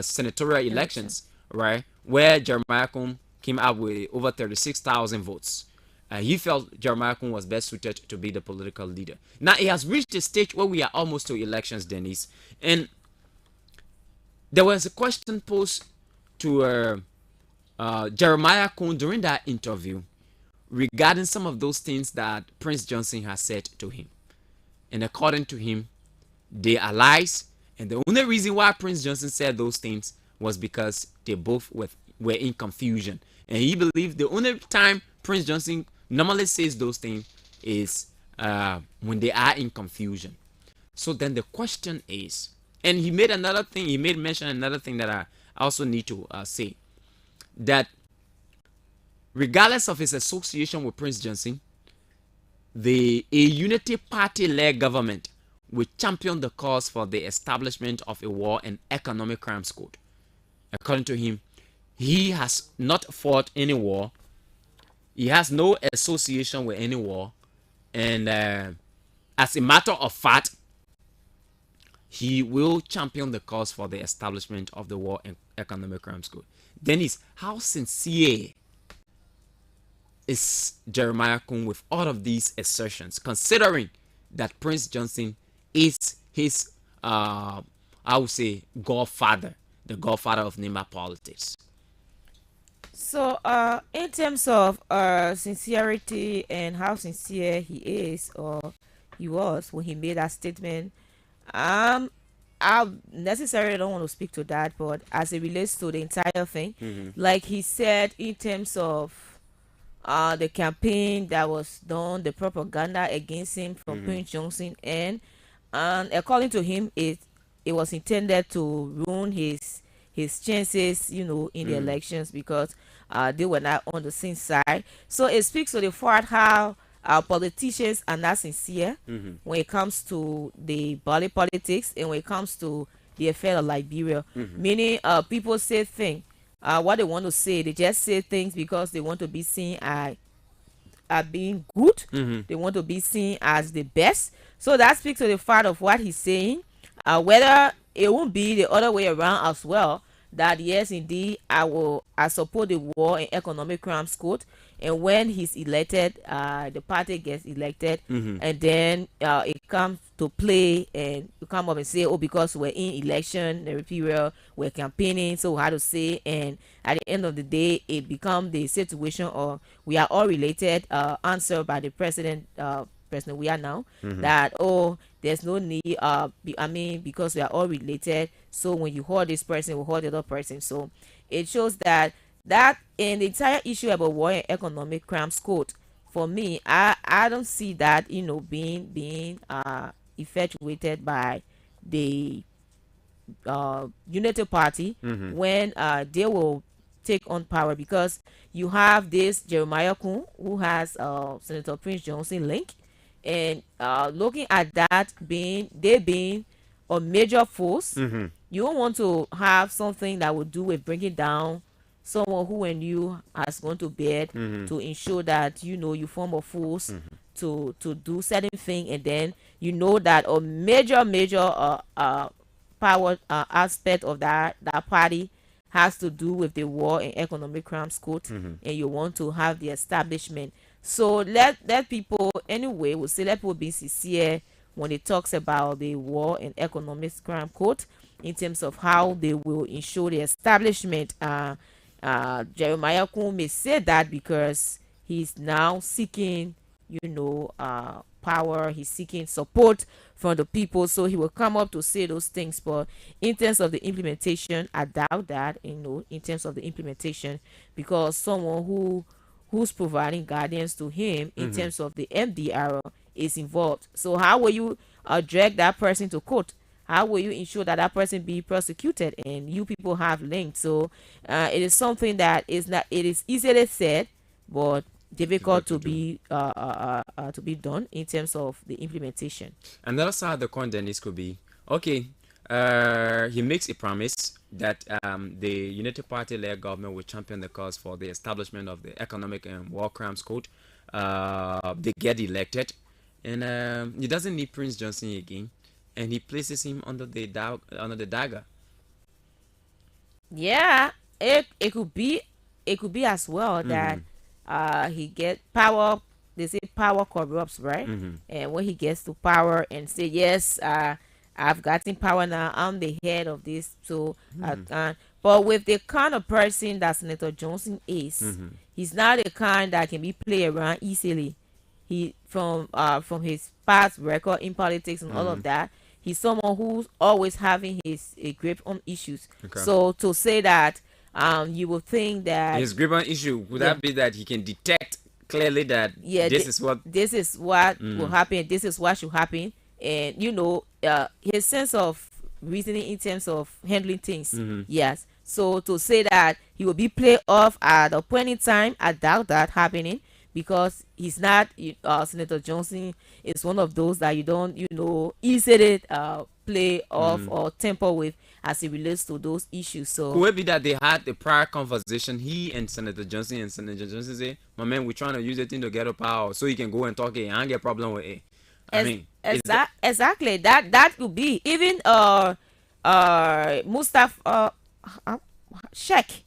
senatorial elections, right, where Jeremiah Kuhn came up with over 36,000 votes. He felt Jeremiah Kuhn was best suited to be the political leader. Now it has reached a stage where we are almost to elections, Dennis, and there was a question posed to Jeremiah Kuhn during that interview regarding some of those things that Prince Johnson has said to him. And according to him, they are lies. And the only reason why Prince Johnson said those things was because they both were in confusion. And he believed the only time Prince Johnson normally says those things is when they are in confusion. So then the question is, and he made mention another thing that I also need to say, that regardless of his association with Prince Johnson, a unity party-led government will champion the cause for the establishment of a war and economic crimes code. According to him, he has not fought any war. He has no association with any war. And as a matter of fact, he will champion the cause for the establishment of the war and economic crimes code. Dennis, how sincere is Jeremiah Kuhn with all of these assertions, considering that Prince Johnson is his, I would say, godfather, the godfather of Nema politics? So, in terms of sincerity and how sincere he is or he was when he made that statement, I necessarily don't want to speak to that, but as it relates to the entire thing, like he said, in terms of the campaign that was done, the propaganda against him from Prince Johnson, and according to him, it was intended to ruin his chances, in the elections, because they were not on the same side. So it speaks to the fact how our politicians are not sincere when it comes to the body politics and when it comes to the affair of Liberia. Meaning, people say things, what they want to say, they just say things because they want to be seen as being good. They want to be seen as the best. So that speaks to the fact of what he's saying. Whether it won't be the other way around as well, that yes, indeed, I support the war and economic crimes code, and when he's elected, the party gets elected, and then it comes to play, and you come up and say, oh, because we're in election period, we're campaigning, so how to say, and at the end of the day, it becomes the situation of we are all related, answered by the president we are now, that there's no need, because we are all related, so when you hold this person, we hold the other person. So it shows that in the entire issue about war and economic crimes code, for me, I don't see that being effectuated by the Unity Party when they will take on power, because you have this Jeremiah Kuhn who has Senator Prince Johnson link, and looking at that being a major force, you don't want to have something that would do with bringing down someone who and you has gone to bed to ensure that you form a force to do certain thing, and then that a major power aspect of that party has to do with the war and economic crimes code, and you want to have the establishment. So let people anyway will say, let people be sincere when it talks about the war and economic crime code in terms of how they will ensure the establishment. Jeremiah Kuhn may say that because he's now seeking power, he's seeking support from the people, so he will come up to say those things. But in terms of the implementation, I doubt that, in terms of the implementation, because someone who's providing guidance to him in terms of the MDR is involved. So how will you drag that person to court? How will you ensure that that person be prosecuted and you people have linked? So it is something that it is easily said, but difficult to be done in terms of the implementation. Another side of the coin, Dennis, could be, okay, he makes a promise that the Unity Party-led government will champion the cause for the establishment of the Economic and War Crimes Code. They get elected, and he doesn't need Prince Johnson again, and he places him under the dagger. Yeah, it could be as well that he get power. They say power corrupts, right? And when he gets to power and say yes, I've gotten power now, I'm the head of this. So but with the kind of person that Senator Johnson is, he's not the kind that can be played around easily. He from his past record in politics and all of that, he's someone who's always having his a grip on issues. So to say that you will think that his grip on issue would that be that he can detect clearly that this is what will happen, this is what should happen, and you know his sense of reasoning in terms of handling things. Yes. So to say that he will be played off at a point in time, I doubt that happening, because he's not Senator Johnson is one of those that you don't easily play off or temper with as it relates to those issues. So could it be that they had the prior conversation, he and Senator Johnson, and Senator Johnson say, my man, we're trying to use it to get a power so he can go and talk it. I don't get a problem with it. Exactly. That could be even Mustafa Sheikh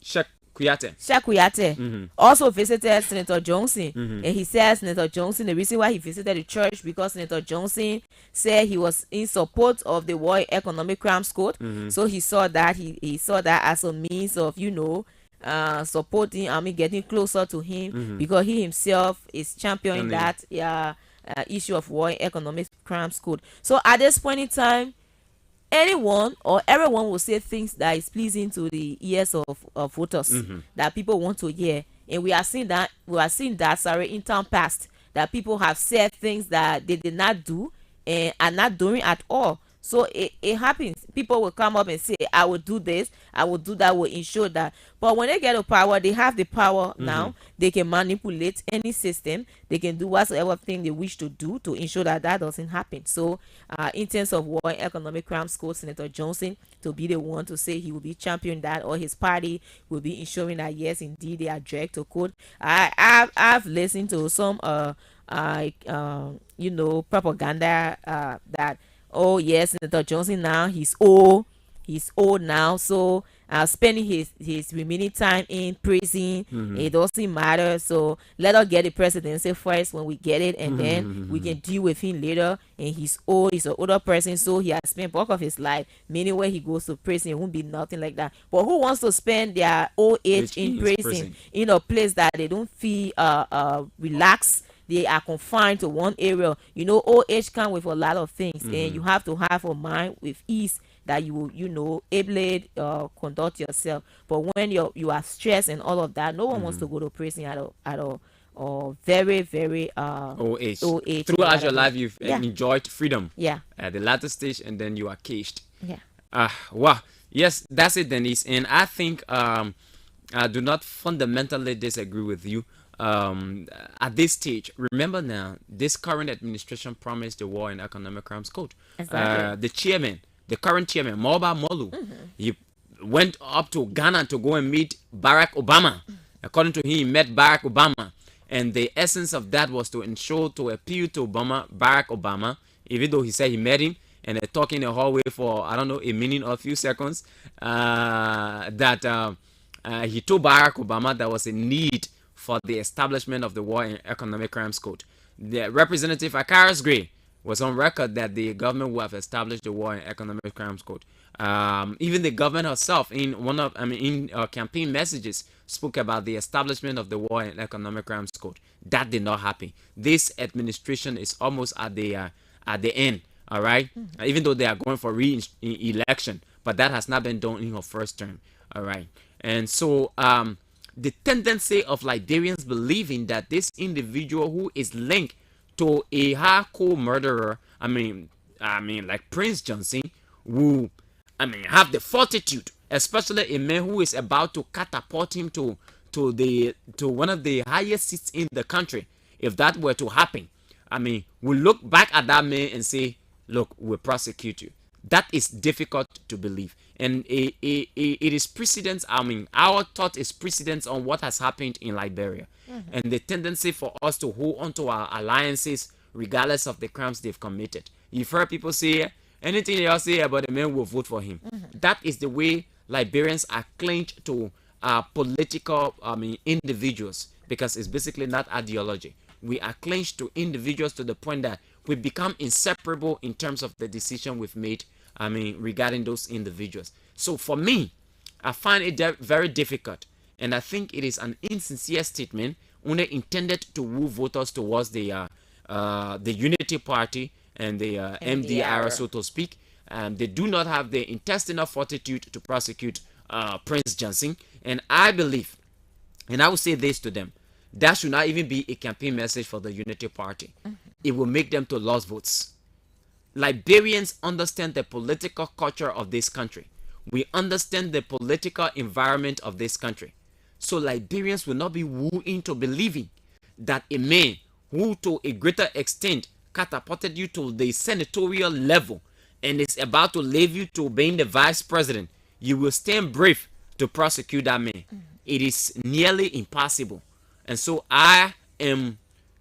Kuyate also visited Senator Johnson, and he says Senator Johnson, the reason why he visited the church because Senator Johnson said he was in support of the War Economic Crimes Code. So he saw that he saw that as a means of supporting, getting closer to him, because he himself is championing that issue of War Economic Crimes Code. So at this point in time, anyone or everyone will say things that is pleasing to the ears of voters that people want to hear, and we are seeing that in time past that people have said things that they did not do and are not doing at all. So it happens. People will come up and say, I will do this, I will do that, will ensure that. But when they get to power, they have the power now. They can manipulate any system. They can do whatsoever thing they wish to do to ensure that doesn't happen. So in terms of War Economic Crimes Code, Senator Johnson to be the one to say he will be championing that, or his party will be ensuring that yes, indeed, they are direct to code. I've listened to some propaganda that, oh yes, Senator Johnson now he's old now, so spending his remaining time in prison, it doesn't matter, so let us get the presidency first. When we get it, and then we can deal with him later. And he's an older person, so he has spent bulk of his life, meaning when he goes to prison it won't be nothing like that. But who wants to spend their old age in prison in a place that they don't feel relaxed? They are confined to one area. Old age comes with a lot of things, and you have to have a mind with ease that you will, ably conduct yourself. But when you are stressed and all of that, no one wants to go to prison at all. Or very, very old age. Throughout your life, you've enjoyed freedom. Yeah. At the latter stage, and then you are caged. Yeah. Wow. Yes, that's it, Denise. And I think I do not fundamentally disagree with you. At this stage, remember now, this current administration promised the War and Economic Crimes Code. Exactly. The current chairman, Moba Molu, he went up to Ghana to go and meet Barack Obama. According to him, he met Barack Obama, and the essence of that was to appeal to Barack Obama, even though he said he met him and they talked in the hallway for, I don't know, a minute or a few seconds, that he told Barack Obama there was a need for the establishment of the War and Economic Crimes Code. The Representative Akaris Gray was on record that the government would have established the War and Economic Crimes Code. Even the government herself, in campaign messages, spoke about the establishment of the War and Economic Crimes Code. That did not happen. This administration is almost at the end. All right, even though they are going for re-election, but that has not been done in her first term. All right, and so the tendency of Liberians believing that this individual who is linked to a hardcore murderer, like Prince Johnson, will, have the fortitude, especially a man who is about to catapult him to one of the highest seats in the country. If that were to happen, we'll look back at that man and say, look, we'll prosecute you. That is difficult to believe. And it is precedence. Our thought is precedence on what has happened in Liberia. And the tendency for us to hold on to our alliances regardless of the crimes they've committed. You've heard people say, anything they all say about the man, will vote for him. That is the way Liberians are clinged to political, individuals, because it's basically not ideology. We are clinched to individuals to the point that we become inseparable in terms of the decision we've made, regarding those individuals. So for me, I find it very difficult, and I think it is an insincere statement only intended to woo voters towards the Unity Party and the MDR, so to speak. They do not have the intestinal fortitude to prosecute Prince Johnson, and I believe, and I will say this to them, that should not even be a campaign message for the Unity Party. It will make them to lose votes. Liberians understand the political culture of this country. We understand the political environment of this country. So Liberians will not be wooed into believing that a man who to a greater extent catapulted you to the senatorial level and is about to leave you to being the vice president, you will stand brave to prosecute that man. It is nearly impossible. And so I am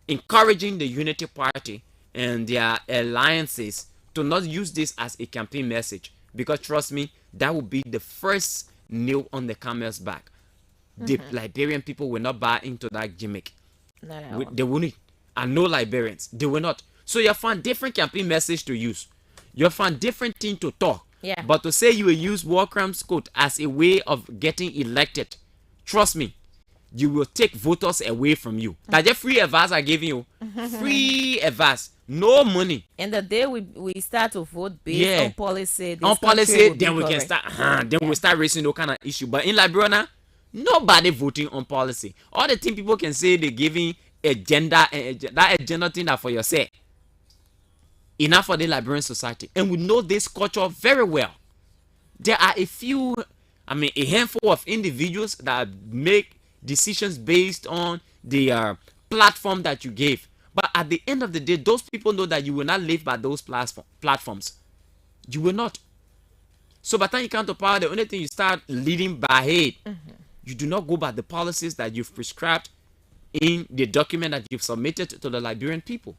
encouraging the Unity Party and their alliances to not use this as a campaign message, because trust me, that will be the first nail on the camel's back. The Liberian people will not buy into that gimmick. They won't. I know Liberians, they will not. So you find different campaign message to use. You find different thing to talk. Yeah. But to say you will use War Crimes Code as a way of getting elected, trust me, you will take voters away from you. That's just free advice I giving you. Free advice. No money. And the day we start to vote based on policy, then we can start. Then we start raising no kind of issue. But in Liberia now, nobody voting on policy. All the thing people can say they giving agenda, that agenda thing that for yourself. Enough for the Liberian society, and we know this culture very well. There are a few, a handful of individuals that make decisions based on the platform that you gave. But at the end of the day, those people know that you will not live by those platforms. You will not. So by the time you come to power, the only thing you start leading by head, you do not go by the policies that you've prescribed in the document that you've submitted to the Liberian people.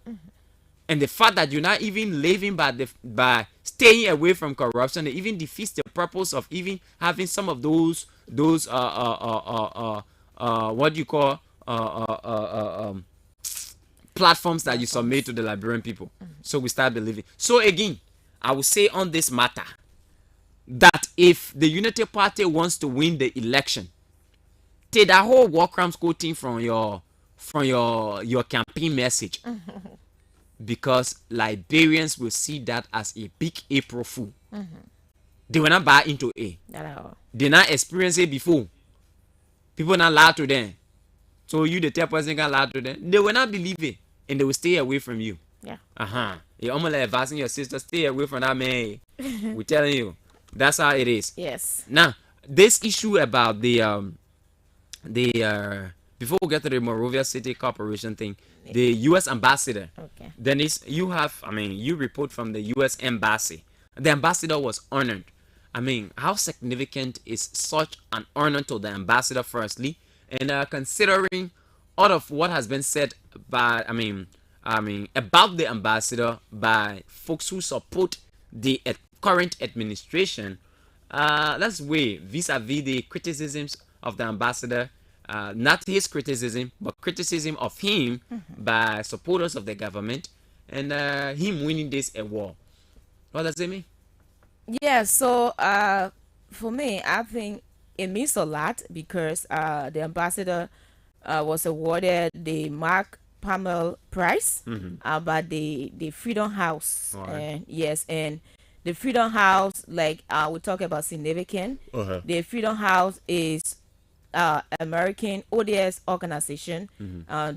And the fact that you're not even living by staying away from corruption, it even defeats the purpose of even having some of those what do you call platforms that you submit to the Liberian people. So we start believing. So again, I will say on this matter that if the Unity Party wants to win the election, take that whole War Crimes Code thing from your campaign message. Because Liberians will see that as a big April fool. They will not buy into it. They not experience it before. People not lie to them. So you, the third person, can lie to them. They will not believe it, and they will stay away from you. Yeah. You're almost like advising your sister, stay away from that man. We're telling you, that's how it is. Yes. Now, this issue about the before we get to the Monrovia City Corporation thing, the U.S. ambassador. Okay. Dennis, you report from the U.S. embassy. The ambassador was honored. How significant is such an honor to the ambassador, firstly, and considering all of what has been said by, about the ambassador by folks who support the current administration, let's weigh vis-a-vis the criticisms of the ambassador. Not his criticism, but criticism of him by supporters of the government, and him winning this award. What does it mean? Yeah, so for me, I think it means a lot because the ambassador was awarded the Mark Palmer Prize by the Freedom House. Right. And the Freedom House, like we talk about significant, the Freedom House is American ODS organization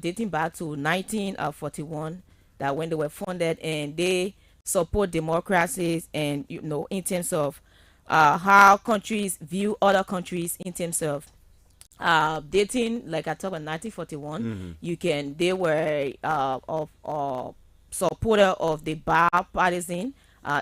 dating back to 1941, that when they were founded, and they support democracies and in terms of how countries view other countries in terms of dating, like I talked about 1941. They were of supporter of the bipartisan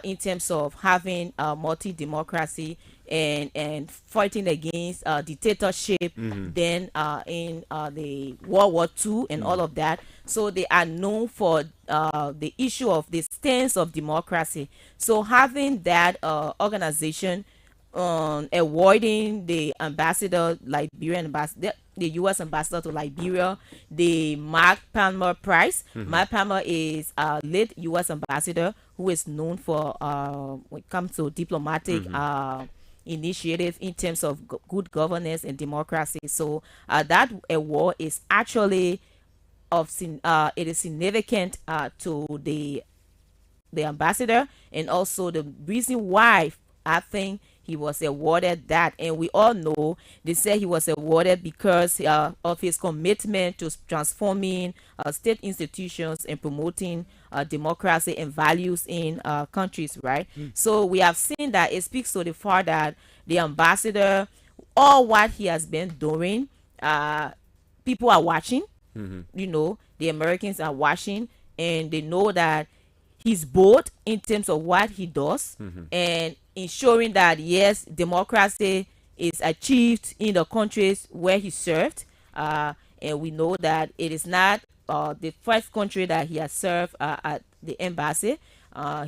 in terms of having multi-democracy and fighting against dictatorship, then in the World War II and all of that. So they are known for the issue of the stance of democracy. So having that organization awarding the ambassador, Liberian ambassador, the U.S. ambassador to Liberia, the Mark Palmer Prize. Mark Palmer is a late U.S. ambassador who is known for when it comes to diplomatic initiative in terms of good governance and democracy. So that award is actually it is significant to the ambassador, and also the reason why I think he was awarded that. And we all know they say he was awarded because of his commitment to transforming state institutions and promoting democracy and values in countries, right? So we have seen that it speaks to the fact that the ambassador, all what he has been doing, people are watching. You know, the Americans are watching, and they know that he's bold in terms of what he does, and ensuring that yes, democracy is achieved in the countries where he served. And we know that it is not the first country that he has served at the embassy.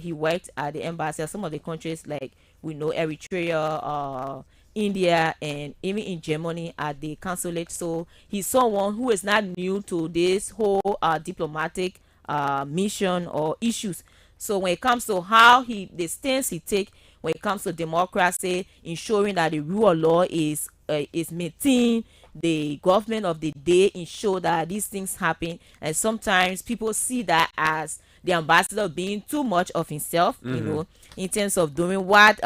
He worked at the embassy of some of the countries, like we know Eritrea, India, and even in Germany at the consulate. So he's someone who is not new to this whole diplomatic mission or issues. So when it comes to how the stance he take when it comes to democracy, ensuring that the rule of law is maintained, the government of the day ensure that these things happen. And sometimes people see that as the ambassador being too much of himself, you know, in terms of doing what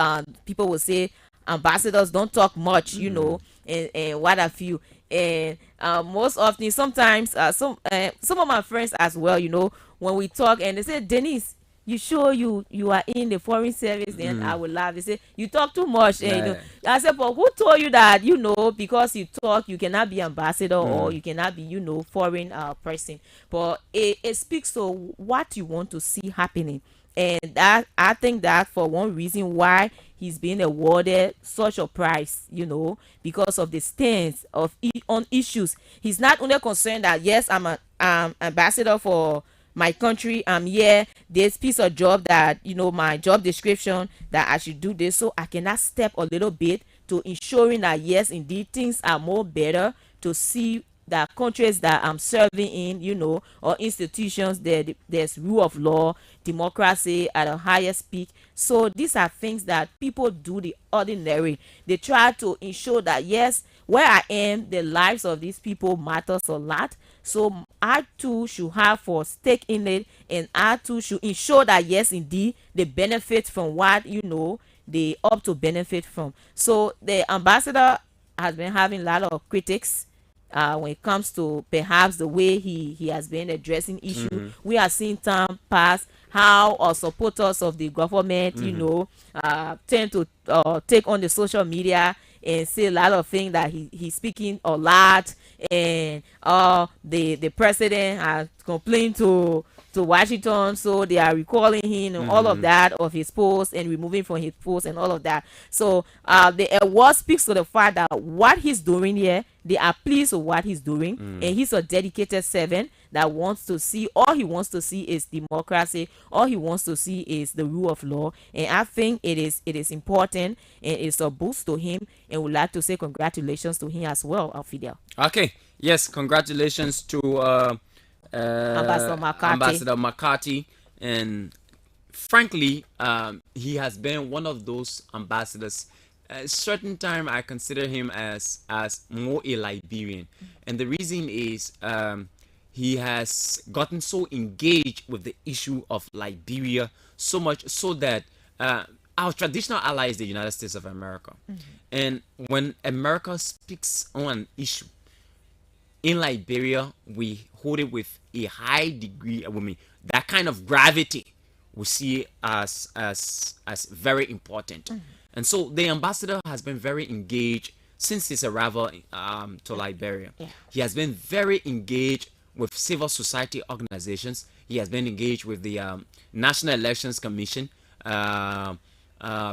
people will say ambassadors don't talk much, you know, and what have you. And most often, sometimes some of my friends as well, you know, when we talk and they say, Denise, you sure you are in the foreign service? Then I will laugh. They say, you talk too much. And, you know, I said, but who told you that, you know, because you talk, you cannot be ambassador or you cannot be, you know, foreign person. But it speaks to what you want to see happening. And that, I think that for one reason why he's being awarded such a prize, you know, because of the stance of on issues. He's not only concerned that, yes, I'm an ambassador for my country, I'm here, this piece of job that, you know, my job description that I should do this, so I cannot step a little bit to ensuring that yes, indeed, things are more better, to see that countries that I'm serving in, you know, or institutions, there's rule of law, democracy at a highest peak. So these are things that people do the ordinary. They try to ensure that yes, where I am, the lives of these people matters a lot. So I too should have for stake in it, and I too should ensure that yes, indeed, they benefit from what, you know, they ought to benefit from. So the ambassador has been having a lot of critics when it comes to perhaps the way he has been addressing issues. We have seen time pass how supporters of the government, you know, tend to take on the social media and say a lot of things that he's speaking a lot, and the president has complained to Washington, so they are recalling him and all of that of his post and removing from his post and all of that. So the award speaks to the fact that what he's doing here, they are pleased with what he's doing, and he's a dedicated servant that wants to see, all he wants to see is democracy, all he wants to see is the rule of law. And I think it is important, and it's a boost to him, and we'd like to say congratulations to him as well, Fidel. Okay, yes, congratulations to Ambassador McCarthy. And frankly, he has been one of those ambassadors. At a certain time, I consider him as more a Liberian, and the reason is he has gotten so engaged with the issue of Liberia, so much so that our traditional ally is the United States of America. And when America speaks on an issue in Liberia, we hold it with a high degree of, that kind of gravity we see as very important. And so the ambassador has been very engaged since his arrival to Liberia. He has been very engaged with civil society organizations. He has been engaged with the National Elections Commission,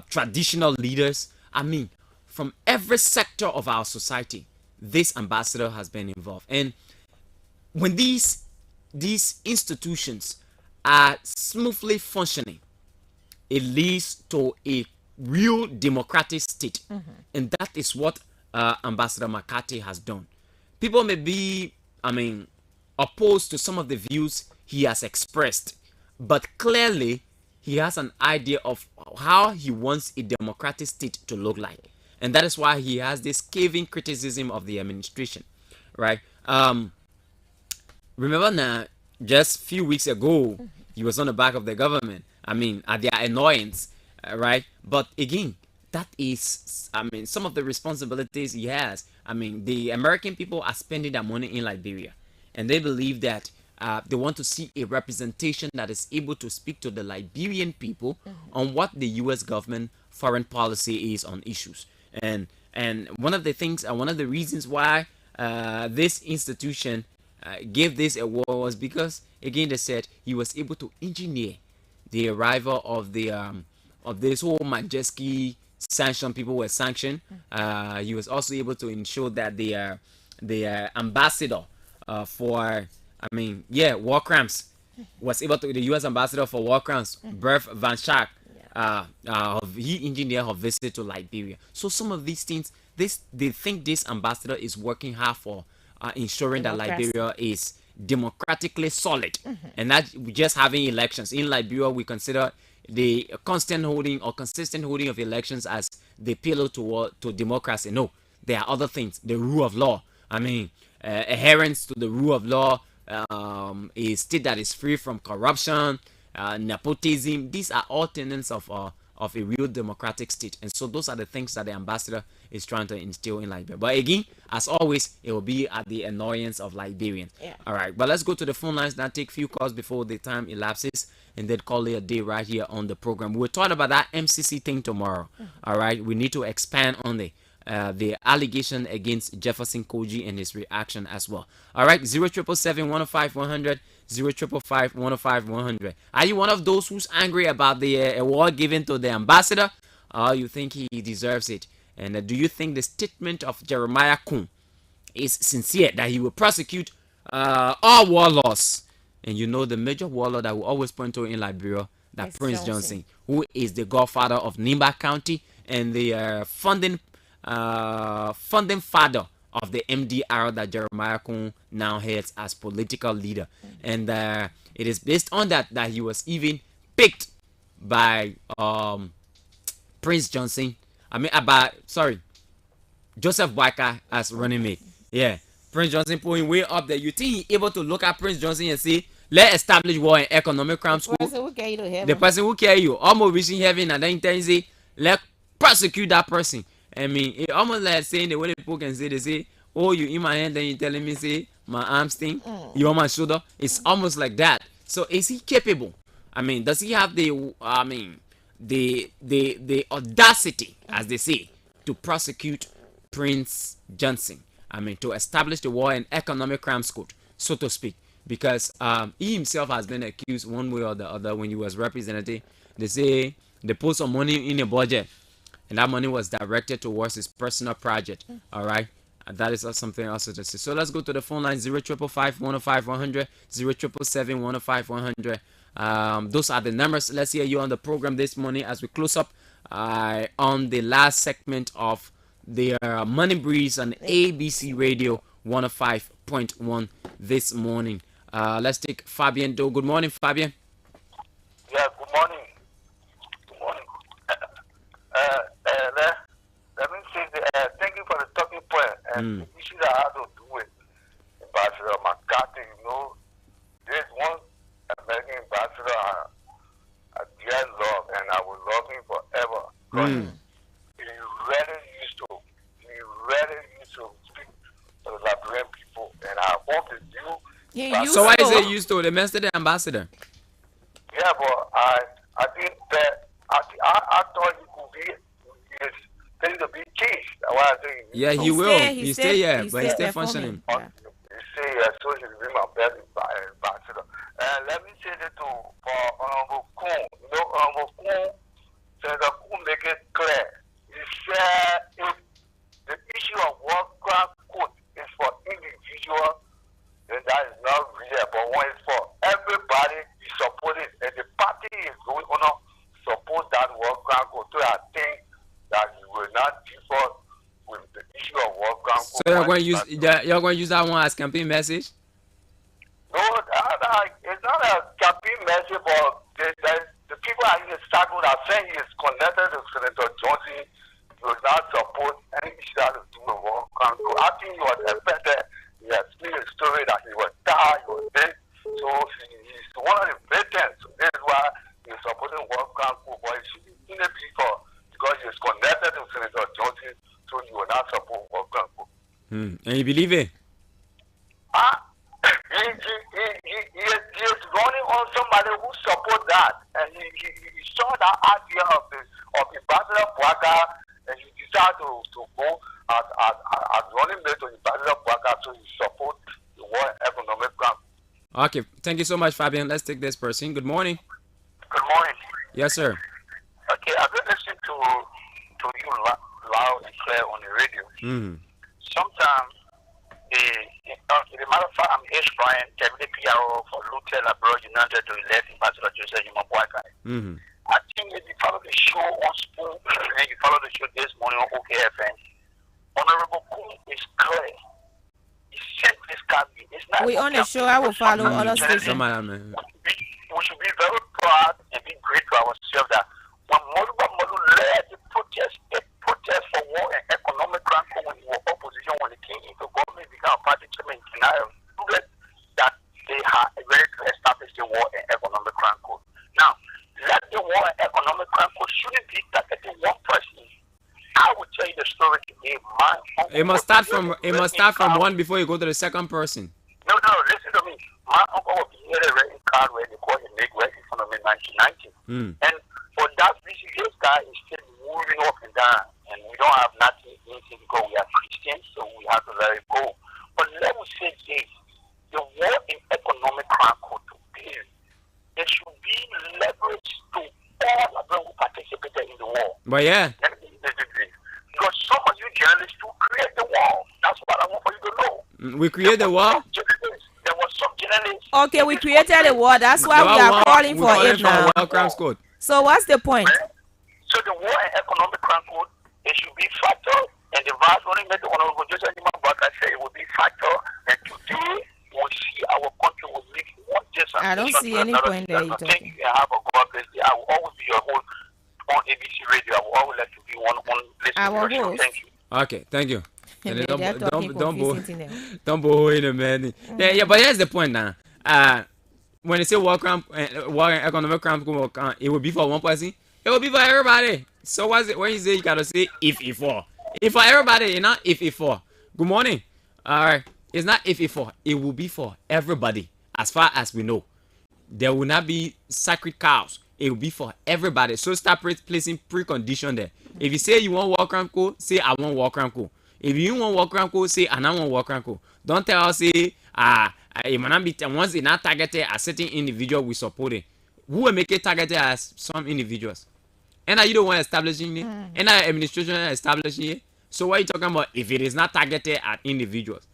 traditional leaders. I mean, from every sector of our society, this ambassador has been involved. And when these institutions are smoothly functioning, it leads to a real democratic state. And that is what Ambassador McCarthy has done. People may be, opposed to some of the views he has expressed, but clearly he has an idea of how he wants a democratic state to look like. And that is why he has this scathing criticism of the administration, right? Remember now, just a few weeks ago, he was on the back of the government. At their annoyance, right? But again, that is, some of the responsibilities he has. The American people are spending their money in Liberia, and they believe that they want to see a representation that is able to speak to the Liberian people on what the U.S. government foreign policy is on issues. And one of the things, one of the reasons why this institution gave this award was because, again, they said he was able to engineer the arrival of the of this whole Majeski sanction. People were sanctioned. He was also able to ensure that the ambassador for war crimes was able to, the U.S. ambassador for war crimes, Berth Van Schaak, he engineered her visit to Liberia. So some of these things, they think this ambassador is working hard for ensuring that Liberia is democratically solid, and that just having elections in Liberia, we consider the constant holding or consistent holding of elections as the pillar to democracy. No, there are other things. The rule of law. Adherence to the rule of law, a state that is free from corruption, nepotism. These are all tenets of a real democratic state. And so those are the things that the ambassador is trying to instill in Liberia. But again, as always, it will be at the annoyance of Liberians. Yeah. All right, but let's go to the phone lines now, take a few calls before the time elapses, and then call it a day right here on the program. We'll talk about that MCC thing tomorrow. All right, we need to expand on the allegation against Jefferson Koji and his reaction as well. All right, 0777-105-100, 0555-105-100. Are you one of those who's angry about the award given to the ambassador, or you think he deserves it? And do you think the statement of Jeremiah Kun is sincere, that he will prosecute all warlords? And you know the major warlord that we always point to in Liberia, that Prince Johnson, who is the godfather of Nimba County and the funding father of the MDR that Jeremiah Kun now heads as political leader. And it is based on that he was even picked by Prince Johnson. Joseph Boakai as running mate. Yeah, Prince Johnson pulling way up there. You think he able to look at Prince Johnson and say, let's establish war in economic crime school? The person who carry you almost reaching heaven, and then he say, let's prosecute that person. It almost like saying the way people can say, they say, oh, you in my hand, then you telling me, say, my arms thing, you on my shoulder. It's almost like that. So is he capable? Does he have the audacity, as they say, to prosecute Prince Johnson? To establish the war and economic crimes code, so to speak, because he himself has been accused one way or the other when he was representative. They say they put some money in a budget, and that money was directed towards his personal project. All right, that is something else to say. So let's go to the phone line: 0555-105-100, 0777-105-100. Those are the numbers. Let's hear you on the program this morning as we close up on the last segment of the Money Breeze on ABC Radio 105.1 this morning. Let's take Fabian Do. Good morning, Fabian. Yeah, good morning. Good morning. Let me say thank you for the talking point and the issue that I have to do with Ambassador McCarthy. There's one American ambassador I dear love, and I will love him forever. He really used to speak to the Liberian people, and I hope that you. So why is it used to? The Mr. Ambassador. Yeah, but I think that I thought he could be going to be changed. Why I think yeah, he will. He stay here, but he's still functioning. He stay here, so he will be my best ambassador. And let me say that for Honorable Kun. Honorable Kun, Senator Kun make it clear. He said if the issue of war crime code is for individual, then that is not real. But when it's for everybody, he support it. And the party is going to support that that work ground code. So I think that he will not default with the issue of work ground code. So you're going to use that one as campaign message? No, it's not a campaign message, but the people are in the circle that saying he is connected to Senator Johnson. He will not support any issue that is doing with work ground code. I think he was affected. He has seen a story that he was died, he was dead. So he's one of the victims. So this is why he's supporting work ground code, but he should be in it because he is connected to Senator Johnson, so he will not support work ground code. And you believe it? He is running on somebody who supports that, and he saw that idea of Ambassador Bouaka, and he decided to go as running mate to Ambassador Bouaka, so he supports the World Economic Forum. Okay, thank you so much, Fabian. Let's take this person. Good morning. Good morning. Yes, sir. Okay, I've been listening to you loud and clear on the radio. Sometimes, as a matter of fact, I'm H. Brian, Deputy PRO for Lutel Abroad United to elect Ambassador Joseph Jumabouaka. I think if you follow the show on Spoon and you follow the show this morning on OKFM, Honorable Kuhn is clear. He sent this cabinet. It's not We on the show, I will follow all of stations. We should be very proud and be great to ourselves that when Molu led the protest for war and economic crime when he was opposition, when he came into government, became a party chairman in denial, that they are ready to establish the war and economic crime code. Now, let the war and economic crime code shouldn't be targeting one person. I will tell you the story today. It must start from one before you go to the second person. No, listen to me. My uncle was here a red card where they call him Nick West in front of me in 1990. And for that reason, this guy is still moving up and down. And we don't have nothing against because we are Christians, so we have to let it go. But let me say this. The war in economic crime code to build, there should be leverage to all of them who participated in the war. But yeah. Because some of you journalists who create the war. That's what I want for you to know. We create the war? There was some journalists. Okay, we created a war. That's why we are calling for it now. So what's the point? So the war and economic crime code, it should be factor. And the vice running made the Honorable Joseph Jumabouaka say it will be factor. And today, we see our country will make one decision. I don't see any point there. Thank you and have a God bless you. I will always be your host on ABC Radio. I will always like to be one on listening. Thank you. Okay, thank you. Don't go in a minute. Yeah, but here's the point now. When they say war and economic crime, it will be for one person. It will be for everybody. So what's it when you say you gotta say if for? If for everybody, it's not if for. Good morning. Alright. It's not if for. It will be for everybody. As far as we know. There will not be sacred cows. It will be for everybody. So start placing precondition there. If you say you want war crime code, say I want war crime code. If you want war crime code, say I want war crime code. Don't tell us say it might not be once it's not targeted as certain individual we support it. Who will make it targeted as some individuals? And are you the one establishing it? And our administration establishing it? So what are you talking about if it is not targeted at individuals?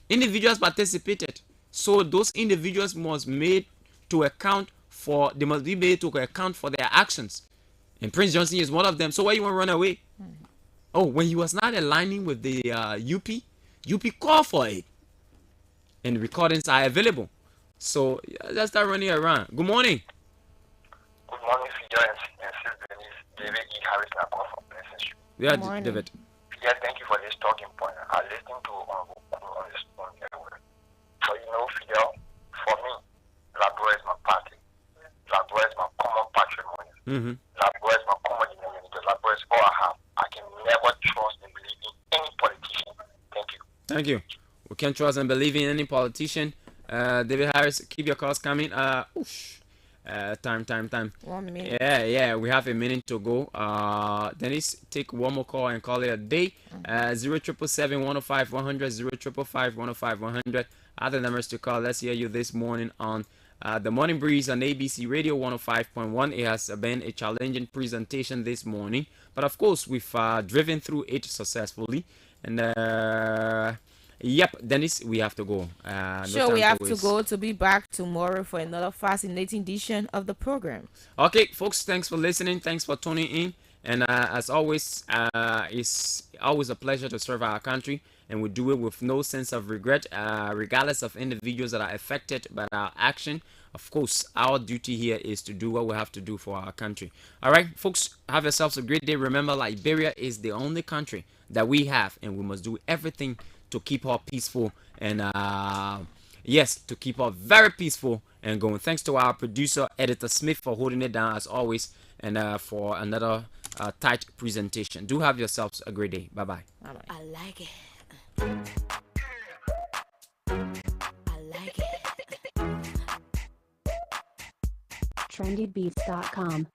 Individuals participated. So those individuals must be made to account for their actions. And Prince Johnson is one of them. So why you want to run away? Oh, when he was not aligning with the UP called for it. And the recordings are available. So let's start running around. Good morning. Good morning, Fidel and Sis Denise. David E. Harris, I call from Blessing. Yeah, David. Fidel, thank you for this talking point. I listened to on this point everywhere. So you know, Fidel, for me, Labrador is my party. Labrador is my common patrimony. Labrador is my common denominator. Labrador is all I have. I can never trust and believe in any politician. Thank you. Thank you. We can't trust and believe in any politician. David Harris, keep your calls coming. Time. 1 minute. Yeah. We have a minute to go. Dennis, take one more call and call it a day. 0777-105-100, 0555-105-100. Other numbers to call. Let's hear you this morning on the Morning Breeze on ABC Radio 105.1. It has been a challenging presentation this morning, but of course we've driven through it successfully. And Yep, Dennis, we have to go. No Sure, time we have to waste. go to be back tomorrow for another fascinating edition of the program. Okay, folks, thanks for listening. Thanks for tuning in. And as always, it's always a pleasure to serve our country. And we do it with no sense of regret, regardless of individuals that are affected by our action. Of course, our duty here is to do what we have to do for our country. All right, folks, have yourselves a great day. Remember, Liberia is the only country that we have, and we must do everything to keep her peaceful and yes, to keep her very peaceful and going. Thanks to our producer, Editor Smith, for holding it down as always, and for another tight presentation. Do have yourselves a great day. Bye-bye. I like it. I like it. trendybeats.com